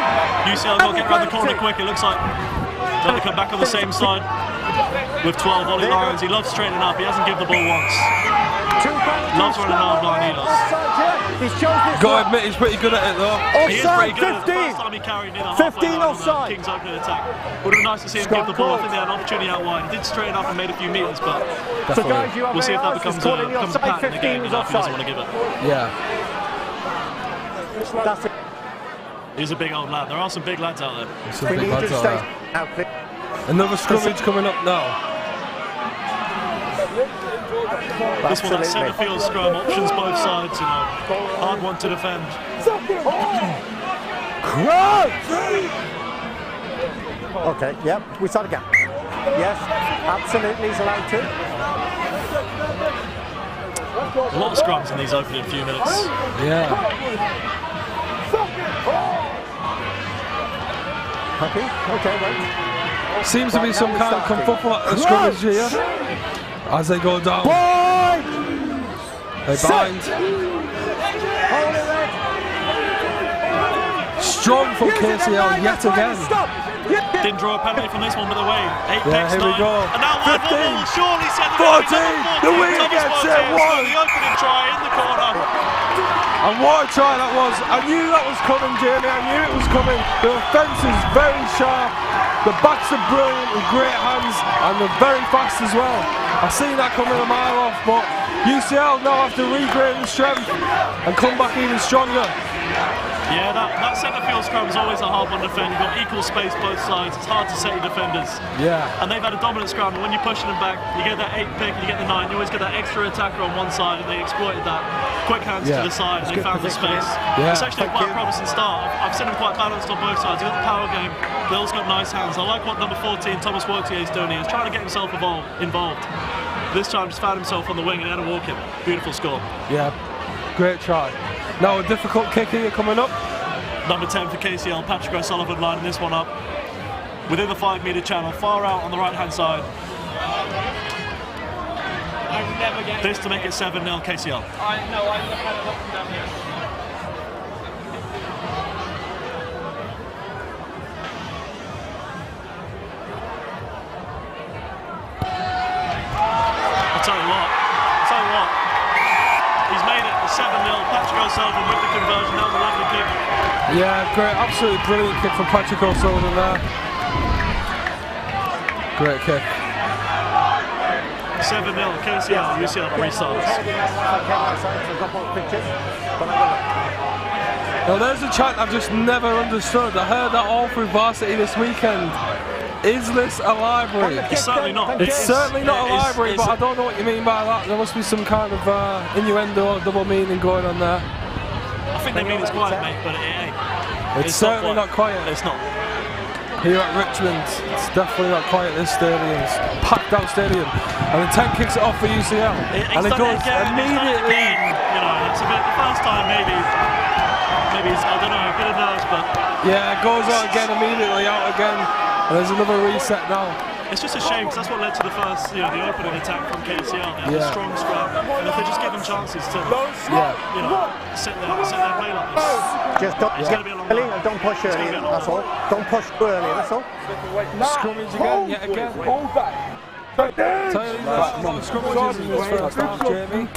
UCL got to get around the corner quick. It looks like they're going to come back on the same side with 12 Ollie Lyons. He loves straightening up. He hasn't given the ball once. Loves running half line, he does. Got to admit, he's pretty good at it though. He is pretty good. The first time he carried near the halfway line on the Kings opening attack. Would have been nice to see him give the ball. I think they had an opportunity out wide. He did straighten up and made a few meters, but we'll see if that becomes a pattern in the game enough. He doesn't want to give it. Yeah. That's it. He's a big old lad. There are some big lads out there. Some big lads out there. Another scrummage coming up now. This one, that centre field scrum, options both sides, you know. Hard one to defend. Okay, yep, we start again. Yes, absolutely, he's allowed to. A lot of scrums in these opening few minutes. Yeah. Happy? Okay, right. Seems to be some kind of kerfuffle scrimmage here. As they go down. They bind. Strong from KCL yet again. Didn't draw a penalty from this one, but away. 8 Yeah, picks, here we 9. go. And now 15. Surely said 14. The winger gets it. 1. The opening try in the corner. And what a try that was. I knew that was coming, Jamie. I knew it was coming. The offence is very sharp. The backs are brilliant with great hands, and they're very fast as well. I seen that coming a mile off, but UCL now have to regain the strength and come back even stronger. Yeah, that centre field scrum is always a hard one to defend. You've got equal space both sides. It's hard to set your defenders. Yeah. And they've had a dominant scrum. And when you're pushing them back, you get that 8 pick, you get the 9. You always get that extra attacker on one side, and they exploited that. Quick hands to the side, and they found the space. Yeah. It's actually quite a promising start. I've seen them quite balanced on both sides. You've got the power game. They also got nice hands. I like what number 14, Thomas Vaultier, is doing here. He's trying to get himself involved. This time, just found himself on the wing and he had a walk in. Beautiful score. Yeah, great try. Now a difficult kick here coming up. Number 10 for KCL, Patrick O'Sullivan lining this one up. Within the 5-metre channel, far out on the right-hand side. This to make it 7-0 KCL. I know, I had it up down here. I'll tell you what. He's made it 7-0. Patrick O'Sullivan with the conversion. That was a lovely kick. Yeah, great, absolutely brilliant kick from Patrick O'Sullivan there. Great kick. 7-0 KCL, UCL restarts. Now there's a chant I've just never understood. I heard that all through Varsity this weekend. Is this a library? It's certainly not. It's certainly not a library, but I don't know what you mean by that. There must be some kind of innuendo or double meaning going on there. I think they mean it's quiet, mate, but it ain't. It's certainly not quiet. It's not. Here at Richmond, it's definitely not quiet. This stadium, it's a packed out stadium. And the 10 kicks it off for UCL. And it goes immediately. You know, it's a bit, the first time maybe it's, I don't know, a bit of nerves, but... Yeah, it goes out again, immediately out again. And there's another reset now. It's just a shame because that's what led to the first, the opening attack from KCL. They had a strong scrum, and if they just give them chances to, set their play like this, just don't get early and don't push early. That's all. Don't push too early. That's all. Scrummage again, yet again. Scrummages in this first half, Jamie.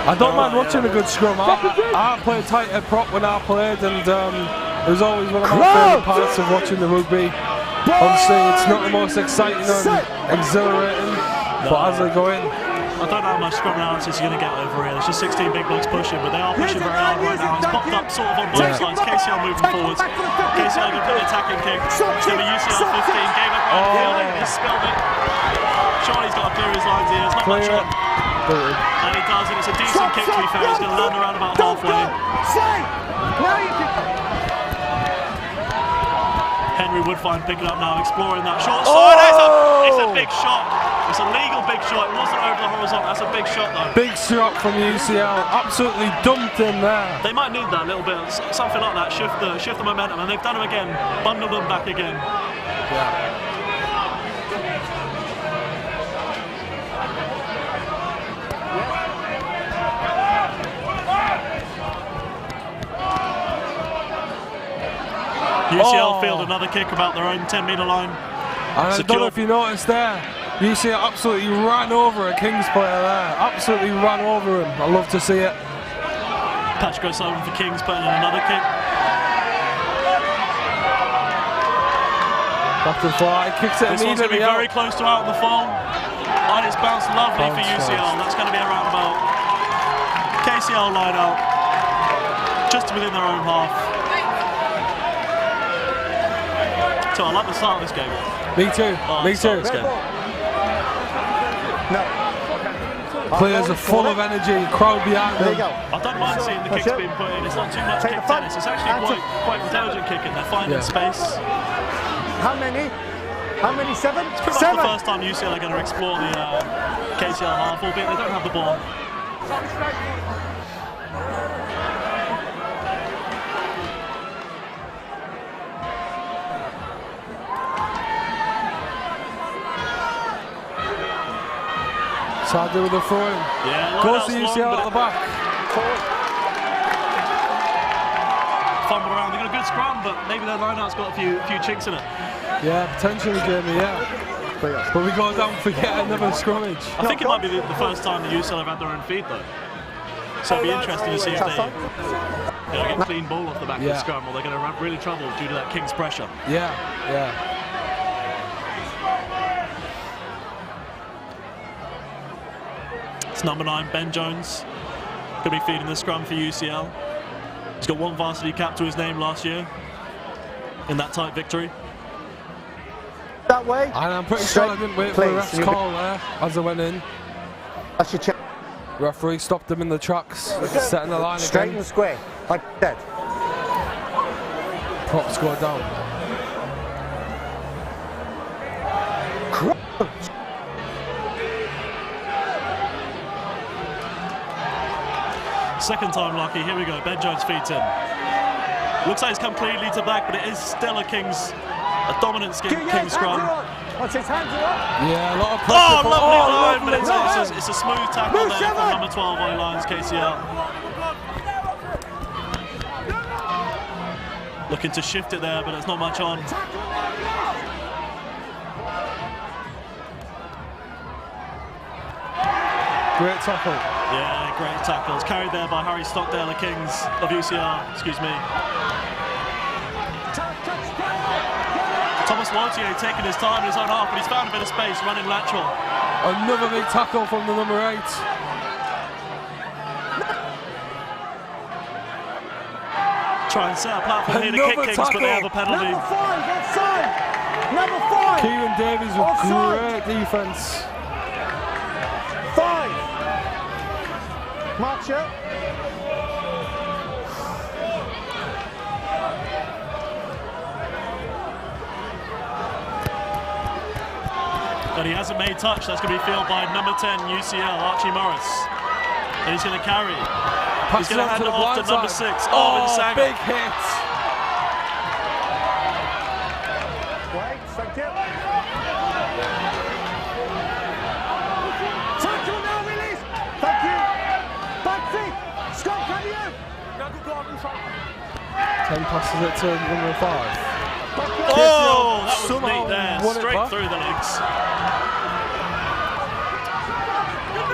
I don't mind watching a good scrum. I played tight head prop when I played, and it was always one of my favourite parts of watching the rugby. Obviously, it's not the most exciting and exhilarating, but as they go in, I don't know how much scrum analysis you're going to get over here. There's just 16 big blokes pushing, but they are pushing very hard right now. It's popped up sort of on both sides. KCL moving forwards. KCL going to put the attacking kick. It's going to be UCL 15. Gave up around the field. He spilled it. Charlie's got to clear his lines here. There's not much on. And he does, and it's a decent kick to be fair. He's going to land around about halfway. Henry Woodfine picking up now, exploring that short side. It's a big shot. It's a legal big shot. It wasn't over the horizontal. That's a big shot though. Big shot from UCL. Absolutely dumped him there. They might need that a little bit, something like that. Shift the momentum, and they've done them again. Bundled them back again. Yeah. UCL field another kick about their own 10-metre line. And I don't know if you noticed there, UCL absolutely ran over a Kings player there. Absolutely ran over him. I love to see it. Patrick O'Sullivan for Kings putting in another kick. Back to the fly, kicks it this one's going to be very close to out on the fall. And it's bounced lovely for UCL. That's going to be around about KCL line out, just within their own half. So I like the start of this game. Me too. Me too. No. Players are full of energy, crowd behind them. I don't mind seeing the kicks being put in. It's not too much kick tennis. It's actually quite intelligent kicking. They're finding space. How many? How many? 7? It's pretty much the first time UCL are going to explore the KCL half, albeit they don't have the ball. Sadly with the throw in. Yeah, goes to UCL at the back. Fumble around. They've got a good scrum, but maybe their line-out's got a few chinks in it. Yeah, potentially, Jamie, yeah. But we go down for yet another scrummage. I think it might be the first time the UCL have had their own feed, though. So it'll be interesting to see if they get a clean ball off the back of the scrum, or they're going to have really trouble due to that King's pressure. Yeah, yeah. It's number 9, Ben Jones. Could be feeding the scrum for UCL. He's got 1 varsity cap to his name last year in that tight victory. That way. And I'm pretty sure I didn't wait for the ref's call there as I went in. That's your check. Referee stopped him in the tracks, setting the line straight again. and square, like that. Props go down. Second time lucky, here we go, Ben Jones feeds in. Looks like he's come cleanly to black, but it is still a dominant Kings scrum. What's his hands are up? Yeah, a lot of pressure. Lovely line, but it's a smooth tackle there from number 12 on lines, KCL. Looking to shift it there, but there's not much on. Great tackle. Yeah, great tackle. It's carried there by Harry Stockdale, of Kings, of UCL, excuse me. Thomas Wautier taking his time in his own half, but he's found a bit of space, running lateral. Another big tackle from the number 8. Try and set a platform here to kick Kings, but they have a penalty. Number 5, outside. Number 5. Kieran Davies with great defence. 5. March up. But he hasn't made touch. That's going to be fielded by number 10 UCL, Archie Morris. And he's going to carry. He's going to hand it off to number 6, Arvin Sanger. Big hit. Wait, thank you. Tackle now, release. Thank you. Back feet. Scott, can you? 10 passes it to number 5. Oh, that was neat there, straight through the legs.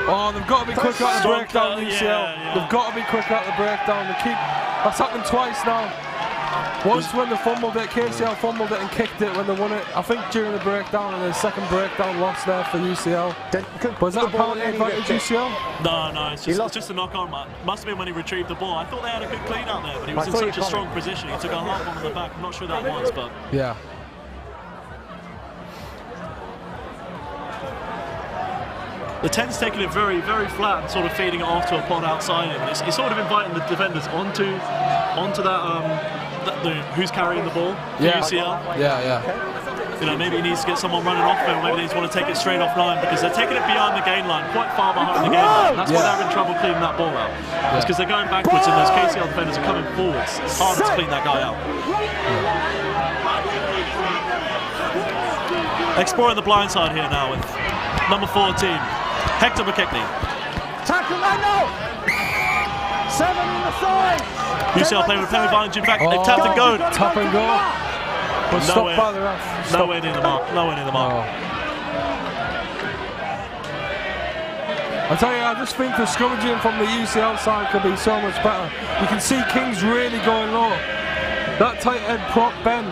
Oh, they've got to be quick out the breakdown, UCL. They've got to be quick out the breakdown. That's happened twice now. Once when they fumbled it, KCL fumbled it and kicked it when they won it. I think during the breakdown, and the second breakdown loss there for UCL. Was that a penalty advantage, UCL? No, it's just a knock-on. Must have been when he retrieved the ball. I thought they had a good clean out there, but he was in such a strong position. He took a half on the back. I'm not sure that was, but yeah. The 10's taking it very, very flat and sort of feeding it off to a pod outside him. It's sort of inviting the defenders onto that who's carrying the ball. Yeah. UCL. Yeah. You know, maybe he needs to get someone running off there. Maybe they just want to take it straight off line because they're taking it beyond the gain line, quite far behind the gain line. That's why they're having trouble cleaning that ball out. It's because they're going backwards and those KCL defenders are coming forwards. It's harder to clean that guy out. Exploring the blind side here now with number 14, Hector McKechnie. Tackle Mando! 7 in the side! UCL playing with penalty advantage. In fact, they've tapped and go. Tap and go. Stopped by the ref. Nowhere near the mark. Nowhere near the mark. I tell you, I just think the scrummaging from the UCL side could be so much better. You can see King's really going low. That tight end prop Ben,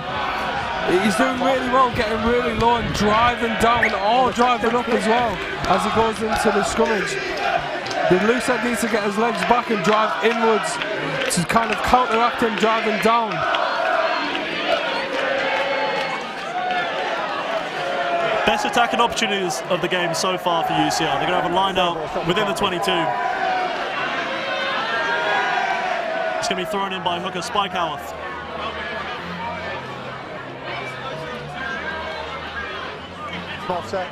he's doing really well, getting really low and driving down, or driving up as well as he goes into the scrummage. The loose head needs to get his legs back and drive inwards to kind of counteract him driving down. Best attacking opportunities of the game so far for UCL. They're going to have a line out within the 22. It's going to be thrown in by hooker Spike Howarth. Small set.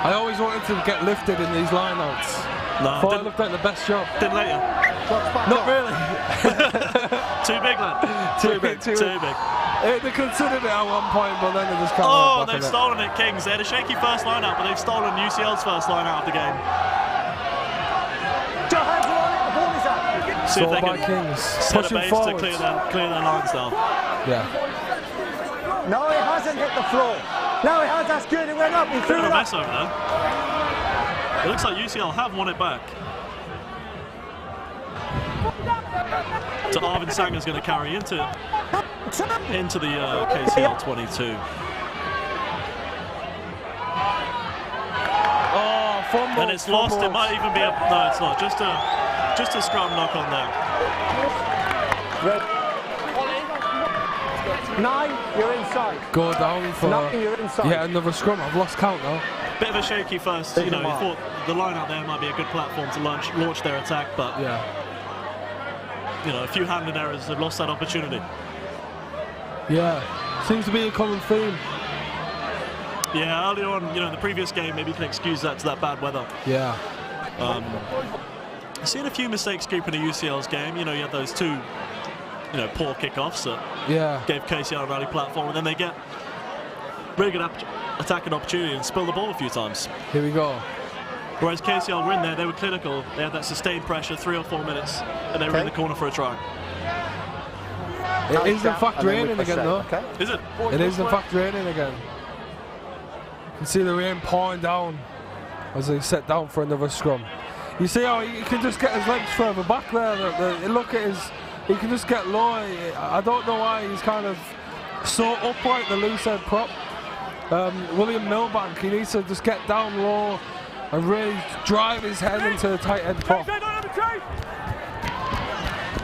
I always wanted to get lifted in these lineouts. No, thought I looked like the best job. Didn't let you. Not really. Too big, lad. Too big. They considered it at one point, but then they just can't. Oh, they've stolen it, Kings. They had a shaky first line out, but they've stolen UCL's first line out of the game. See if they can Kings. set a base to clear their lines down. Yeah. No, he hasn't hit the floor. No, he has. That's good. It went up. He threw it a up. mess over there. It looks like UCL have won it back. So Arvin Sanger's going to carry into the KCL 22. Oh, fumble. And it's lost. It might even be a no. It's not. Just a scrum knock on there. Red. 9, you're inside. Go down for 9, you're inside. Yeah, another scrum. I've lost count now. Bit of a shaky first. You know, he thought the line out there might be a good platform to launch their attack, but yeah. You know, a few handling errors have lost that opportunity. Yeah, seems to be a common theme. Yeah, early on, you know, in the previous game, maybe you can excuse that to that bad weather. Yeah. I've seen a few mistakes creep into UCL's game. You know, you had those two, you know, poor kickoffs that gave KCL a rally platform, and then they get really good attacking opportunity and spill the ball a few times. Here we go. Whereas KCL were in there, they were clinical. They had that sustained pressure, 3 or 4 minutes, and they were in the corner for a try. It is in fact raining again, though. Is it? It is in fact raining again. You can see the rain pouring down as they set down for another scrum. You see how he can just get his legs further back there. Look at his, he can just get low. I don't know why he's kind of so upright, the loose head prop. William Milbank, he needs to just get down low and really drive his head into the tight end prop.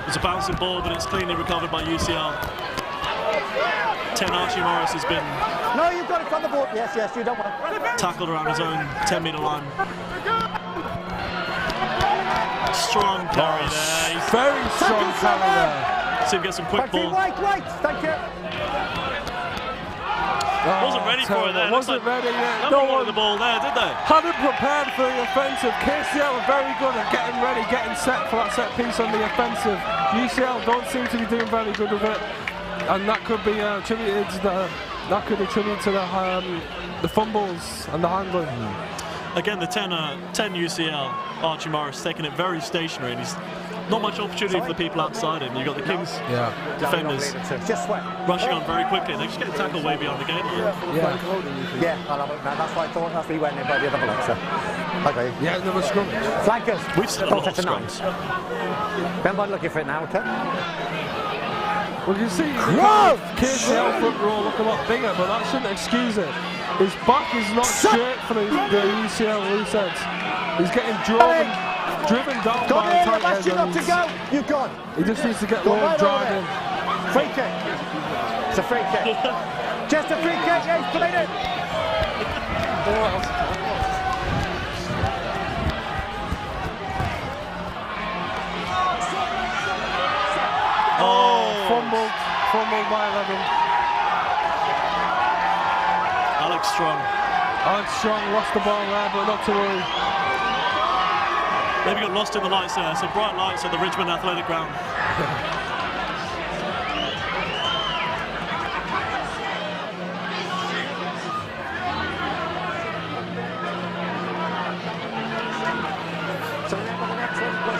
It's a bouncing ball, but it's cleanly recovered by UCL. 10 Archie Morris has been No, you've got it on the board. Yes, you don't want it. Tackled around his own 10-metre line. Strong carry there. Very strong carry there. See him get some quick ball. Wait, thank you. Wasn't ready for it there. Wasn't ready yet. No one wanted the ball there, did they? Hadn't prepared for the offensive. KCL are very good at getting ready, getting set for that set piece on the offensive. UCL don't seem to be doing very good with it, and that could be attributed to the fumbles and the handling. Again, the 10 UCL, Archie Morris, taking it very stationary, and he's not much opportunity for the people outside him. You've got the Kings defenders Just sweat. rushing on very quickly. They just get tackled way beyond the game line. Yeah, I'll have it now. That's what I thought. That's what he went in by the other bloke, so. Okay. Yeah, another scrimmage. Flankers. We've seen a lot of scrums. Remember, looking for it now, okay? Well, you see, KCL front row look a lot bigger, but that shouldn't excuse it. His back is not straight for the UCL loose ends. He's getting driven down by the tight ends. Not to go. You've gone. He just needs to get low and drive in. Free kick. It's a free kick. Just a free kick. Yeah, he's played it. Fumbled by 11. Alex Strong lost the ball there, but not to worry. Maybe got lost in the lights there. Some bright lights at the Richmond Athletic Ground. So remember the next one was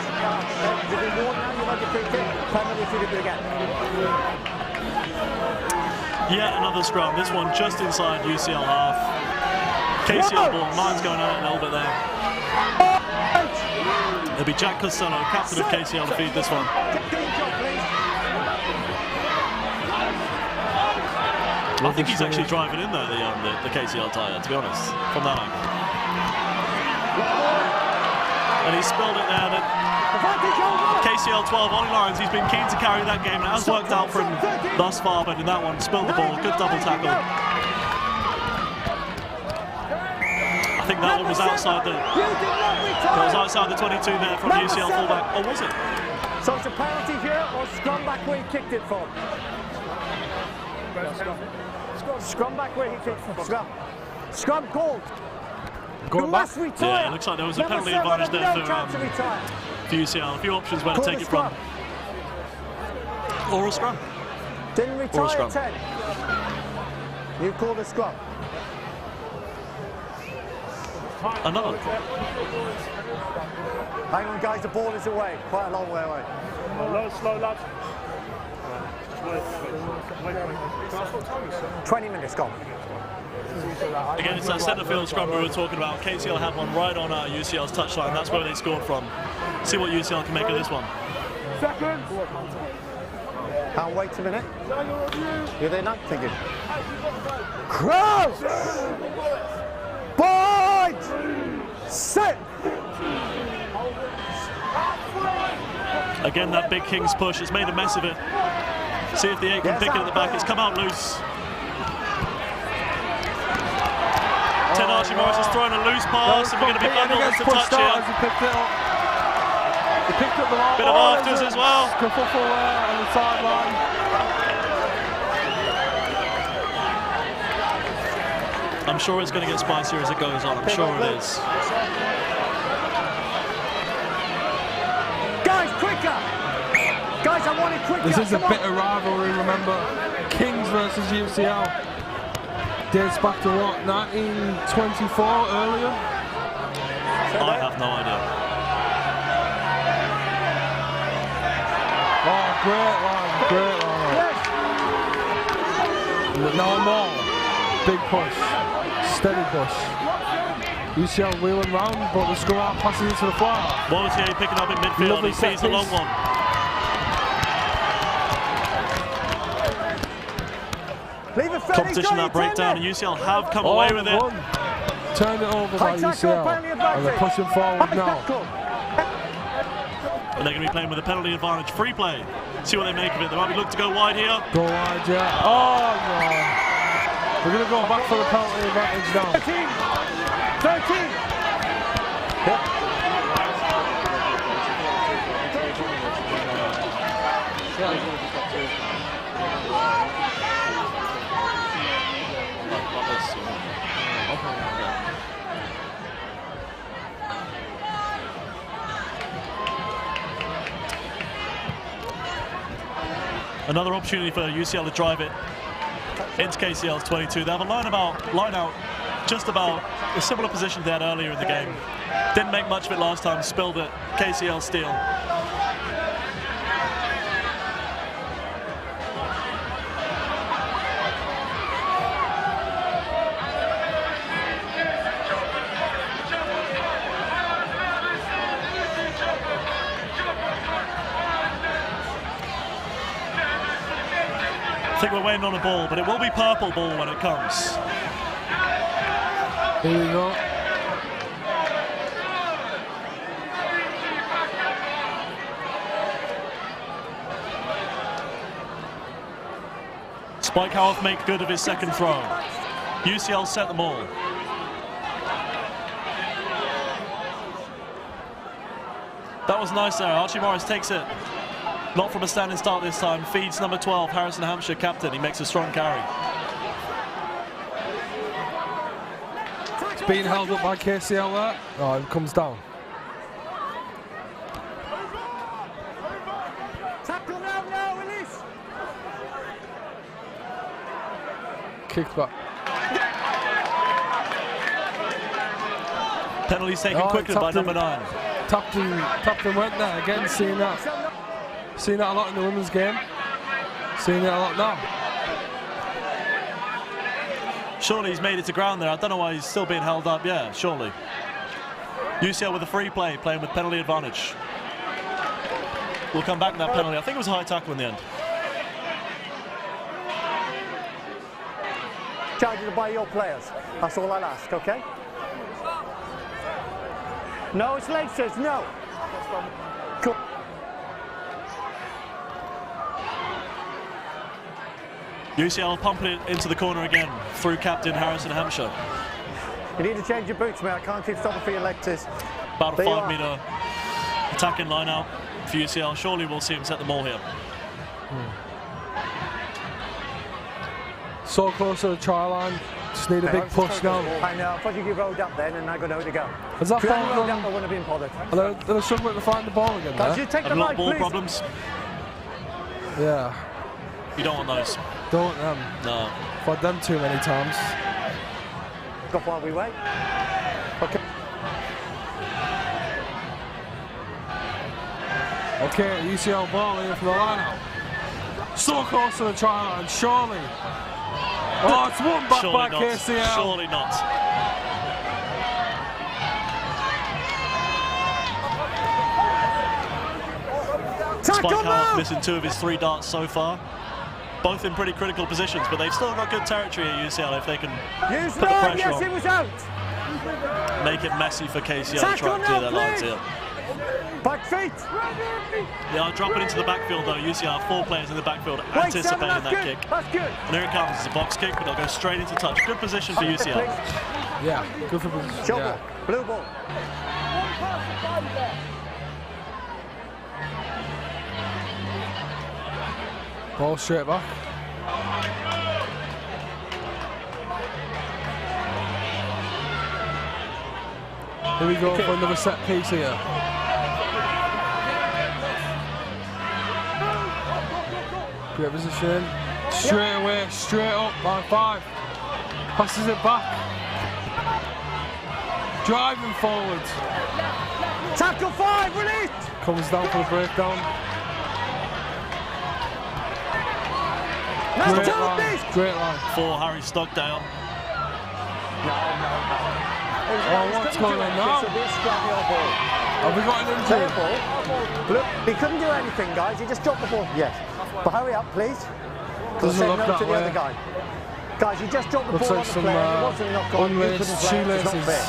to be warned now, you like a free kick, penalty if you did it again. Yet another scrum, this one just inside UCL half. KCL ball, mine's going out a little bit there. It'll be Jack Costello, captain of KCL, to feed this one. I think he's actually driving in there, the KCL tyre, to be honest, from that angle. And he spilled it there. KCL 12 on lines. He's been keen to carry that game. It has worked out for him thus far, but in that one, spilled the ball. Good double tackle. I think that one was outside the. It was outside the 22 there from UCL fullback. Or was it? So it's a penalty here, or scrum back where he kicked it from? Scrum back where he kicked it from. Scrum called. Yeah, it looks like there was a penalty advantage there for UCL. A few options where to take it from. Or a scrum. Didn't retire 10. You called a scrum. Another. Hang on, guys, the ball is away. Quite a long way away. Slow, lads. 20 minutes gone. Again, it's that centre field scrum we were talking about. KCL had one right on UCL's touchline. That's where they scored from. See what UCL can make of this one. Second. Can't wait a minute. You're there now, thinking. Cross! Boyd! Set! Again, that big Kings push has made a mess of it. See if the 8 can pick it at the back. It's come out loose. Ted Archie-Morris has thrown a loose pass, and we're going to be bundled into touch here. He picked up the ball. Bit of afters as well. Kerfuffle there on the sideline. I'm sure it's going to get spicier as it goes on. I'm sure it is. Guys, quicker! Guys, I want it quicker. This is a bitter rivalry, remember. Kings versus UCL. Dates back to what, 1924 earlier? I have no idea. Oh, great line. No more. Big push. Steady push. UCL wheeling round, but the scrum out passes into the fly. Wallace picking up in midfield. He sees the long one. Competition that breakdown, and UCL have come away with it. Turn it over by UCL, and they're pushing forward now. And they're going to be playing with a penalty advantage. Free play. See what they make of it. They might be looking to go wide here. Go wide, yeah. Oh, no. We're going to go back for the penalty advantage now. 13. Another opportunity for UCL to drive it into KCL's 22. They have a line out just about a similar position they had earlier in the game. Didn't make much of it last time, spilled it. KCL steal. think we're waiting on a ball, but it will be purple ball when it comes. Here we go. Spike Howarth make good of his second throw. UCL set them all. That was nice there. Archie Morris takes it. Not from a standing start this time. Feeds number 12, Harrison Hampshire, captain. He makes a strong carry. It's being held up by KCL there. Oh, it comes down. Kicked back. Penalties taken quickly by number 9. Tapped and went there again, seeing that a lot in the women's game. Seeing it a lot now. Surely he's made it to ground there. I don't know why he's still being held up. Yeah, surely. UCL with a free play, playing with penalty advantage. We'll come back to that penalty. I think it was a high tackle in the end. Charged by your players. That's all I'll ask, okay? No, it's late, says no. Cool. UCL pumping it into the corner again through captain Harrison Hampshire. You need to change your boots, mate. I can't keep stopping for your electors. About a 5-metre attacking line out for UCL. Surely we'll see him set the ball here. So close to the try line. Just need a big push now. I know. I thought you rolled up then and I got nowhere to go. Has that ball rolled up, I wouldn't have been bothered. They're struggling to find the ball again. Guys, you take the a lot mic, of ball please. problems. Yeah. You don't want those. Don't No. I've had them too many times. Go while we wait. Okay. Okay, UCL ball here for the line. So close to the try line, surely. Oh, it's one back Surely by not. KCL. Surely not. Spike Howarth missing 2 of his 3 darts so far. Both in pretty critical positions, but they've still got good territory at UCL if they can put the pressure on. It was out. Make it messy for KCL to try and clear their lines here. Back feet. They are dropping into the backfield though. UCL have 4 players in the backfield anticipating that kick. That's good. And here it comes. It's a box kick, but they'll go straight into touch. Good position for UCL. Yeah, good for position. Show Yeah. ball. Blue ball. Ball straight back. Here we go for another set piece here. Great position. Straight away, straight up by 5. Passes it back. Driving forward. Tackle 5, release. Comes down for the breakdown. Great line, great line. For Harry Stockdale. Oh, what's going on now? Have we got an injury? Look, he couldn't do anything, guys. He just dropped the ball. Yes. But hurry up, please. Doesn't Say look no that to the way. other guy. Guys, he just dropped the Looks ball like on the some player. It wasn't a knock on. You couldn't unlaced play. It's not shoelaces fair.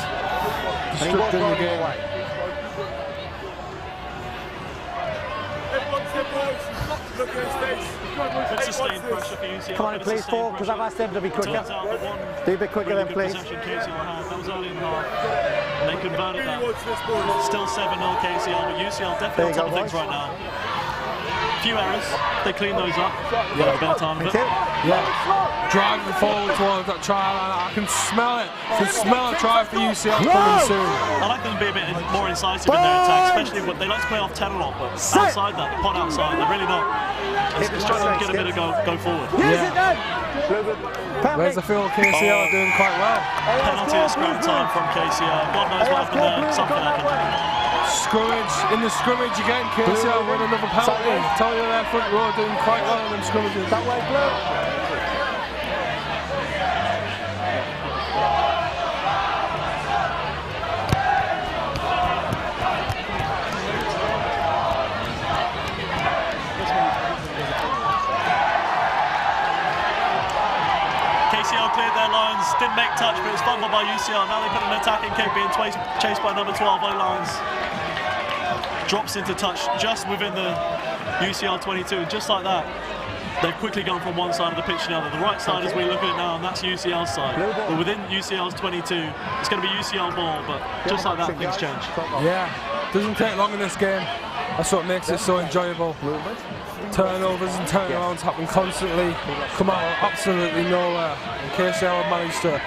And he was stripped in the rolling game. away. Good sustained pressure for UCL. Come on, please, Paul, because I've asked them to be quicker. Turns out the one Be a bit quicker then, really good please. possession KCL had. That was early in the half. And they converted that. Still 7-0 KCL, but UCL definitely on top of things right now. Few errors. They clean those up. We'll have a better time of it. Yeah. Driving forward towards that try line. I can smell it. I can smell a try for UCL coming soon. I like them to be a bit more incisive in their attack, especially when they like to play off 10 a lot, but outside that, the pot outside, they're really not. It's trying to get a bit of go forward. Yeah. Where's the field? KCL are doing quite well. Penalty at scrum time from KCL. God knows what happened there. Something happened. Scrummage, in the scrummage again, KCL win another penalty. Tell you their front row doing quite well in them scrummages. That way, Blue. cleared their lines, didn't make touch, but it was fumbled by UCL. Now they put an attacking kick being chased by number 12, Ollie Lyons. Drops into touch just within the UCL 22, and just like that, they've quickly gone from one side of the pitch to the other. The right side, as we look at it now, and that's UCL's side. But within UCL's 22, it's going to be UCL ball, but just like that, things change. Yeah, doesn't take long in this game. That's what makes it so enjoyable. Turnovers and turnarounds happen constantly, come out of absolutely nowhere. And KCL have managed to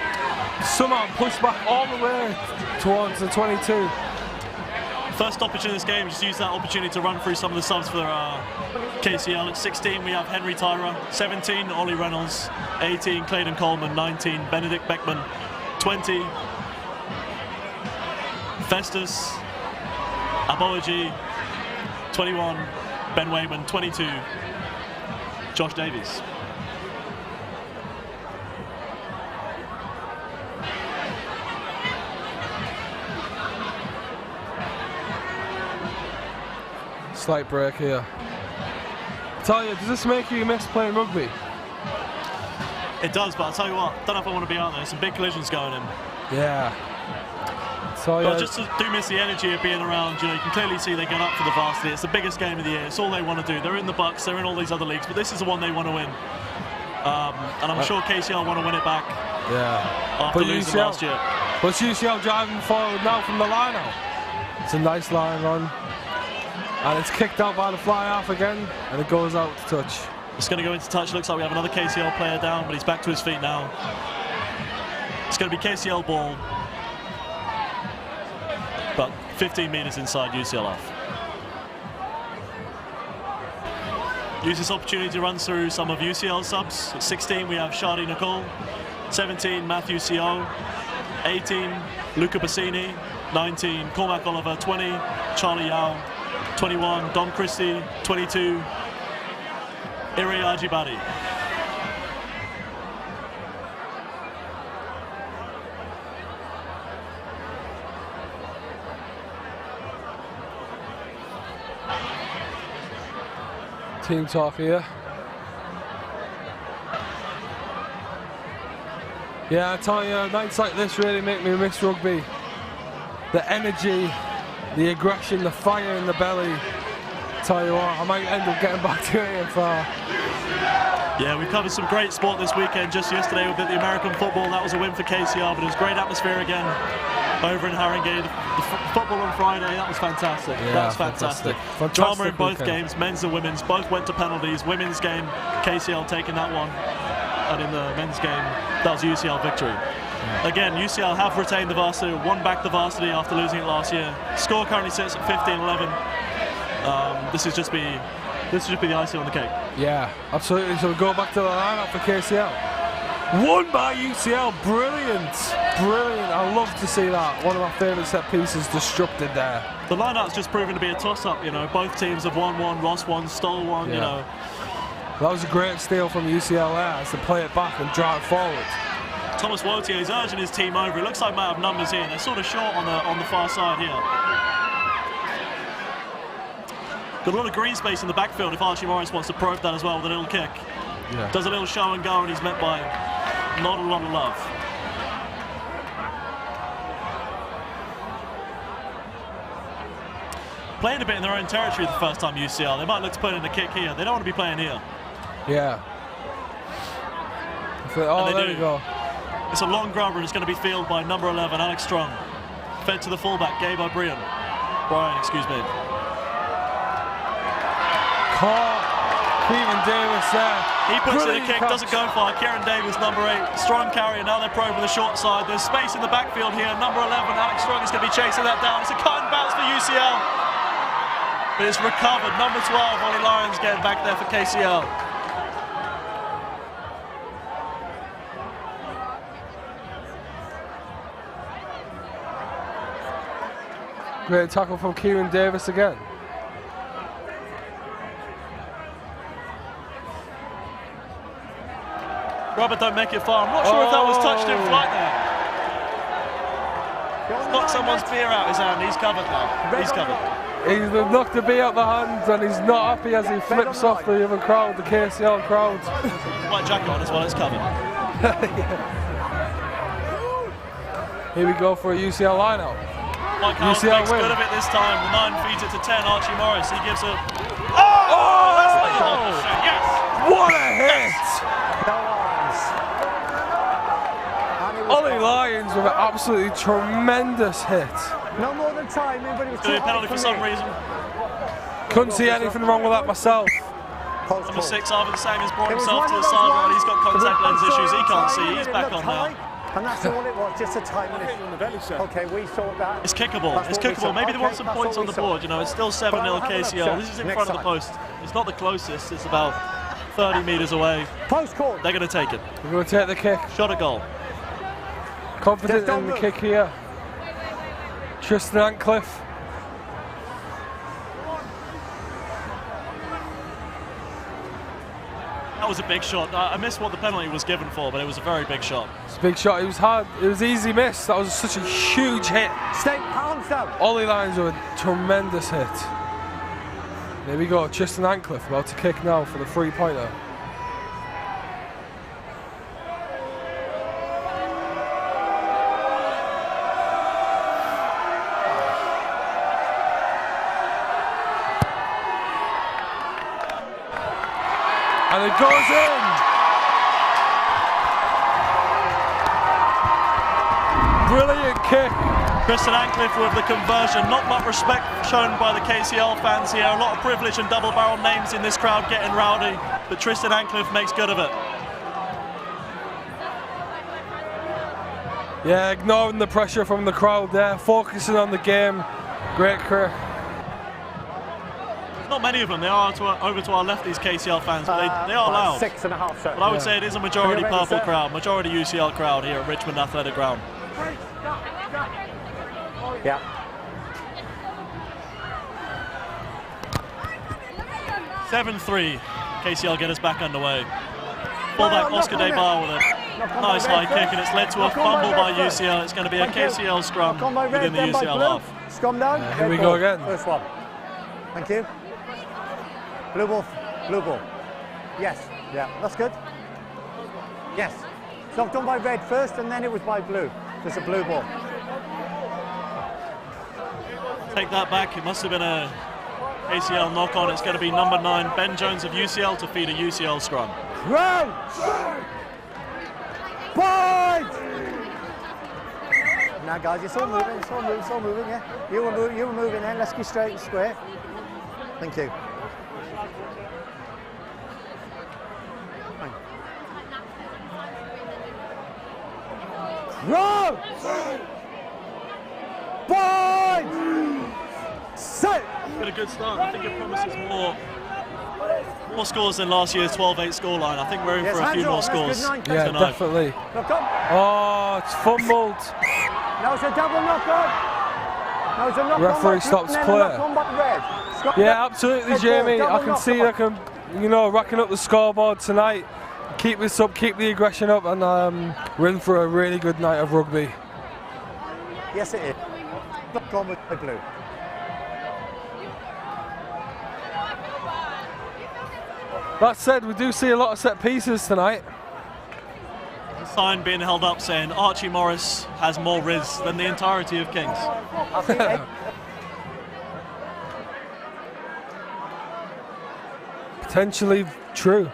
somehow push back all the way towards the 22. First opportunity in this game, just use that opportunity to run through some of the subs for KCL. At 16, we have Henry Tyra. 17, Ollie Reynolds. 18, Clayton Coleman. 19, Benedict Beckman. 20, Festus Aboaji. 21, Ben Wayman. 22, Josh Davies. Slight break here. Tell you, does this make you miss playing rugby? It does, but I'll tell you what, don't know if I want to be out there. Some big collisions going in. Yeah. So, but I just do miss the energy of being around. You know, you can clearly see they get up for the Varsity. It's the biggest game of the year. It's all they want to do. They're in the Bucks. They're in all these other leagues, but this is the one they want to win. And I'm sure KCL want to win it back. Yeah. After losing last year. But UCL driving forward now from the line out. It's a nice line run. And it's kicked out by the fly half again, and it goes out to touch. It's going to go into touch. Looks like we have another KCL player down, but he's back to his feet now. It's going to be KCL ball, but 15 metres inside UCL off. Use this opportunity to run through some of UCL subs. At 16, we have Shadi Nicole. 17, Matthew C.O. 18, Luca Bassini. 19, Cormac Oliver. 20, Charlie Yao. 21, Dom Christie. 22, Iri Ajibadi. Team talk here. Yeah, I tell you, nights like this really make me miss rugby. The energy, the aggression, the fire in the belly. Tell you what, I might end up getting back to it if Yeah, we covered some great sport this weekend. Just yesterday with the American football, that was a win for KCL, but it was great atmosphere again over in Haringey. The football on Friday, that was fantastic. Yeah, that was fantastic. Drama in both games, men's and women's, both went to penalties. Women's game, KCL taking that one, and in the men's game, that was a UCL victory. Yeah. Again, UCL have retained the Varsity, won back the Varsity after losing it last year. Score currently sits at 15-11. This should just be the icing on the cake. Yeah, absolutely. So we go back to the lineup for KCL. Won by UCL, brilliant, brilliant. I love to see that. One of my favourite set pieces disrupted there. The lineup's just proven to be a toss-up. You know, both teams have won one, lost one, stole one. Yeah. You know, that was a great steal from UCL there as to play it back and drive forward. Thomas Wotier is urging his team over. It looks like they might have numbers here. They're sort of short on the far side here. Got a lot of green space in the backfield if Archie Morris wants to probe that as well with a little kick. Yeah. Does a little show and go, and he's met by not a lot of love. Playing a bit in their own territory the first time UCL. They might look to put in a kick here. They don't want to be playing here. Yeah. Oh, there you go. It's a long grubber, and it's going to be fielded by number 11, Alex Strong. Fed to the fullback, Gabe O'Brien. Brian, excuse me. Caught. Kieran Davis there. He puts in a kick, doesn't go far. Kieran Davis, number 8, strong carrier. Now they're probing the short side. There's space in the backfield here. Number 11, Alex Strong is going to be chasing that down. It's a cut and bounce for UCL. But it's recovered. Number 12, Ollie Lyons getting back there for KCL. Great tackle from Kieran Davis again. Robert, don't make it far. I'm not sure if that was touched in flight there. Knocked someone's beer out his hand. He's covered now. He's covered. He's knocked the beer out the hand, and he's not happy as he flips off the other crowd, the KCL crowd. White jacket on as well. It's covered. Yeah. Here we go for a UCL line-out. Mike Howard UCL makes win. good of it this time. The 9 feeds it to 10. Archie Morris. He gives a. Yes! What a hit! Ollie Lyons with an absolutely tremendous hit. No more than timing, but it was Could be a penalty for some reason. Couldn't see anything wrong with that myself. Number 6, Arvin Sang has brought himself to the sideline. He's got contact lens issues. He can't see. He's back on now. And that's all it was, just a timing issue. Okay, we thought that. It's kickable. It's kickable. Maybe they want some points on the board. You know, it's still 7-0 KCL. This is in front of the post. It's not the closest. It's about 30 metres away. Post call. They're going to take it. We're going to take the kick. Shot a goal. Confident in the kick here. Tristan Antcliffe. That was a big shot. I missed what the penalty was given for, but it was a very big shot. It's a big shot. It was hard. It was easy miss. That was such a huge hit. Stay palms down. Ollie Lyons with a tremendous hit. There we go. Tristan Antcliffe about to kick now for the 3-pointer. And it goes in! Brilliant kick. Tristan Antcliffe with the conversion. Not much respect shown by the KCL fans here. A lot of privilege and double-barrel names in this crowd getting rowdy. But Tristan Antcliffe makes good of it. Yeah, ignoring the pressure from the crowd there. Focusing on the game. Great career. Not many of them. They are over to our left, these KCL fans, but they are loud. 6.5, sir. But I would say it is a majority purple crowd, majority UCL crowd here at Richmond Athletic Ground. Yeah. (7-3). KCL get us back underway. Fullback Oscar Debar with a nice high kick, and it's led to a fumble by UCL. It's going to be a KCL scrum within the UCL half. Scrum down. Here we go again. First one. Thank you. Blue ball. Blue ball. Yes. Yeah, that's good. Yes. So I've done by red first, and then it was by blue. Just a blue ball. Take that back. It must have been a KCL knock on. It's going to be number 9, Ben Jones of UCL, to feed a UCL scrum. Round. Point. Now, guys, it's all moving. It's all moving. It's all moving. Yeah. You were moving. Then let's go straight and square. Thank you. Round. Point. Set. Got a good start. I think it promises more scores than last year's 12-8 scoreline. I think we're in for a few more scores. Yeah, tonight. definitely. Oh, it's fumbled. Now it's a double knock-on. Now it's a knock-on. Referee stops play. Yeah, absolutely, Jamie. I can see I can, racking up the scoreboard tonight. Keep this up, keep the aggression up, and we're in for a really good night of rugby. Yes, it is. Knock-on with the blue. That said, we do see a lot of set pieces tonight. A sign being held up saying Archie Morris has more Riz than the entirety of Kings. Potentially true.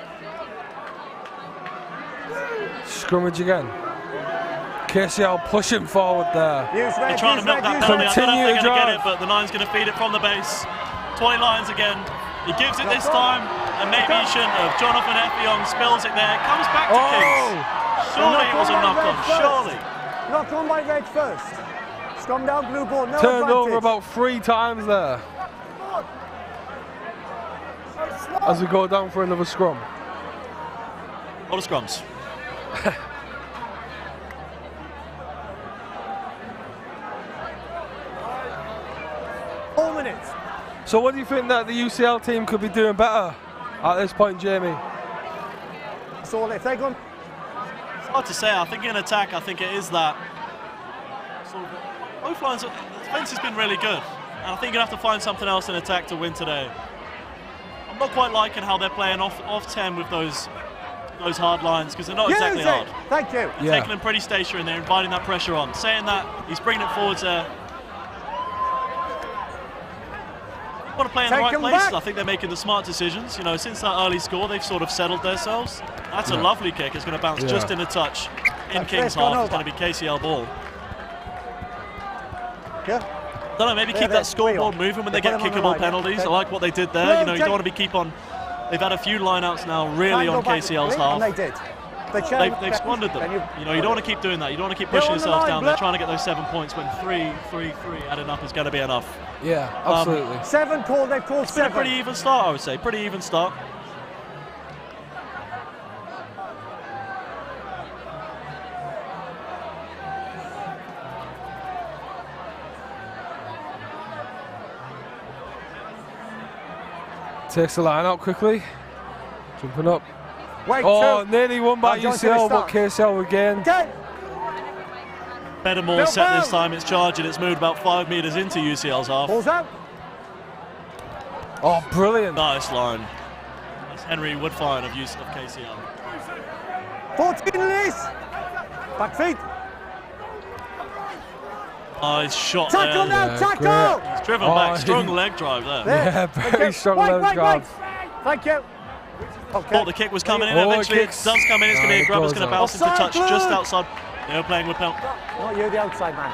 Scrummage again. KCL pushing forward there. They're trying to milk that penalty. I don't know if they're going to get it, but the Nine's going to feed it from the base. 20 Lions again. He gives it this time, and maybe he shouldn't have. Jonathan Effiong spills it there. Comes back to Kings. Surely it was a knock-on. Surely. Knock-on by red first. Scrum down, blue ball. No Turned advantage. over about 3 times there. As we go down for another scrum. A lot of scrums. So what do you think that the UCL team could be doing better at this point, Jamie? So if they're going... It's hard to say. I think in attack, I think it is that. Sort of, both lines, the defence has been really good. And I think you're going to have to find something else in attack to win today. I'm not quite liking how they're playing off 10 with those those hard lines because they're not exactly hard. Thank you. They're taking them pretty stationary and they're inviting that pressure on. Saying that, he's bringing it forward to want to play in the right places. I think they're making the smart decisions. You know, since that early score, they've sort of settled themselves. That's a lovely kick. It's going to bounce just in a touch in King's half. It's going to be KCL ball. I don't know, maybe keep that scoreboard moving when they get kickable penalties. I like what they did there. You know, you don't want to be keep on. They've had a few lineouts now really on KCL's half. And they did. They've squandered them. You know, you don't want to keep doing that. You don't want to keep pushing yourselves down. They're trying to get those 7 points when 3 added up is going to be enough. Yeah, absolutely. 7 called, they've called 7. It's been a pretty even start, I would say. Pretty even start. Takes the line out quickly. Jumping up. Wait, nearly won by UCL, but KCL again. Bedamore set this time, it's charging, it's moved about 5 metres into UCL's half. Balls out. Oh, brilliant. Nice line. That's Henry Woodfine of KCL. 14 release. Back feet. Nice shot tackle there. Now, tackle! He's driven back, strong leg drive there. Yeah, very strong leg drive. Thank you. Thought the kick was coming in, eventually it does come in, it's going to be a grab, it's going to bounce into touch just outside. They were playing with penalty. Not you, the outside man.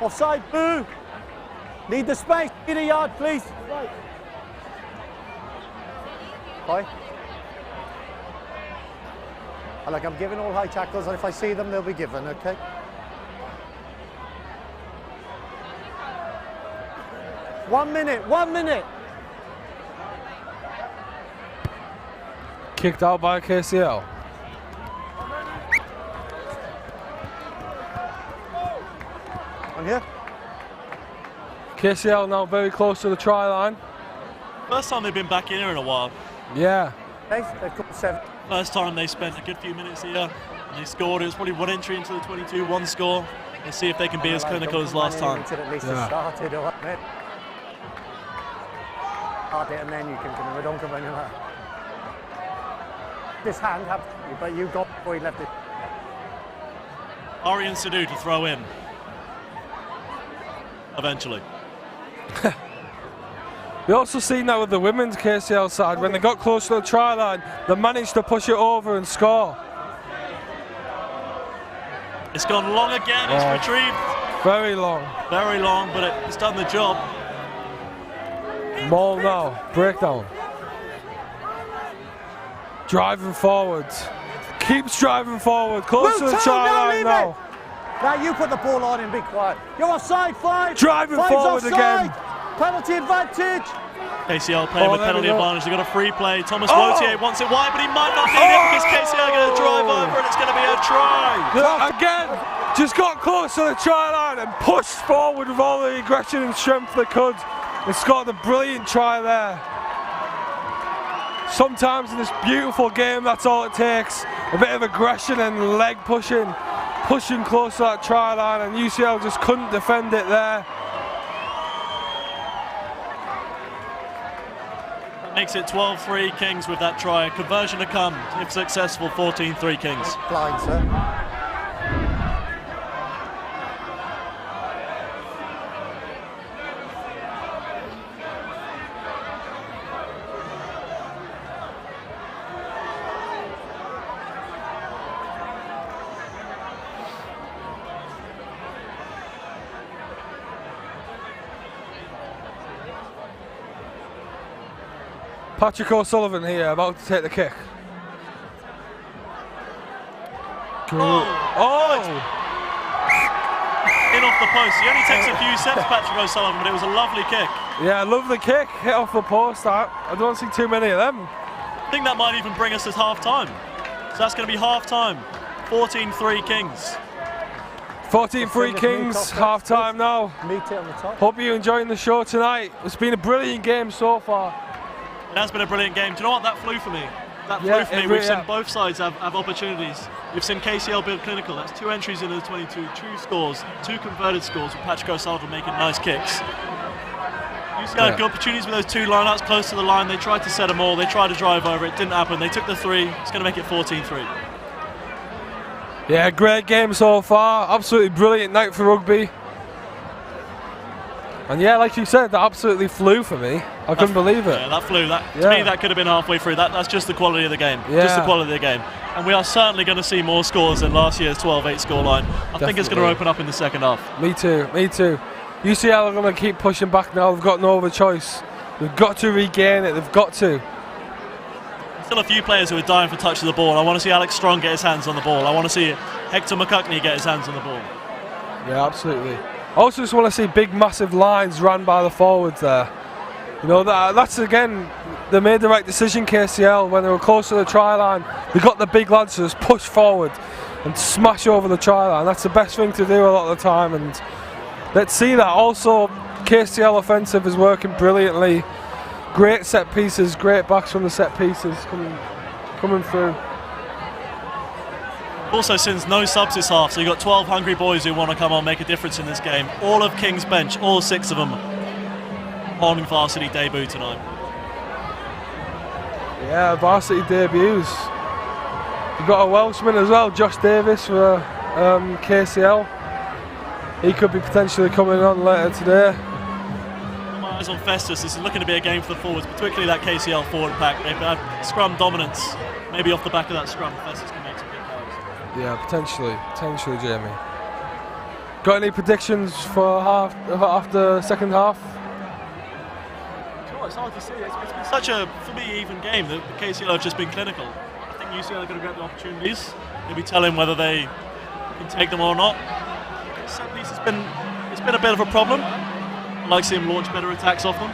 Offside, boo! Need the space, need a yard, please. Right. Boy. Look, I'm giving all high tackles, and if I see them, they'll be given, okay? One minute. Kicked out by KCL. On here. KCL now very close to the try line. First time they've been back in here in a while. Yeah. They've got 7. First time they spent a good few minutes here. And they scored. It was probably 1 entry into the 22, 1 score. Let's see if they can be as clinical as last time. At least it started, start it and then you can come in. Don't come in like this hand, but you got before he left it. Ari and Sadu to throw in. Eventually. We also seen that with the women's KCL side. When they got close to the try line, they managed to push it over and score. It's gone long again, it's retrieved. Very long. Very long, but it's done the job. Maul now, breakdown. Driving forward. Keeps driving forward, close to the try line now. Now you put the ball on and be quiet. You're offside, 5. Driving forward again. Penalty advantage. KCL playing with penalty advantage. They've got a free play. Thomas Wautier wants it wide, but he might not need it because KCL are going to drive over and it's going to be a try. Again, just got close to the try line and pushed forward with all the aggression and strength they could. They scored a brilliant try there. Sometimes in this beautiful game, that's all it takes. A bit of aggression and leg pushing close to that try line, and UCL just couldn't defend it there. Makes it 12-3 Kings with that try. Conversion to come, if successful, 14-3 Kings. Blind, sir. Patrick O'Sullivan here, about to take the kick. Oh! In off the post. He only takes a few steps, Patrick O'Sullivan, but it was a lovely kick. Yeah, lovely kick, hit off the post. I don't see too many of them. I think that might even bring us to half-time. So that's going to be half-time. 14-3 Kings. 14-3 Kings, half-time now. Hope you're enjoying the show tonight. It's been a brilliant game so far. It has been a brilliant game. Do you know what? That flew for me. We've seen both sides have opportunities. We've seen KCL build clinical. That's 2 entries into the 22, 2 scores, 2 converted scores with Patrick O'Sullivan making nice kicks. UCL had good opportunities with those two lineouts close to the line. They tried to set them all. They tried to drive over. It didn't happen. They took the 3. It's going to make it 14-3. Yeah, great game so far. Absolutely brilliant night for rugby. And yeah, like you said, that absolutely flew for me. I couldn't believe it. Yeah, that flew. To me, that could have been halfway through. That's just the quality of the game. Yeah. Just the quality of the game. And we are certainly going to see more scores than last year's 12-8 scoreline. I think it's going to open up in the second half. Me too. UCL are going to keep pushing back now. They've got no other choice. They've got to regain it. They've got to. Still a few players who are dying for touch of the ball. I want to see Alex Strong get his hands on the ball. I want to see Hector McCuckney get his hands on the ball. Yeah, absolutely. I also just want to see big, massive lines ran by the forwards there. You know, that's again, they made the right decision, KCL, when they were close to the try line. They got the big lads to just push forward and smash over the try line. That's the best thing to do a lot of the time, and let's see that. Also, KCL offensive is working brilliantly. Great set pieces, great backs from the set pieces coming through. Also, since no subs this half, so you've got 12 hungry boys who want to come on, make a difference in this game. All of King's bench, all 6 of them on Varsity debut tonight. Yeah, Varsity debuts. You've got a Welshman as well, Josh Davis for KCL. He could be potentially coming on later today. My eyes on Festus. This is looking to be a game for the forwards, particularly that KCL forward pack. They've had scrum dominance. Maybe off the back of that scrum, Festus can make some big goals. Yeah, potentially, Jamie. Got any predictions for after second half? It's hard to see. It's been such a, for me, even game. The KCL have just been clinical. I think UCL are going to get the opportunities. Maybe tell him whether they can take them or not. Set piece it's been a bit of a problem. I'd like to see him launch better attacks off them.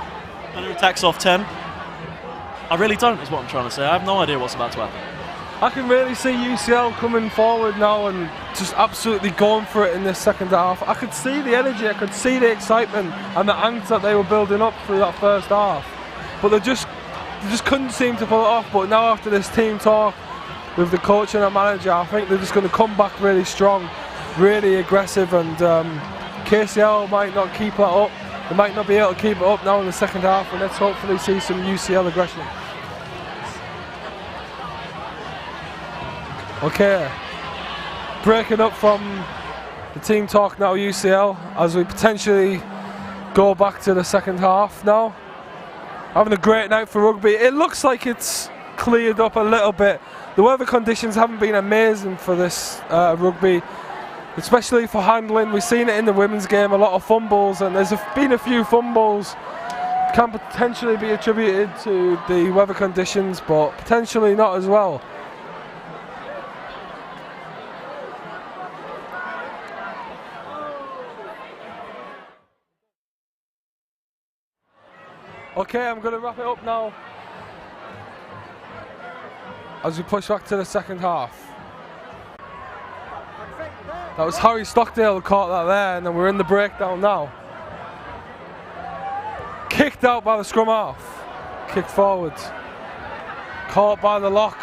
Better attacks off 10. I really don't, is what I'm trying to say. I have no idea what's about to happen. I can really see UCL coming forward now and just absolutely going for it in this second half. I could see the energy, I could see the excitement and the angst that they were building up through that first half. But they just couldn't seem to pull it off. But now after this team talk with the coach and the manager, I think they're just going to come back really strong, really aggressive, and KCL might not keep that up. They might not be able to keep it up now in the second half, and let's hopefully see some UCL aggression. Okay, breaking up from the team talk now, UCL, as we potentially go back to the second half now. Having a great night for rugby. It looks like it's cleared up a little bit. The weather conditions haven't been amazing for this rugby, especially for handling. We've seen it in the women's game, a lot of fumbles, and there's been a few fumbles. Can potentially be attributed to the weather conditions, but potentially not as well. Okay, I'm going to wrap it up now as we push back to the second half. That was Harry Stockdale who caught that there, and then we're in the breakdown now. Kicked out by the scrum half, kicked forward, caught by the lock,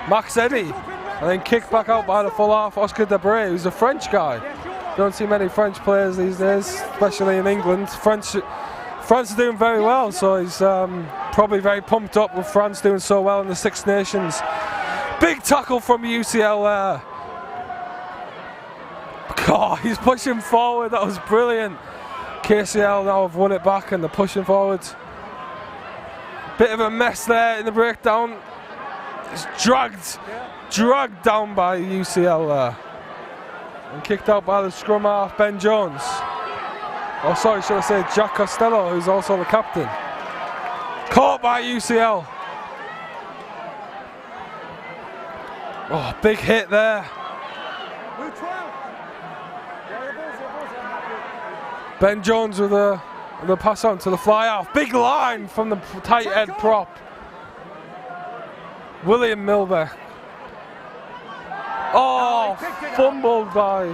Max Eddy, and then kicked back out by the full half, Oscar Debray, who's a French guy. Don't see many French players these days, especially in England. France is doing very well, so he's probably very pumped up with France doing so well in the Six Nations. Big tackle from UCL there. God, he's pushing forward, that was brilliant. KCL now have won it back and they're pushing forward. Bit of a mess there in the breakdown. It's dragged down by UCL there. And kicked out by the scrum half, Ben Jones. Oh, sorry, should I say Jack Costello, who's also the captain. Caught by UCL. Oh, big hit there. Ben Jones with the pass on to the fly off. Big line from the tight head prop. William Milbeck. Oh, fumbled by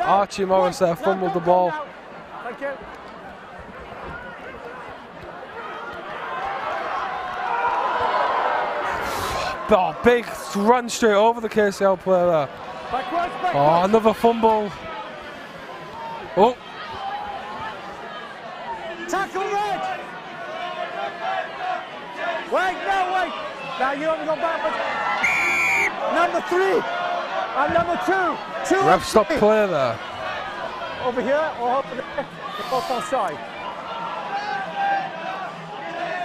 Archie Morris there, fumbled the ball. Thank you. Oh, big run straight over the KCL player there. Oh, another fumble. Oh. Tackle red! Wait, no, wait! Now you haven't gone backwards. Number 3 and number 2. 2 Ref stop play there. Over here or over there? They're both offside.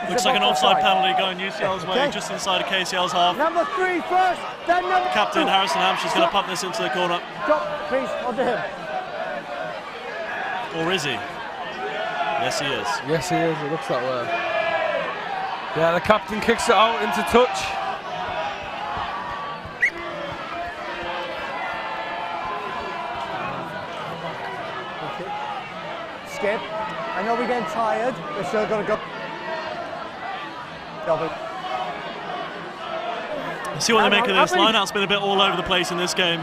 Looks like an offside penalty going UCL's way, just inside of KCL's half. Number 3 first, then number 2. Captain Harrison Hampshire's going to pump this into the corner. Drop, please, onto him. Or is he? Yes, he is. Yes, he is. It looks that way. Yeah, the captain kicks it out into touch. Okay. Skip. I know we're getting tired. We're still going to go. See what they make of this. Line-out's been a bit all over the place in this game.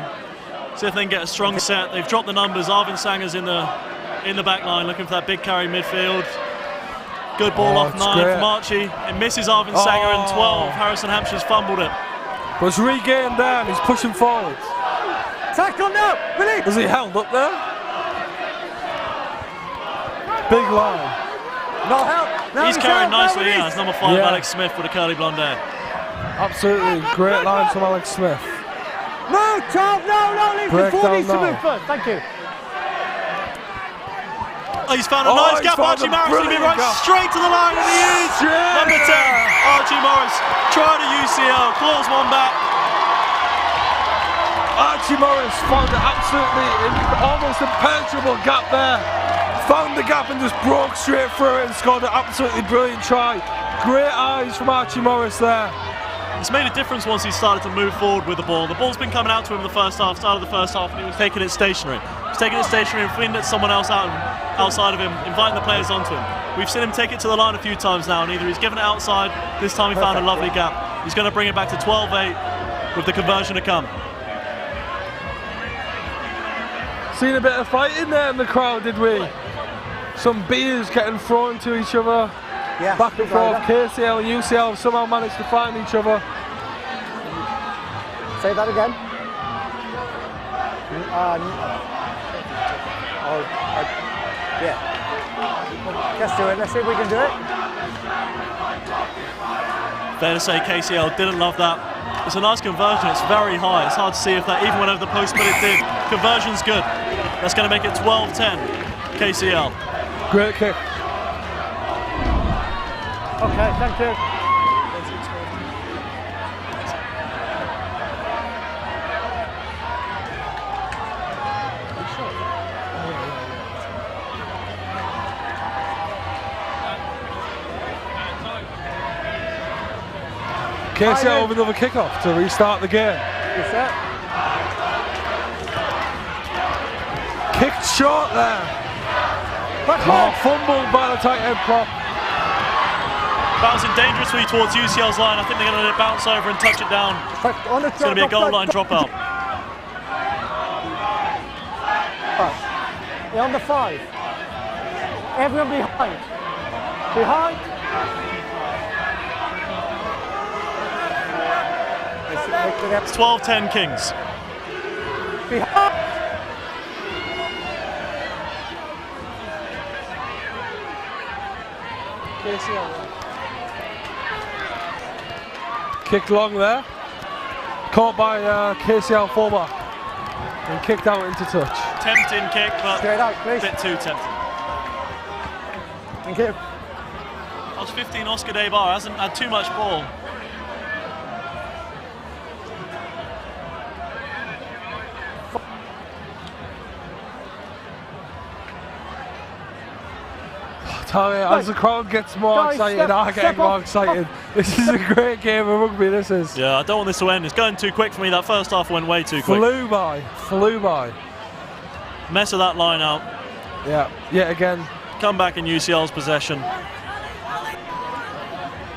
See if they can get a strong set. They've dropped the numbers. Arvin Sanger's in the back line looking for that big carry midfield. Good ball off 9 from Archie. It misses Arvin Sanger in 12. Harrison Hampshire's fumbled it. But it's regained down. He's pushing forward. Tackle now! Release! Was he held up there? Big line. No help. No, he's carrying nicely. Yeah, it's number 5, Alex Smith, with a curly blonde hair. Absolutely great line from Alex Smith. Move, Charles! No, leave the 4 needs to move first. Thank you. Oh, he's found a nice gap. Archie Morris going to be right straight to the line, and he is! Number 10, Archie Morris, trying to UCL, claws one back. Archie Morris found an absolutely almost impenetrable gap there. Found the gap and just broke straight through it and scored an absolutely brilliant try. Great eyes from Archie Morris there. It's made a difference once he started to move forward with the ball. The ball's been coming out to him in the first half, start of the first half, and he was taking it stationary. He was taking it stationary and flinging it to someone else outside of him, inviting the players onto him. We've seen him take it to the line a few times now, and either he's given it outside, this time he found a lovely gap. He's going to bring it back to 12-8 with the conversion to come. Seen a bit of fighting there in the crowd, did we? Some beers getting thrown to each other. Yeah, back and forth. KCL and UCL have somehow managed to find each other. Say that again. Yeah. Let's do it. Let's see if we can do it. Fair to say KCL didn't love that. It's a nice conversion. It's very high. It's hard to see if that even went over the post, but it did. Conversion's good. That's going to make it 12-10 KCL. Great kick. Okay, thank you. KCL with another kick-off to restart the game. You set? Kicked short there. Oh, fumbled by the tight end prop. Bouncing dangerously towards UCL's line. I think they're going to let it bounce over and touch it down. It's going to be a goal line dropout. You're on the 5. Everyone behind. Behind. It's 12-10 Kings. Behind. Kicked long there. Caught by KCL fullback and kicked out into touch. Tempting kick, but out, a bit too tempting. Thank you. That was 15 Oscar Debar, hasn't had too much ball. Tell you, as the crowd gets more excited, I get more excited. This is a great game of rugby, this is. Yeah, I don't want this to end. It's going too quick for me. That first half went way too quick. Flew by. Mess of that line out. Yeah, yet again. Come back in UCL's possession.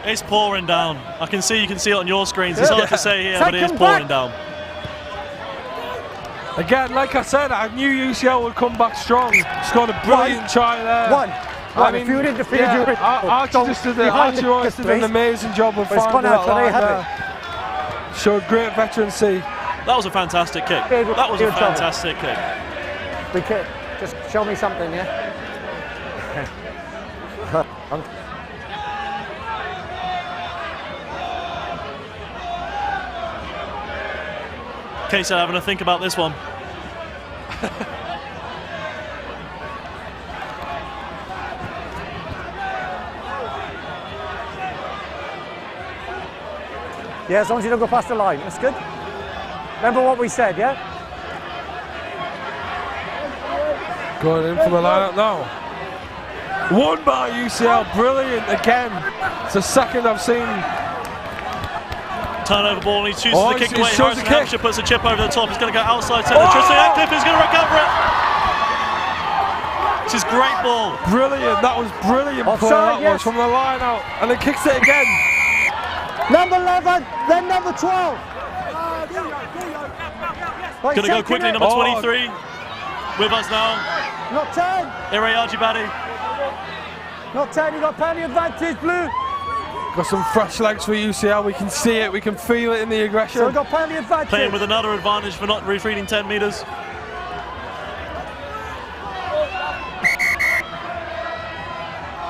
It's pouring down. You can see it on your screens. It's hard to say here, but it is pouring down. Again, like I said, I knew UCL would come back strong. Scored a brilliant try there. I mean, if you didn't defeat Archie did an amazing job of finding that line there. Showed great veterancy. That was a fantastic kick. That was a fantastic kick. Big kick. Just show me something, yeah? KCL having a think about this one. Yeah, as long as you don't go past the line, that's good. Remember what we said, yeah? Going in for the lineup now. Won by UCL, brilliant again. It's the second I've seen. Turnover ball, and he chooses the kick away. Shows the kick. Hampshire puts a chip over the top. He's going to go outside centre. Tristan Radcliffe is going to recover it. This is great ball. Brilliant, that was brilliant play, that was from the line out. And he kicks it again. Number 11, then number 12. Going to go quickly, number 23. With us now. Not 10. Ire Ajibade. Not 10, you got plenty of advantage, Blue. Got some fresh legs for UCL, we can see it, we can feel it in the aggression. So we've got plenty of advantage. Playing with another advantage for not retreating 10 metres.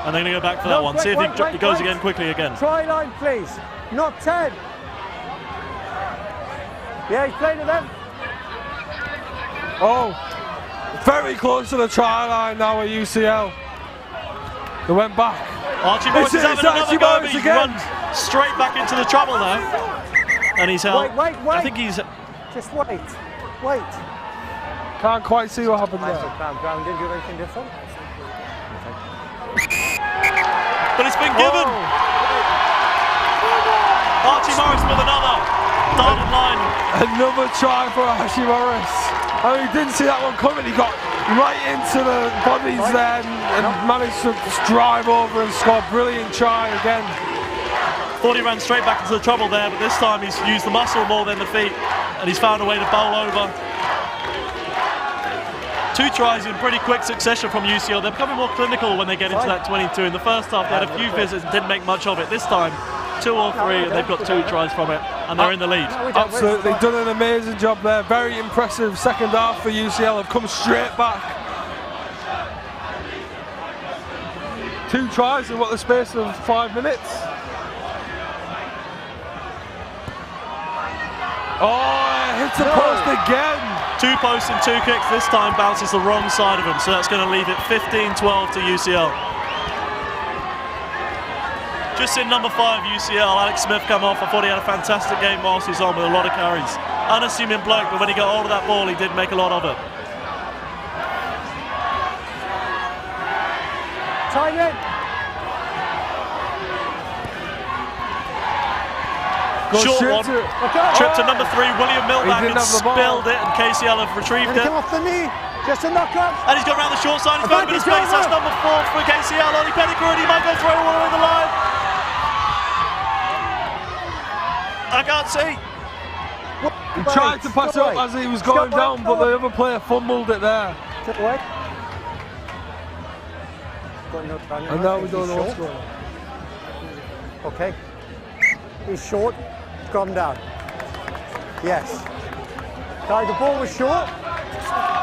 And they're going to go back for that one. See if he goes again quickly again. Try line, please. Not 10. Yeah, he's playing to them. Oh, very close to the try line now at UCL. They went back. Archie Morris is having another go, but he runs straight back into the trouble now. And he's held. Wait. I think he's... Just wait. Can't quite see what happened there. Ground didn't do anything different. But it's been given. Archie Morris with another. Dotted line. Another try for Archie Morris. Oh, he didn't see that one coming. He got right into the bodies then and managed to drive over and score. Brilliant try again. Thought he ran straight back into the trouble there, but this time he's used the muscle more than the feet, and he's found a way to bowl over. 2 tries in pretty quick succession from UCL. They're becoming more clinical when they get into that 22. In the first half, they had a few visits and didn't make much of it. This time, 2 or 3, and they've got 2 tries from it, and they're in the lead. Absolutely, they've done an amazing job there. Very impressive second half for UCL. Have come straight back. 2 tries in what, the space of 5 minutes? Oh, it hits the post again. 2 posts and 2 kicks. This time bounces the wrong side of him, so that's going to leave it 15-12 to UCL. Just in number 5, UCL, Alex Smith come off. I thought he had a fantastic game whilst he was on with a lot of carries. Unassuming bloke, but when he got hold of that ball, he did make a lot of it. Time in. Short one. Trip to number 3, William Milbank, and spilled it, and KCL have retrieved it. Come off the knee. Just a knock-up. And he's gone around the short side. He's found a bit of space. That's number 4 for KCL. Ollie Pettigrew, and he might go through all the way to the line. I can't see. He tried to pass up as he was going down, but the other player fumbled it there. And now we don't know what's going on. Okay. He's short. Scrum down. Yes. The ball was short.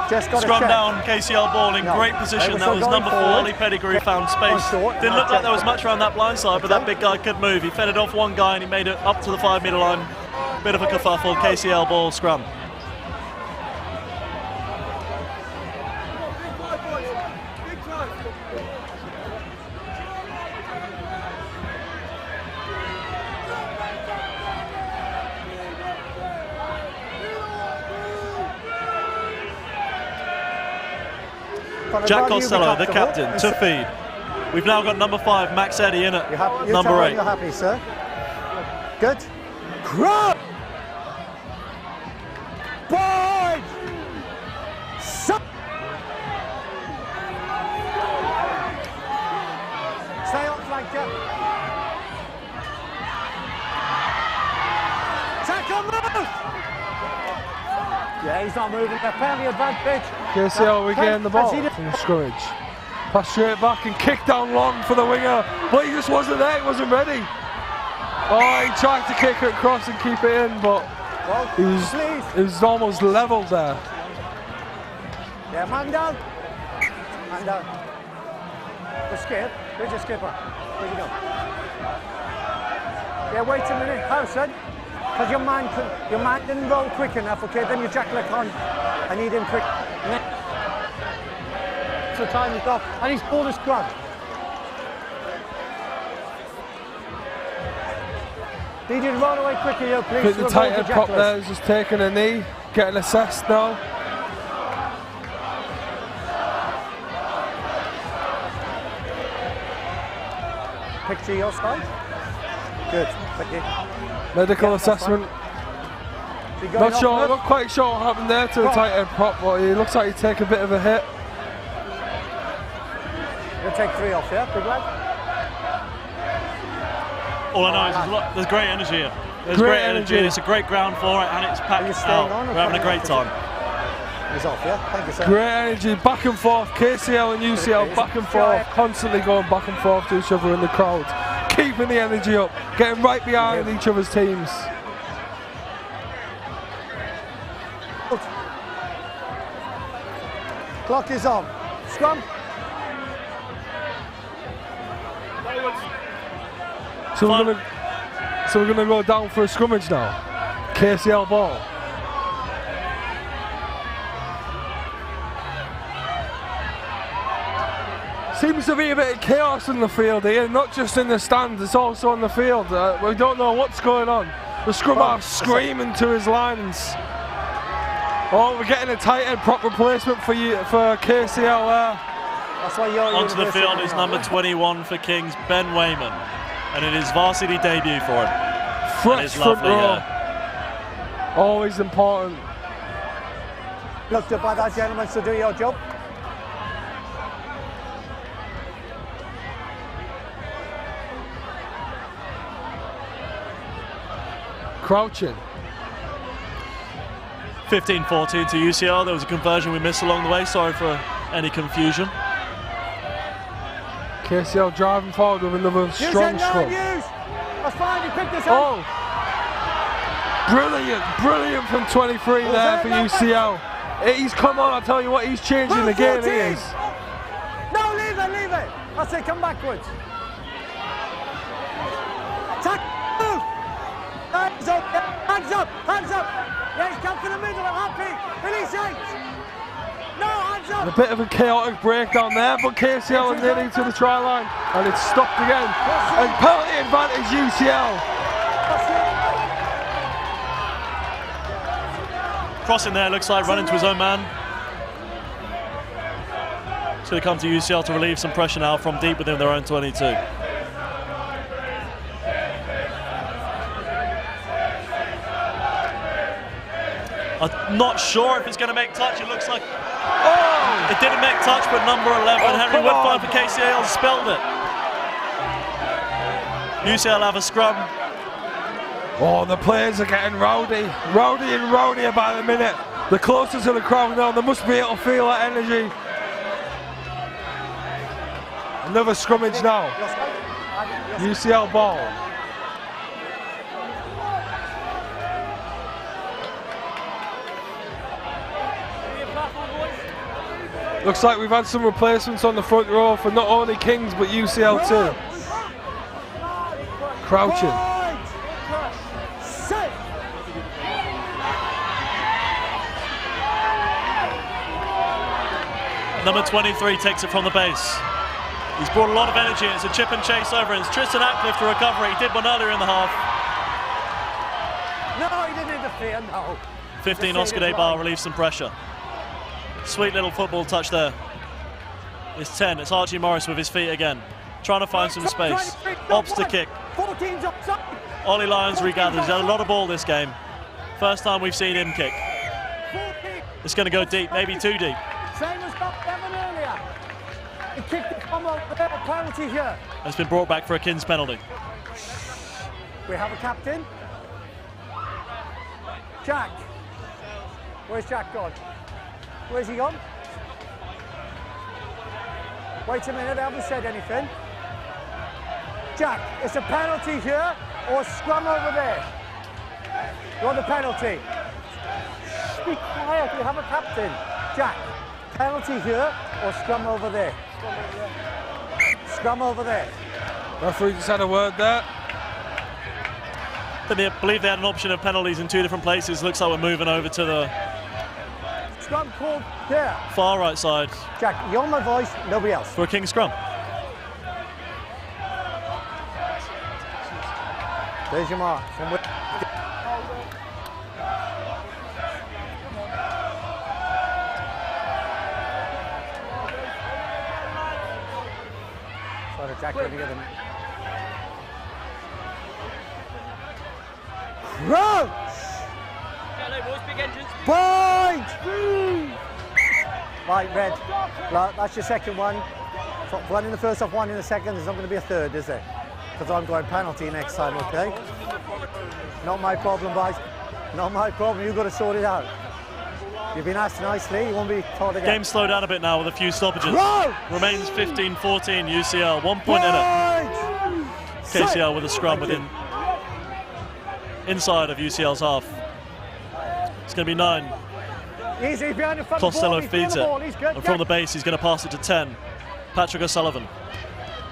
Just got Scrum down, KCL ball in great position. That was number 4, Ollie Pettigrew, found space. Didn't look like there was much around that blind side, but that big guy could move. He fed it off one guy and he made it up to the 5-metre line. Bit of a kerfuffle, KCL ball, scrum. Jack Costello, the captain, to feed. We've now got number 5, Max Eddy, in at number 8. You're happy, sir. Good. Crop! Boyd! Stay on flank, Jeff. Tackle move! Yeah, he's not moving. They're plenty advantage. KCL regained the ball from the scrummage. Pass straight back and kick down long for the winger, but he just wasn't there, he wasn't ready. Oh, he tried to kick it across and keep it in, but he was almost levelled there. Yeah, man down. And the skip. Where's your skipper? Where'd you go? Yeah, wait a minute. How, son? Because your man didn't roll quick enough, okay? Then you jack the con. I need him quick. So time he's off. And he's pulled a scrum. He did run away quicker, you please. Put the tight head prop there, he's just taking a knee, getting assessed now. Picture your side. Good, thank you. Medical assessment. Not sure, not quite sure what happened there to the tight head prop, but he looks like he take a bit of a hit. You'll take 3 off, yeah, big lad? All I know is there's great energy here. There's great energy. It's a great ground for it, and it's packed out. We're having a great time. He's off, yeah? Thank you, sir. Great energy, back and forth. KCL and UCL back and forth, constantly going back and forth to each other in the crowd. Keeping the energy up, getting right behind each other's teams. Clock is on. Scrum. So we're gonna go down for a scrummage now. KCL ball. Seems to be a bit of chaos in the field here, not just in the stands, it's also on the field. We don't know what's going on. The scrum half screaming to his lines. Oh, we're getting a tight end prop replacement for KCL there. That's why you're onto the field is number 21 for Kings, Ben Wayman. And it is varsity debut for him. Fresh front row. Always important. Looked up by that gentleman to do your job. Crouching. 15-14 to UCL. There was a conversion we missed along the way. Sorry for any confusion. KCL driving forward with another strong scrum. That's fine, he picked this up. Brilliant from 23 there for UCL. He's come on, I'll tell you what, he's changing the game, he is. No, leave it. I say come backwards. Move. Hands up. Yeah, he's come for the middle, I'm happy. Release 8. No, hands up. A bit of a chaotic breakdown there, but KCL are nearly to the try line, and it's stopped again. And penalty advantage UCL. Crossing there, looks like running to his own man. It's going to come to UCL to relieve some pressure now from deep within their own 22. I'm not sure if it's going to make touch. It looks like it didn't make touch, but number 11, Henry Woodfine for KCL, spilled it. UCL have a scrum. Oh, the players are getting rowdy and rowdier by the minute. The closer to the crowd now, they must be able to feel that energy. Another scrummage now. UCL ball. Looks like we've had some replacements on the front row for not only Kings but UCL too. Crouching. Number 23 takes it from the base. He's brought a lot of energy. It's a chip and chase over. It's Tristan Atcliffe to recover. He did one earlier in the half. No, he didn't interfere, no. 15 Oscar Day bar relieves some pressure. Sweet little football touch there. It's 10. It's Archie Morris with his feet again. Trying to find some space. Opts to kick. Ollie Lyons regathers. He's had a lot of ball this game. First time we've seen him kick. It's going to go deep, maybe too deep. Same as Devon earlier. He kicked it from a penalty here. It's been brought back for a Kings penalty. We have a captain. Jack. Where's Jack gone? Where's he gone? Wait a minute, I haven't said anything. Jack, it's a penalty here or a scrum over there? You want the penalty? Shh, be quiet, we have a captain. Jack, penalty here or scrum over there? Scrum over there. Referee just had a word there. I believe they had an option of penalties in 2 different places. Looks like we're moving over to the Scrum called here. far right side. Jack, you're my voice, nobody else. For a King scrum. There's your mark. Sorry, Jack, let me get him. Crouch! Point! Right, red. That's your second one. One in the first half, one in the second. There's not going to be a third, is there? Because I'm going penalty next time, okay? Not my problem, boys. Not my problem. You've got to sort it out. You've been asked nicely. You won't be told again. Game slowed down a bit now with a few stoppages. Crouch! Remains 15-14 UCL. 1 point in it. KCL with a scrum within inside of UCL's half. It's going to be 9. Easy behind the front Costello ball. feeds it. And from the base, he's going to pass it to 10. Patrick O'Sullivan.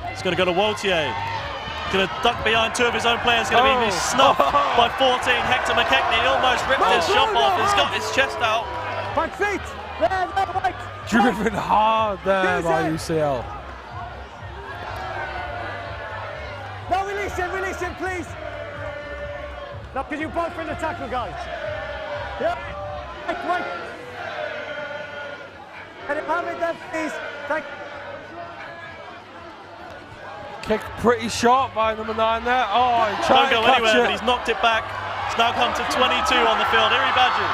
He's going to go to Waltier. Going to duck behind 2 of his own players. Going to be snuffed by 14. Hector McKechnie almost ripped his shot off. He's got his chest out. Back feet. There, right. Driven hard there by UCL. No, release him, please. No, because you both in the tackle, guys. Yeah. Right. Let him have it then, please. Thank you. Kicked pretty sharp by number 9 there. Oh, he Don't tried to go catch anywhere, it. but he's knocked it back. It's now come to 22 on the field. Iri Badji.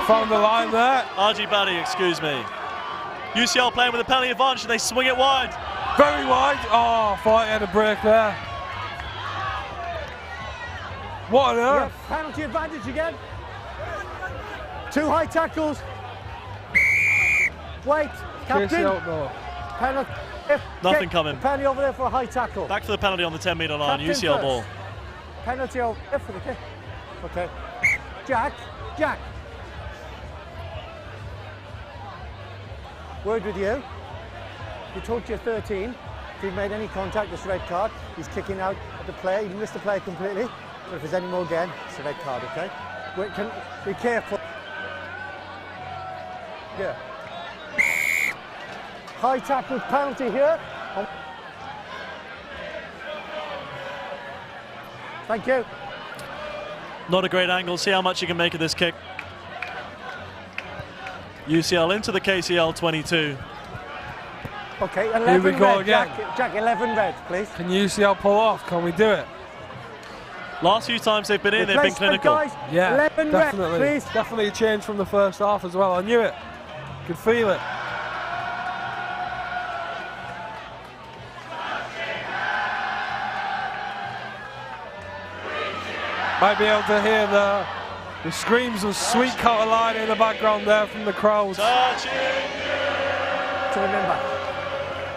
Found the line there. RG Baddy, excuse me. UCL playing with a penalty advantage and they swing it wide. Very wide. Oh, thought he had a break there. What on earth? Yeah, penalty advantage again. 2 high tackles. Wait, captain. No. Penalty. Nothing coming. Penalty over there for a high tackle. Back for the penalty on the 10-metre line. Captain UCL first. ball. Penalty over there for the kick. Okay. Jack. Word with you. You talked to your 13. If he made any contact, it's a red card. He's kicking out at the player. He missed the player completely. But if there's any more again, it's a red card, okay? Be careful. Yeah. High tackle penalty here. Thank you. Not a great angle. See how much you can make of this kick. UCL into the KCL 22. Okay, 11 Here we go red, again. Jack, 11 red, please. Can UCL pull off? Can we do it? Last few times they've been in, they've been clinical. Guys, Yeah, 11 definitely. red, please. Definitely a change from the first half as well. I knew it. Could feel it. Might be able to hear the screams of Sweet Carolina in the background there from the crowds. To remember.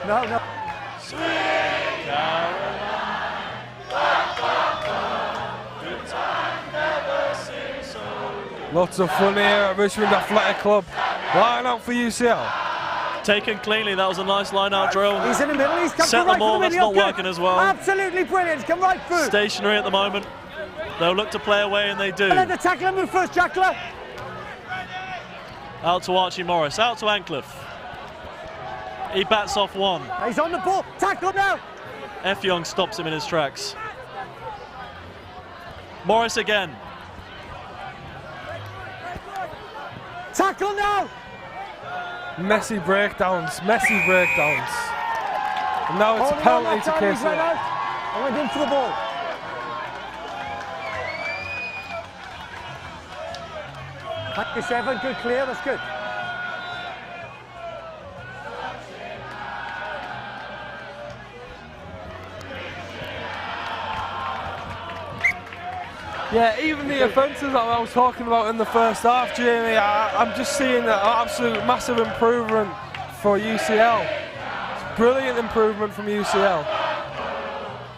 No. Sweet Carolina. Good time never seems so good. Lots of fun here at Richmond Athletic Club. Line out for UCL. Taken cleanly, that was a nice line-out drill. He's in the middle, he's come Set right them all, for the that's middle. not working as well. Absolutely brilliant, come right through. Stationary at the moment. They'll look to play away, and they do. Let the tackler move first, Jackler. Out to Archie Morris, out to Ancliffe. He bats off one. He's on the ball, tackle now. F. Young stops him in his tracks. Morris again. Tackle now. Messy breakdowns. And now it's a penalty to KCL. I went in for the ball. Thank you, Seven. Good clear. That's good. Yeah, even the offences that I was talking about in the first half, Jamie, I'm just seeing an absolute massive improvement for UCL. Brilliant improvement from UCL.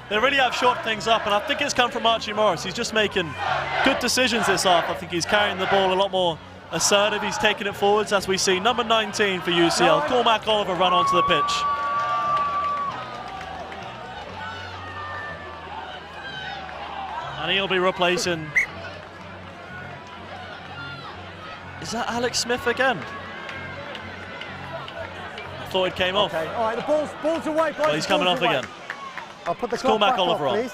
They really have shot things up, and I think it's come from Archie Morris. He's just making good decisions this half. I think he's carrying the ball a lot more assertive. He's taking it forwards, as we see number 19 for UCL, Cormac Oliver, run onto the pitch. And he'll be replacing... Is that Alex Smith again? I thought it came off. All right, the ball's away, boys. Well, he's coming off again. I'll put the It's Cormac Oliver on. please.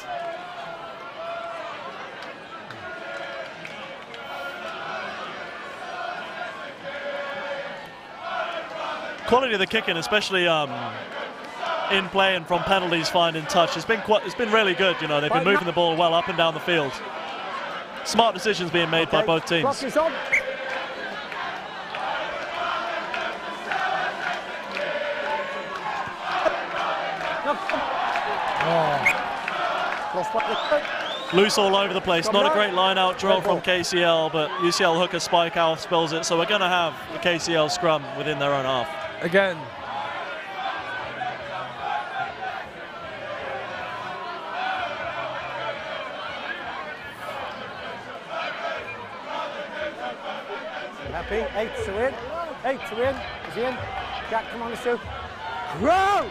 Quality of the kicking, especially in play and from penalties, finding touch, it's been really good. You know, they've been moving the ball well up and down the field. Smart decisions being made by both teams. Clock is on. Loose all over the place. Not a great line-out draw from KCL, but UCL hooker spike out spills it. So we're going to have the KCL scrum within their own half. Again. Happy. 8 to win. 8 to win. Is he in? Jack, come on, Sue. Crouch!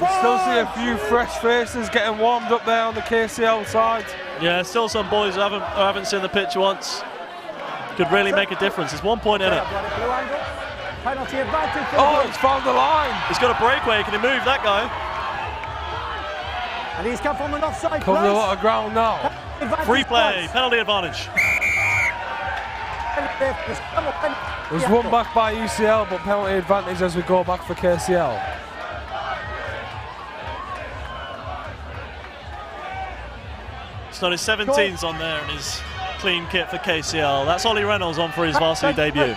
You still see a few fresh faces getting warmed up there on the KCL side. Yeah, still some boys who haven't seen the pitch once. Could really make a difference. There's 1 point in it. Penalty advantage. Oh, he's found the line. He's got a breakaway. Can he move that guy? And he's come from an offside Covered place. a lot of ground now. Free play, penalty advantage. It was won back by UCL, but penalty advantage as we go back for KCL. So his 17's on there and his clean kit for KCL. That's Ollie Reynolds on for his varsity debut.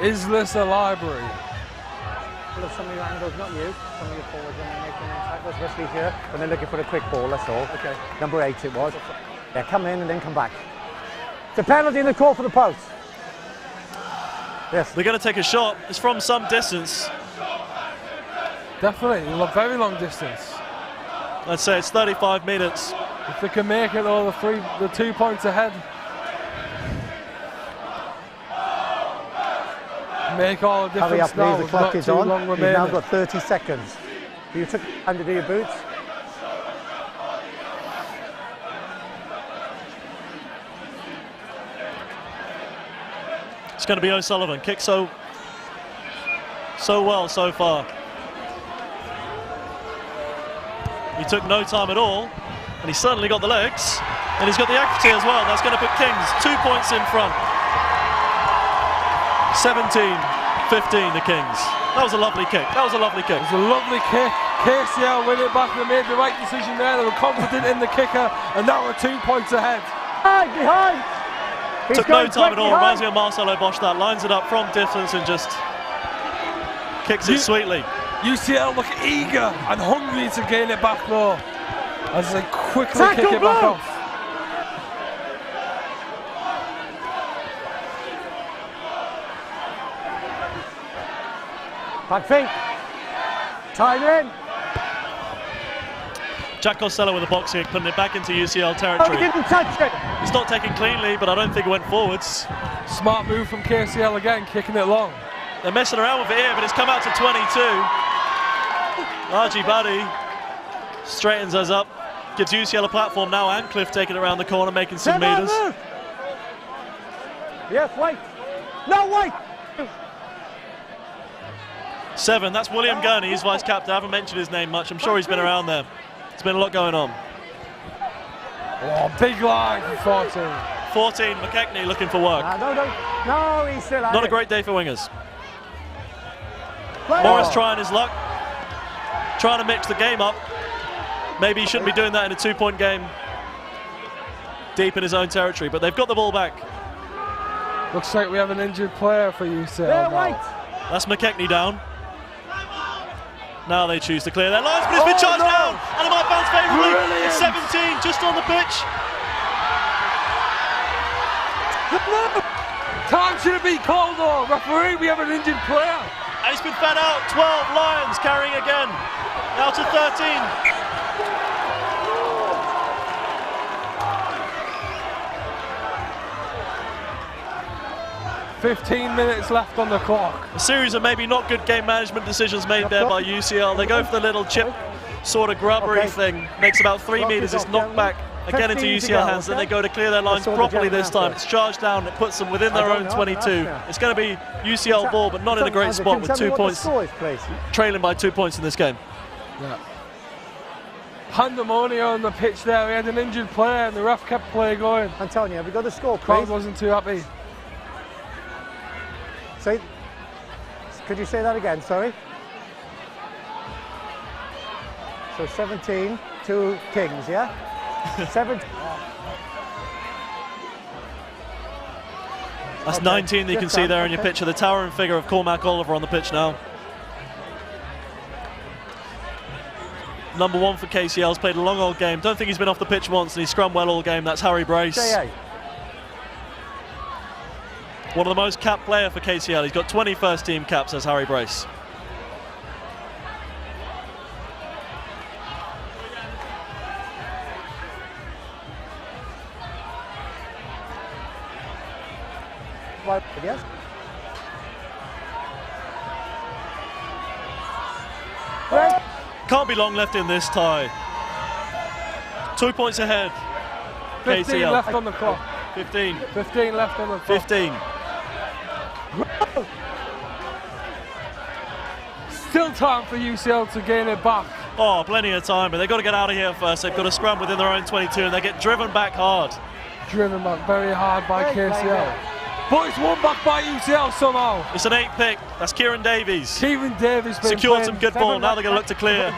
Is this a library? Well, some of your angles, not you. Some of your forwards when they're making tackles, especially here when they're looking for a quick ball. That's all. Okay. Number 8 it was. Yeah, come in and then come back. It's a penalty in the call for the post. Yes. They're going to take a shot. It's from some distance. Definitely, a very long distance. Let's say it's 35 metres. If they can make it, all the 2 points ahead. Make all the difference. Hurry up, now. please. The clock is on. You've remaining. now got 30 seconds. You took time to do your boots. It's going to be O'Sullivan. Kicked so well so far. He took no time at all, and he certainly got the legs, and he's got the accuracy as well. That's going to put Kings 2 points in front. 17-15 the Kings. That was a lovely kick. That was a lovely kick. It was a lovely kick. KCL win it back. They made the right decision there. They were confident in the kicker, and now we're 2 points ahead. Behind. Took no time at all. Reminds me of Marcelo Bosch. That lines it up from distance and just kicks it sweetly. UCL look eager and hungry to gain it back though, as they quickly kick it back off. Back feet. Time in. Jack Costello with a box kick, putting it back into UCL territory. Oh, he didn't touch it. It's not taken cleanly, but I don't think it went forwards. Smart move from KCL again, kicking it long. They're messing around with it here, but it's come out to 22. Archie Buddy straightens us up, gives UCL a platform now, and Cliff taking it around the corner, making some metres. Yes, wait. No, wait. 7, that's William Gurney, he's vice captain. I haven't mentioned his name much. I'm sure he's been around there. There's been a lot going on. Oh, big line for 14. 14, McKechnie looking for work. No, he's still Not a great day for wingers. Morris trying his luck, trying to mix the game up. Maybe he shouldn't be doing that in a 2-point game deep in his own territory, but they've got the ball back. Looks like we have an injured player for UCL now. That's McKechnie down. Now they choose to clear their lines, but it's been charged down, and it might bounce favourably. It's 17, just on the pitch. Time should be called though. Referee, we have an injured player. And he's been fed out. 12 Lions carrying again. Now to 13. 15 minutes left on the clock. A series of maybe not good game management decisions made there by UCL. They go for the little chip sort of grubbery thing. Makes about 3 meters. It's knocked back again into UCL hands. Then they go to clear their lines properly this time. It's charged down. It puts them within their own 22. It's going to be UCL ball, but not in a great spot with 2 points. Trailing by 2 points in this game. Yeah. Pandemonium on the pitch there. We had an injured player and the ref kept play going. Antonio, have we got the score, please? Crowd wasn't too happy. Could you say that again, sorry? So 17 to Kings, yeah? 7. That's 19 that you can see there in your picture. The towering figure of Cormac Oliver on the pitch now. Number 1 for KCL's played a long old game. Don't think he's been off the pitch once, and he's scrummed well all game. That's Harry Brace. One of the most capped player for KCL. He's got 20 first team caps as Harry Brace. Yes. Can't be long left in this tie. 2 points ahead. 15 KCL. left on the clock. 15. 15 left on the clock. 15. Still time for UCL to gain it back. Oh, plenty of time, but they've got to get out of here first. They've got to scrum within their own 22, and they get driven back hard. Driven back very hard by KCL. But it's won back by UCL somehow. It's an 8 pick. That's Kieran Davies. Kieran Davies secured some good ball. Now they're going to look to clear.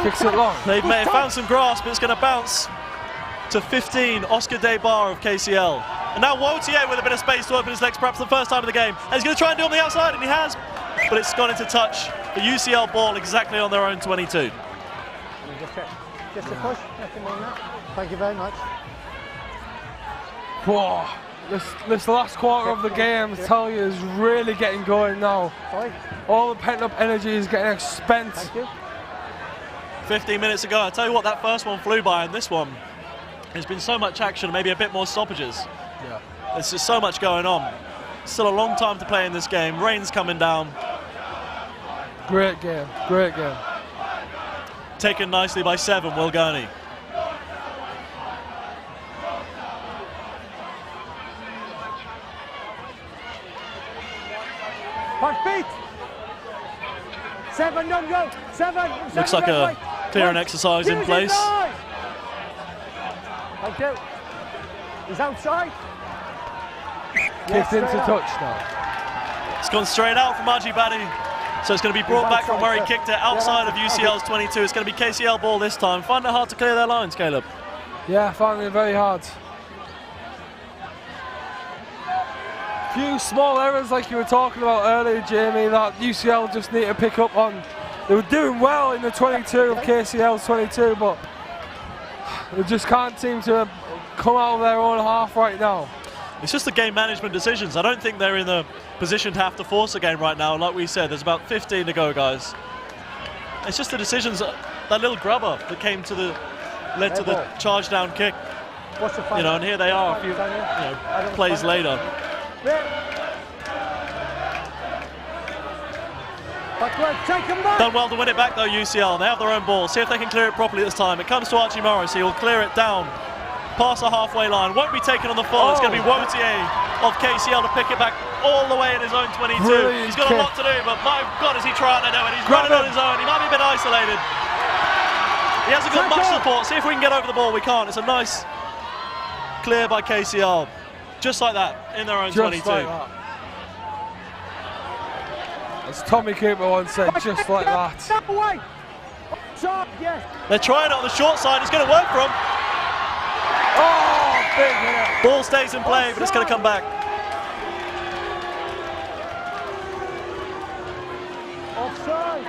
Kicks it long. They've found some grass, but it's going to bounce to 15. Oscar Debar of KCL. And now Wotier with a bit of space to open his legs, perhaps the first time of the game. And he's going to try and do it on the outside, and he has. But it's gone into touch. The UCL ball exactly on their own 22. Just a push. Nothing more than that. Thank you very much. Whoa. This last quarter of the game, I tell you, is really getting going now. All the pent-up energy is getting expended. 15 minutes ago, I tell you what, that first one flew by, and this one, there's been so much action, maybe a bit more stoppages. Yeah. There's just so much going on. Still a long time to play in this game. Rain's coming down. Great game, great game. Taken nicely by 7, Will Gurney. Feet. 7, don't go. 7. Looks like a clearing exercise in place. Thank you. He's outside. Kicked into touch now. It's gone straight out from Archie Batty. So it's going to be brought back from where he kicked it outside of UCL's 22. It's going to be KCL ball this time. Find it hard to clear their lines, Caleb. Yeah, finding it very hard. Few small errors like you were talking about earlier, Jamie, that UCL just need to pick up on. They were doing well in the 22 of KCL's 22, but they just can't seem to come out of their own half right now. It's just the game management decisions. I don't think they're in the position to have to force a game right now. Like we said, there's about 15 to go, guys. It's just the decisions, that little grubber that came to the, led to the charge down kick. You know, and here they are a few plays later. Done well to win it back though, UCL. They have their own ball. See if they can clear it properly this time. It comes to Archie Morris. He will clear it down past the halfway line. Won't be taken on the full. It's going to be Wotier of KCL to pick it back all the way in his own 22. Brilliant He's got a lot to do, but my God, is he trying to do it. He's running on his own. He might be a bit isolated. He hasn't got much support. See if we can get over the ball. We can't. It's a nice clear by KCL. Just like that, in their own 22. Like that. As Tommy Cooper once said, just like that. They're trying it on the short side. It's going to work for them. Oh, big hit. Ball stays in play, but it's going to come back. Offside.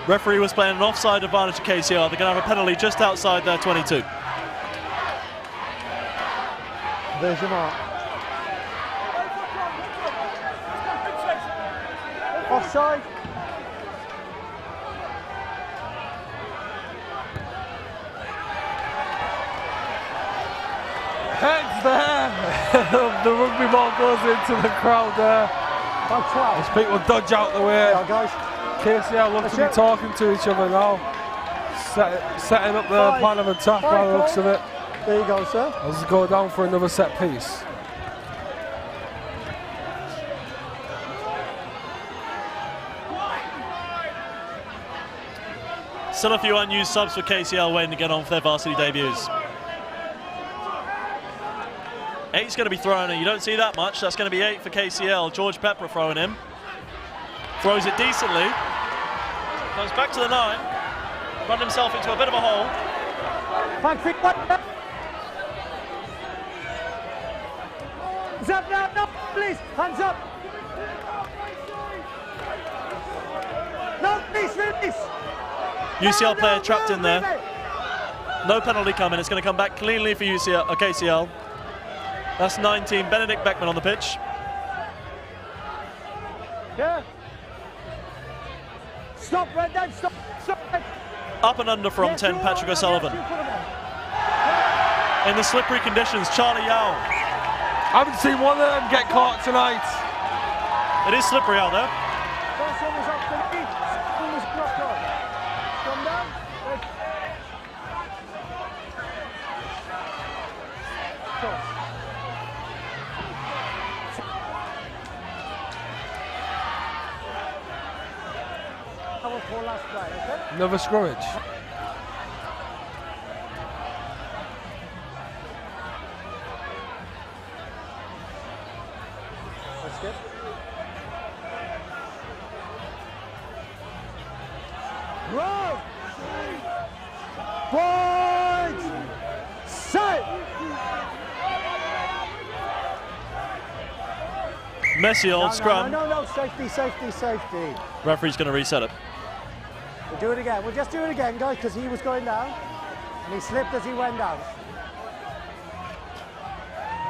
Referee was playing an offside advantage to KCL. They're going to have a penalty just outside their 22. There's your mark. Offside. Heads there. The rugby ball goes into the crowd there. As people dodge out the way. KCL look to be talking to each other now. Setting up the plan of attack by the looks of it. There you go, sir. Let's go down for another set piece. Still a few unused subs for KCL waiting to get on for their varsity debuts. 8's going to be thrown in. You don't see that much. That's going to be 8 for KCL. George Pepper throwing in. Throws it decently. Goes back to the 9. Run himself into a bit of a hole. 5 feet, Hands up now, no, please, hands up. No, please, release. UCL player trapped in there. No penalty coming. It's going to come back cleanly for KCL. That's 19, Benedict Beckman on the pitch. Yeah. Stop, Brendan, stop, stop. Up and under from 10, Patrick O'Sullivan. In the slippery conditions, Charlie Yao. I haven't seen one of them get caught tonight. It is slippery out there. First one was up to the east, second one was blocked on. Come down. Another scrummage. That's good. Roll! Point! Set! Messy old scrum. No, safety, safety, safety. Referee's going to reset it. We'll do it again. We'll just do it again, guys, because he was going down. And he slipped as he went down.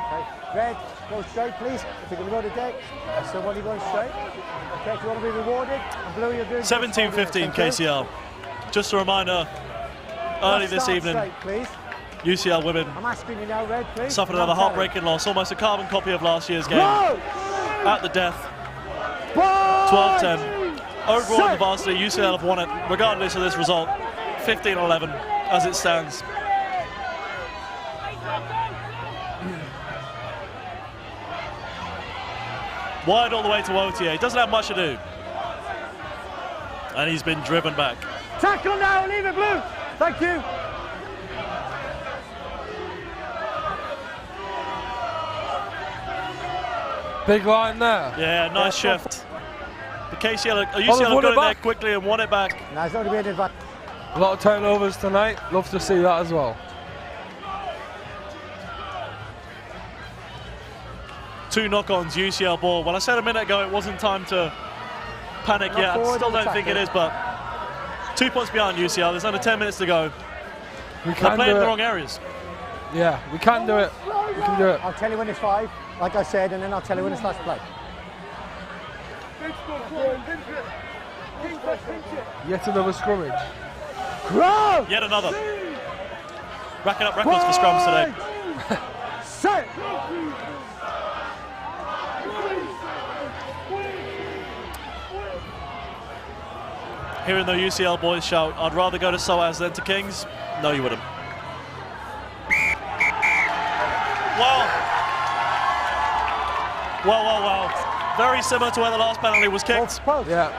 Okay, red, go straight, please. If you're going to go to deck, so when you're going straight. Okay, if you want to be rewarded, and blue, you're doing 17-15 KCL. Just a reminder, early this evening, straight, please. UCL women I'm asking you now, red, please. suffered another heartbreaking loss, almost a carbon copy of last year's game. At the death, 12-10. Overall in the varsity, UCL have won it, regardless of this result, 15-11 as it stands. Wide all the way to Otier, doesn't have much to do. And he's been driven back. Tackle now, leave it blue. Thank you. Big line there. Yeah, nice shift. The UCL have got it there quickly and won it back. Nice, only been advantage. A lot of turnovers tonight. Love to see that as well. 2 knock-ons, UCL ball. Well, I said a minute ago it wasn't time to panic yet. I still don't think it is, but 2 points behind UCL. There's under 10 minutes to go. They're playing in the wrong areas. Yeah, we can do it. We can do it. I'll tell you when it's 5, like I said, and then I'll tell you when it's last play. Yet another scrummage. Yet another. Racking up records for scrums today. Set. Hearing the UCL boys shout, I'd rather go to SOAS than to Kings. No, you wouldn't. Well. Very similar to where the last penalty was kicked. Yeah.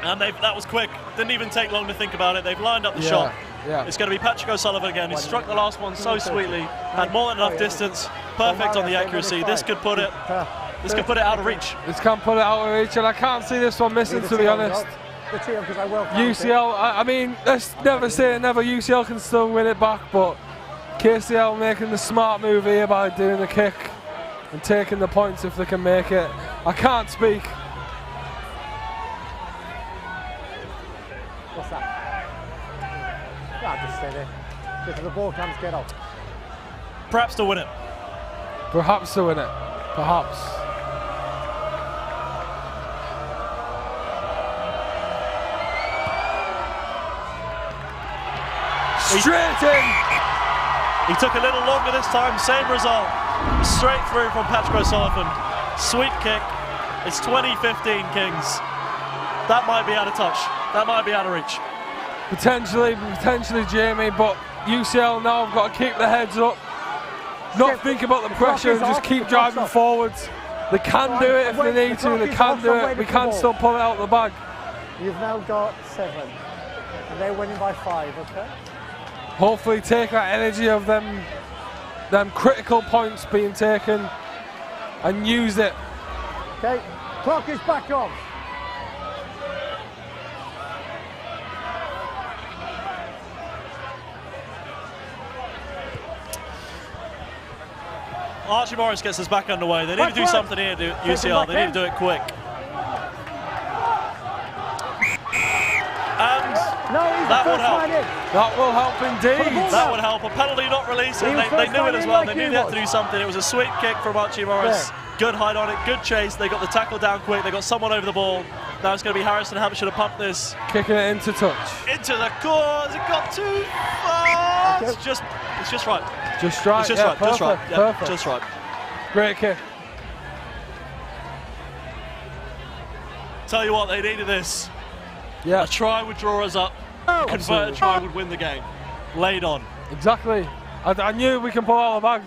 And that was quick. Didn't even take long to think about it. They've lined up the shot. Yeah. It's going to be Patrick O'Sullivan again. He struck the last one so sweetly. Had more than enough distance. Perfect on the accuracy. This could put it out of reach. This can put it out of reach, and I can't see this one missing, to be honest. UCL, I mean, let's never say never. UCL can still win it back, but KCL making the smart move here by doing the kick and taking the points if they can make it. I can't speak. What's that? Yeah, just stay there. Get to the ball comes, get off. Perhaps to win it. Perhaps to win it. Perhaps. Straight in! He took a little longer this time, same result. Straight through from Patrick O'Sullivan. Sweet kick. It's 2015 Kings. That might be out of touch. That might be out of reach. Potentially, Jamie, but UCL now have got to keep their heads up. Not think about the pressure and just keep driving forwards. They can do it if they need to, they can do it. We can still pull it out of the bag. You've now got 7, and they're winning by 5, okay? Hopefully take that energy of them critical points being taken and use it. Okay, clock is back on. Archie Morris gets us back underway. They need to do something here, UCL. They need to do it quick. And that would help. That will help indeed. That would help. A penalty not released, and they knew it as well. They knew they had to do something. It was a sweet kick from Archie Morris. Good height on it, good chase. They got the tackle down quick. They got someone over the ball. Now it's going to be Harrison Hampshire to pump this. Kicking it into touch. Into the cause. It got too far. It's just right. Just right. It's just right. Perfect, Just right. Yeah, perfect. just right. Great kick. Tell you what, they needed this. Yeah. A try would draw us up. Convert a try would win the game. Laid on. Exactly. I knew we can pull out of the bag.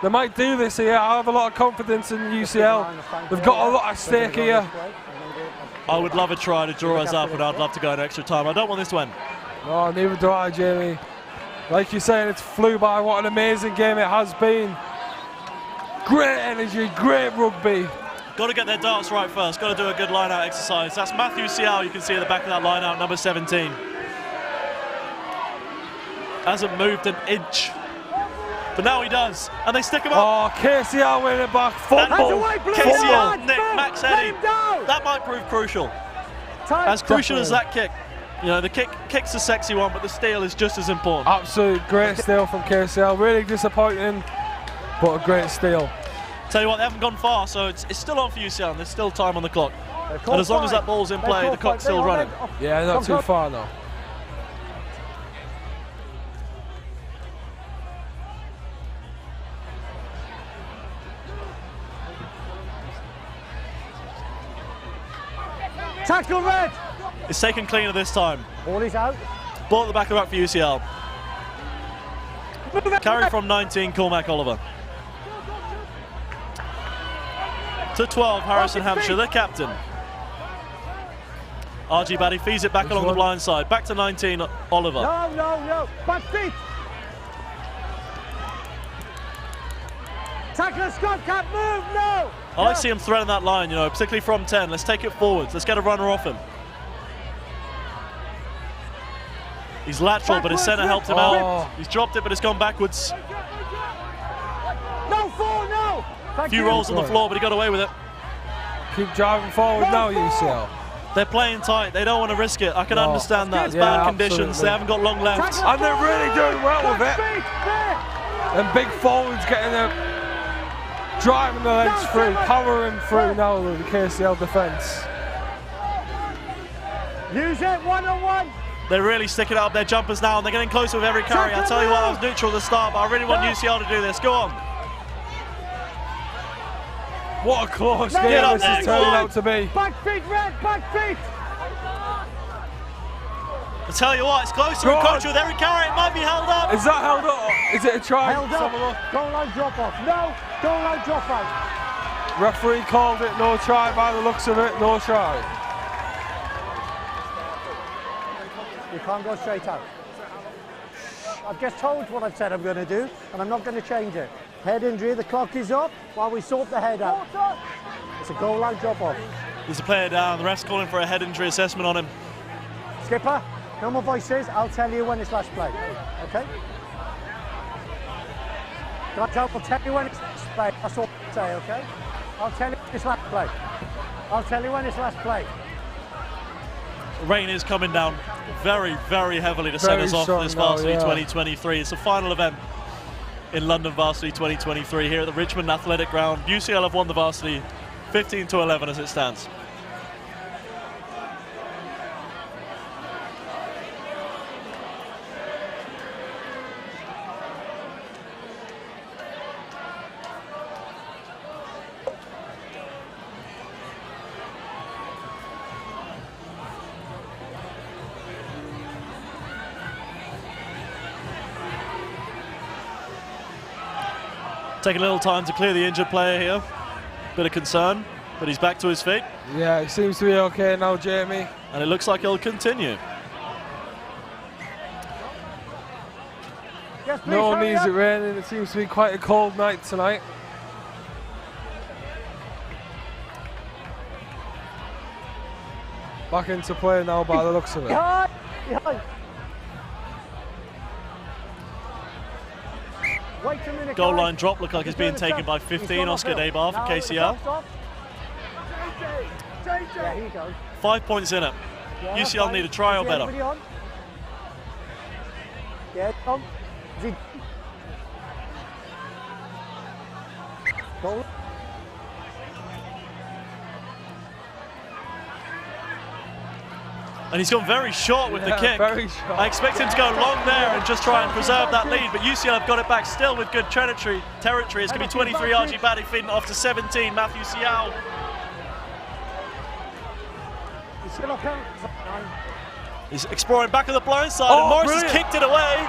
They might do this here. I have a lot of confidence in UCL. They've got a lot at stake here. I would love a try to draw us up, and I'd love to go in extra time. I don't want this to end. No, neither do I, Jamie. Like you're saying, it's flew by. What an amazing game it has been. Great energy, great rugby. Got to get their darts right first. Got to do a good line-out exercise. That's Matthew Cial, you can see at the back of that line-out, number 17. Hasn't moved an inch. But now he does, and they stick him up. Oh, KCL winning it back. Football. KCL, Nick, Max Eddy. That might prove crucial. As crucial as that kick. You know, the kick's a sexy one, but the steal is just as important. Absolute great steal from KCL. Really disappointing, but a great steal. Tell you what, they haven't gone far, so it's still on for UCL, and there's still time on the clock. And as long as that ball's in play, the clock's still running. Yeah, not too far now. Tackle red! It's taken cleaner this time. Ball is out. Ball at the back of the ruck for UCL. Carry from 19, Cormac Oliver. To 12, Harrison Hampshire, the captain. RG Batty feeds it back along the blind side. Back to 19, Oliver. No. Back feet. Tackler Scott can't move, no! I like to see him threading that line, you know, particularly from 10. Let's take it forwards. Let's get a runner off him. He's lateral, but his centre helped him out. He's dropped it, but it's gone backwards. No, four, no! A few rolls on the floor, but he got away with it. Keep driving forward now, UCL. They're playing tight. They don't want to risk it. I can understand that. It's bad conditions. They haven't got long left. And they're really doing well with it. And big forwards getting them, driving the legs through, powering through now with the KCL defence. Use it, one-on-one. They're really sticking up their jumpers now, and they're getting closer with every carry. I'll tell you what, I was neutral at the start, but I really want UCL to do this. Go on. What a close game this is turning out to be. Back feet, red, back feet. I tell you what, it's closer and closer with every carry. It might be held up. Is that held up? Is it a try? Held up. Goal line drop off. No, goal line drop out. Referee called it no try by the looks of it. No try. You can't go straight out. I've just told what I've said I'm going to do, and I'm not going to change it. Head injury, the clock is up while we sort the head out. It's a goal line drop off. There's a player down. The ref's calling for a head injury assessment on him. Skipper, no more voices. I'll tell you when it's last play. Okay? I'll tell you when it's last play. That's all I say, okay? I'll tell you when it's last play. I'll tell you when it's last play. Rain is coming down very, very heavily to send us off for this Varsity 2023. It's the final event in London Varsity 2023 here at the Richmond Athletic Ground. UCL have won the Varsity 15-11 as it stands. Taking a little time to clear the injured player here. Bit of concern, but he's back to his feet. Yeah, he seems to be okay now, Jamie. And it looks like he'll continue. Yes, please, No hurry needs up. it raining. It seems to be quite a cold night tonight. Back into play now by the looks of it. Behind, behind. Wait a minute, Goal guys. line drop, look like it's being taken by 15, Oscar Debar for KCL. Yeah, here you go. 5 points in it. Yeah, UCL fine. need a try or Is better. anybody on? Yeah, Tom. Is he... Goal. And he's gone very short with the Yeah, kick. very short. I expect him to go long there and just try and preserve that lead, but UCL have got it back still with good territory. It's going to be 23 RG Batty feeding off to 17, Matthew Siao. He's exploring back of the blind side, and Morris has kicked it away.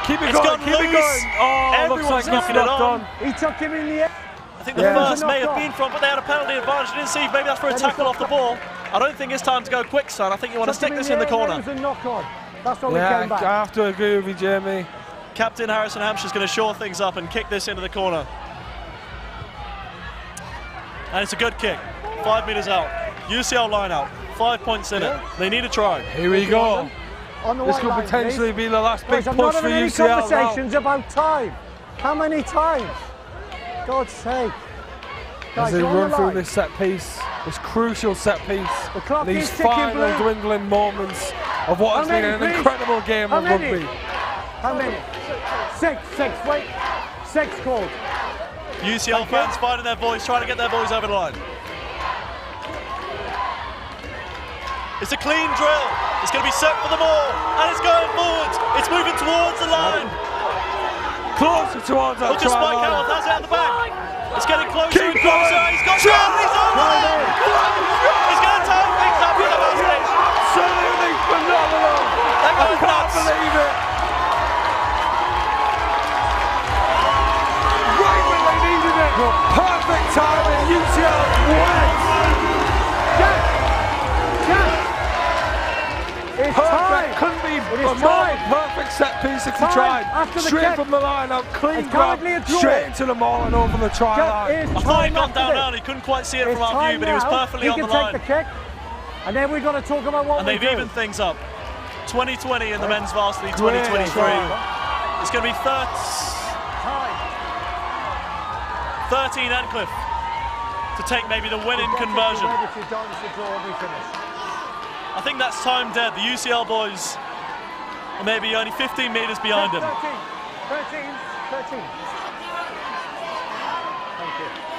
Keep it It's going, gone keep it loose. going. Oh, Everyone's looks like knocking it's it knocked on. on. He took him in the air. I think the first may have been from, but they had a penalty advantage. I didn't see, maybe that's for a tackle off the ball. I don't think it's time to go quick, son. I think you want to stick this in the corner. It was a knock on. That's what we Yeah, came back. I have to agree with you, Jamie. Captain Harrison Hampshire's going to shore things up and kick this into the corner. And it's a good kick. 5 metres out. UCL line out. 5 points in it. They need a try. Here we go. On the This white could line, potentially please. be the last big Boys, I'm push not for having any UCL conversations now. about time. How many times? God's sake. As Guys, they you're on run the through line. this set piece, this crucial set piece, The clock these is ticking, final Blue. dwindling moments of what How has been many, an please? incredible game How of many? rugby. How many? Six, wait. 6 called. UCL fans finding their voice, trying to get their boys over the line. It's a clean drill. It's going to be set for the ball, and it's going forwards. It's moving towards the line. Closer towards that Look at try Spike line. Howard, has it at the back. It's getting closer Keep and closer. going. He's got Shot. it. He's over. He's going to tie things up with the basket. Absolutely phenomenal. They're I going can't nuts. believe it. Right when they needed it. Perfect timing. UCL wins. It's Perfect. time. Couldn't be It a is more time. perfect set piece if you Time. tried. After the Straight kick. from the line out, clean It's grab, currently a draw. straight into the maul and over the try line. It's I thought time he'd gone after down this. early. Couldn't quite see it It's from our time view, but he was now. perfectly on the He can line. take the kick, and then we've got to talk about what And we they've do. evened things up. 2020 in the men's varsity, Great 2023. try. It's going to be 13 Endcliffe to take maybe the winning conversion. I think that's time dead. The UCL boys are maybe only 15 metres behind him. 13. Thank you.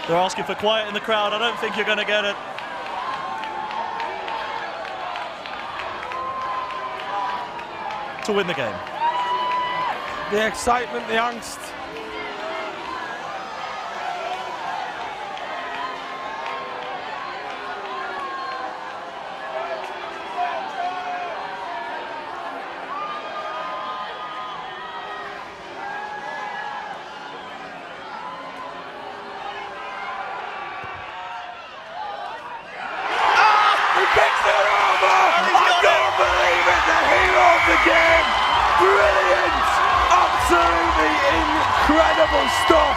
They're asking for quiet in the crowd. I don't think you're going to get it. To win the game. The excitement, the angst. He kicks it over! I can't believe it! The hero of the game! Brilliant! Absolutely incredible stuff!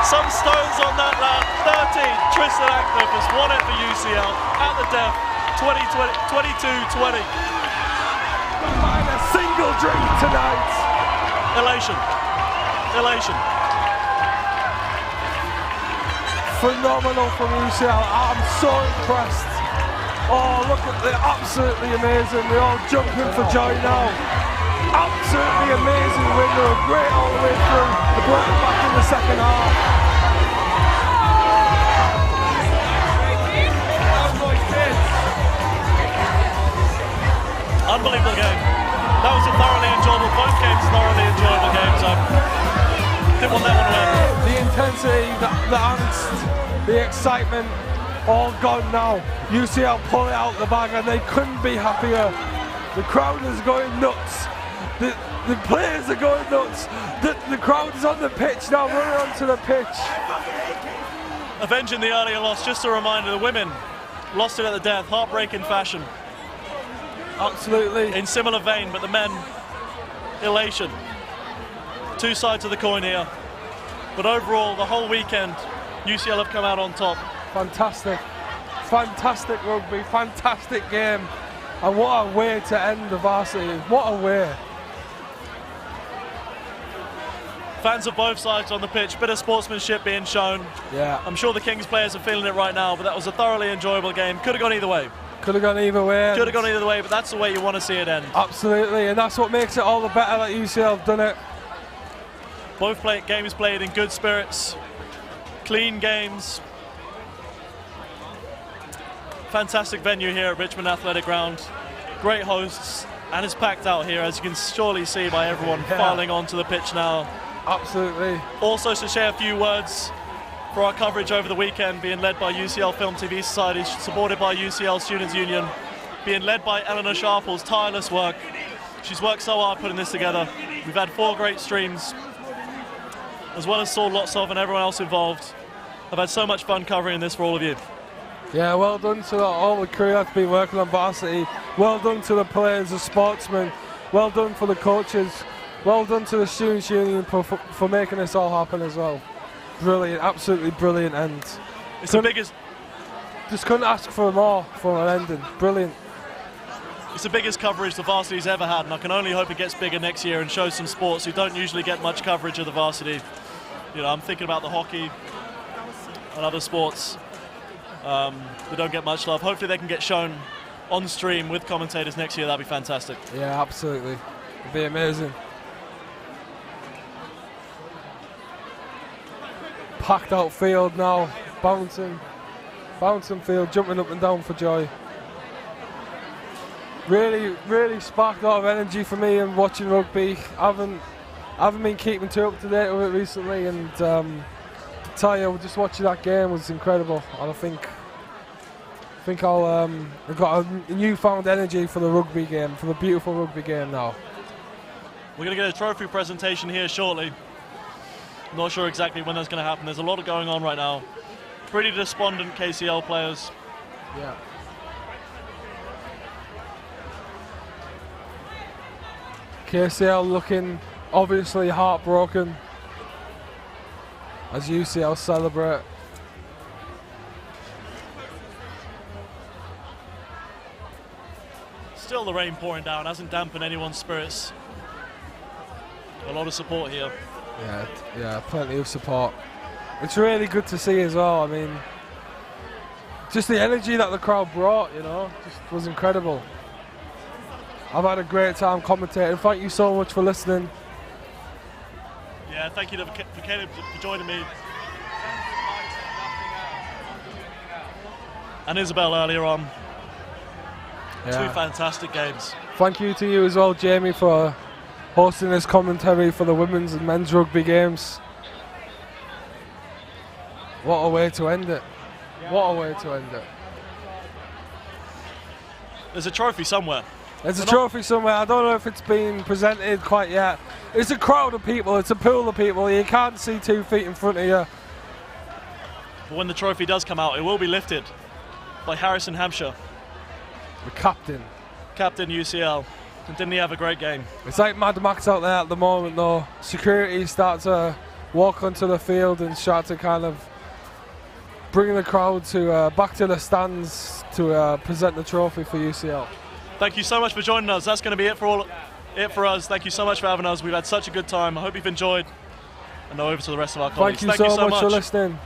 Some stones on that lap. 13. Tristan Ackcliffe has won it for UCL at the death. 22-20. Find a single drink tonight. Elation. Phenomenal from UCL. I'm so impressed. Oh, look at the absolutely amazing. They're all jumping for joy now. Absolutely amazing win. They were great all the way through. They brought it back in the second half. Unbelievable game. That was a thoroughly enjoyable. Both games thoroughly enjoyable games. I didn't want that one to end. The intensity, the angst, the excitement, all gone now. UCL pull it out the bag and they couldn't be happier. The crowd is going nuts. The players are going nuts. The crowd is on the pitch now, running onto the pitch. Avenging the earlier loss, just a reminder, the women lost it at the death, heartbreaking fashion. Absolutely. In similar vein, but the men, elation. Two sides of the coin here. But overall, the whole weekend, UCL have come out on top. Fantastic. Fantastic rugby, fantastic game. And what a way to end the Varsity. What a way. Fans of both sides on the pitch, bit of sportsmanship being shown. Yeah. I'm sure the Kings players are feeling it right now, but that was a thoroughly enjoyable game. Could have gone either way. Could have gone either way. Could have gone either way, but that's the way you want to see it end. Absolutely, and that's what makes it all the better that UCL have done it. Both games played in good spirits, clean games. Fantastic venue here at Richmond Athletic Ground. Great hosts, and it's packed out here, as you can surely see by everyone filing onto the pitch now. Absolutely. Also, to share a few words for our coverage over the weekend, being led by UCL Film TV Society, supported by UCL Students Union, being led by Eleanor Sharple's tireless work. She's worked so hard putting this together. We've had 4 great streams, as well as Saul Lotsov and everyone else involved. I've had so much fun covering this for all of you. Yeah, well done to all the crew that's been working on Varsity. Well done to the players, the sportsmen. Well done for the coaches. Well done to the Students Union for making this all happen as well. Brilliant, absolutely brilliant end. It's the biggest. Just couldn't ask for more for an ending. Brilliant. It's the biggest coverage the Varsity's ever had, and I can only hope it gets bigger next year and shows some sports who don't usually get much coverage of the Varsity. You know, I'm thinking about the hockey and other sports that don't get much love. Hopefully they can get shown on stream with commentators next year. That'd be fantastic. Yeah, absolutely. It'd be amazing. Packed out field now, bouncing field, jumping up and down for joy. Really sparked a lot of energy for me in watching rugby. I haven't been keeping too up to date with it recently, and tell you, just watching that game was incredible. And I think I've got a newfound energy for the rugby game, for the beautiful rugby game now. We're going to get a trophy presentation here shortly. Not sure exactly when that's going to happen. There's a lot going on right now. Pretty despondent KCL players. Yeah. KCL looking obviously heartbroken as UCL celebrate. Still the rain pouring down, hasn't dampened anyone's spirits. A lot of support here. Yeah, plenty of support. It's really good to see as well. I mean, just the energy that the crowd brought, you know, just was incredible. I've had a great time commentating. Thank you so much for listening. Yeah, thank you to Caleb for joining me. And Isabel earlier on. Yeah. 2 fantastic games. Thank you to you as well, Jamie, for hosting this commentary for the women's and men's rugby games. What a way to end it. What a way to end it. There's a trophy somewhere. There's a trophy somewhere. I don't know if it's been presented quite yet. It's a crowd of people. It's a pool of people. You can't see 2 feet in front of you. But when the trophy does come out, it will be lifted by Harrison Hampshire. The captain. Captain UCL. And didn't he have a great game? It's like Mad Max out there at the moment though. Security start to walk onto the field and start to kind of bring the crowd to back to the stands to present the trophy for UCL. Thank you so much for joining us. That's going to be it for us. Thank you so much for having us. We've had such a good time. I hope you've enjoyed. And now over to the rest of our colleagues. Thank you so much for listening.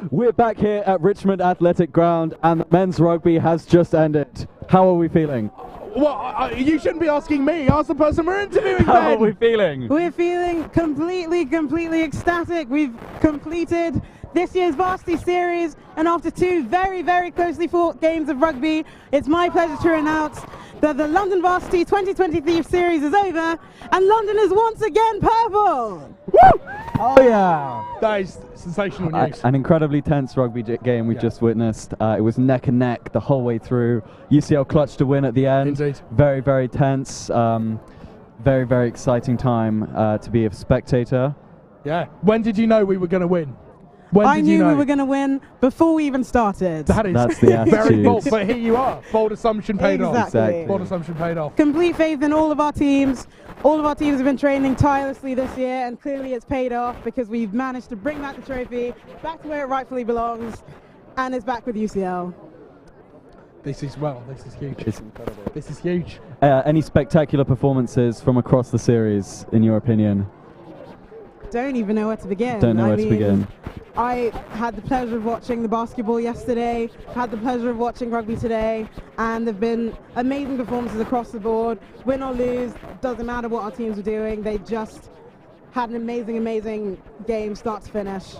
We're back here at Richmond Athletic Ground and the men's rugby has just ended. How are we feeling? Well, you shouldn't be asking me. Ask the person we're interviewing, How Ben. are we feeling? We're feeling completely ecstatic. We've completed this year's Varsity Series, and after two very closely fought games of rugby, it's my pleasure to announce that the London Varsity 2023 Series is over, and London is once again purple! Woo! Oh yeah! That is sensational news. An incredibly tense rugby game we just witnessed. It was neck and neck the whole way through. UCL clutched to win at the end. Indeed. Very tense. Very exciting time to be a spectator. Yeah. When did you know we were going to win? I knew we were going to win before we even started. That's the attitude. Very bold, but here you are. Bold assumption paid off. Exactly. Bold assumption paid off. Complete faith in all of our teams. All of our teams have been training tirelessly this year, and clearly it's paid off because we've managed to bring back the trophy, back to where it rightfully belongs, and it's back with UCL. This is huge. It's incredible. This is huge. Any spectacular performances from across the series, in your opinion? Don't even know where to begin. Don't know where to begin. I had the pleasure of watching the basketball yesterday, had the pleasure of watching rugby today, and there have been amazing performances across the board. Win or lose, doesn't matter what our teams are doing, they just had an amazing game start to finish.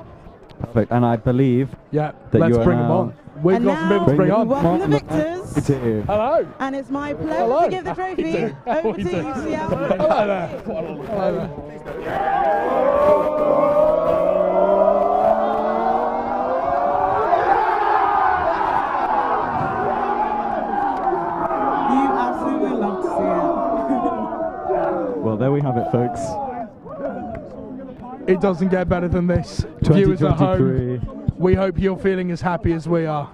Perfect, and I believe that let's you are bring them now on. We've got some people to bring on. Welcome the victors. Hello. And it's my pleasure to give the trophy over to UCL. Hello there. Hello there. You absolutely love to see it. Well, there we have it, folks. It doesn't get better than this. Viewers at home, we hope you're feeling as happy as we are.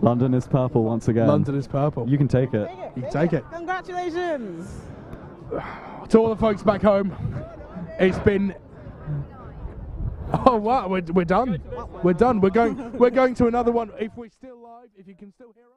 London is purple once again. London is purple. You can take it. You can take it. Congratulations. To all the folks back home, it's been... Oh wow, we're done. We're done. We're going to another one. If we're still live, if you can still hear us.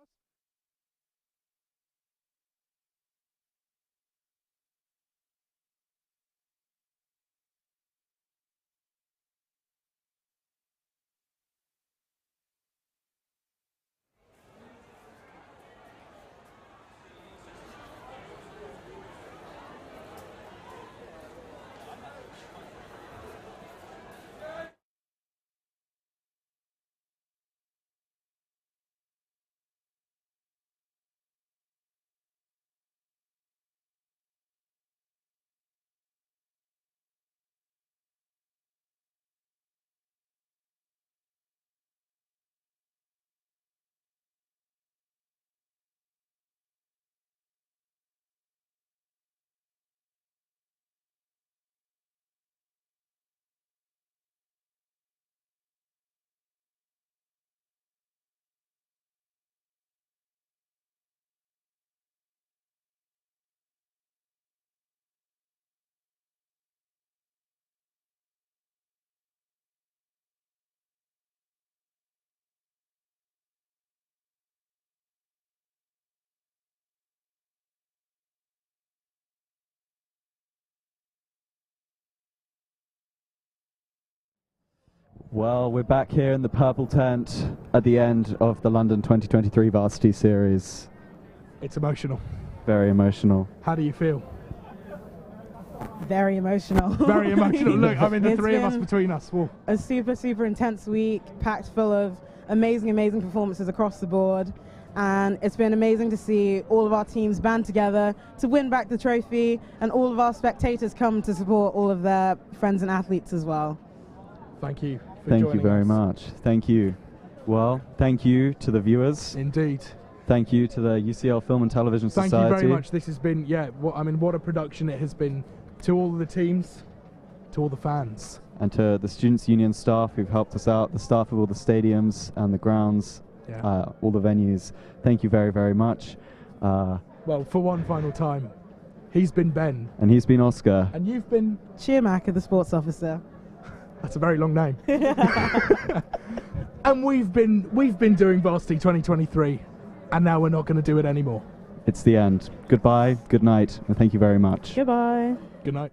Well, we're back here in the purple tent at the end of the London 2023 Varsity Series. It's emotional. Very emotional. How do you feel? Very emotional. Very emotional. Look, I mean, the It's three of us been between us. Whoa. A super intense week, packed full of amazing performances across the board. And it's been amazing to see all of our teams band together to win back the trophy, and all of our spectators come to support all of their friends and athletes as well. Thank you. Thank you very much. Thank you. Well, thank you to the viewers. Indeed. Thank you to the UCL Film and Television Thank Society. you very much. This has been, what a production it has been to all of the teams, to all the fans. And to the Students' Union staff who've helped us out, the staff of all the stadiums and the grounds, all the venues. Thank you very much. Well, for one final time, he's been Ben. And he's been Oscar. And you've been... Cheermaker, the sports officer. That's a very long name. And we've been doing Varsity 2023, and now we're not going to do it anymore. It's the end. Goodbye, good night, and thank you very much. Goodbye. Good night.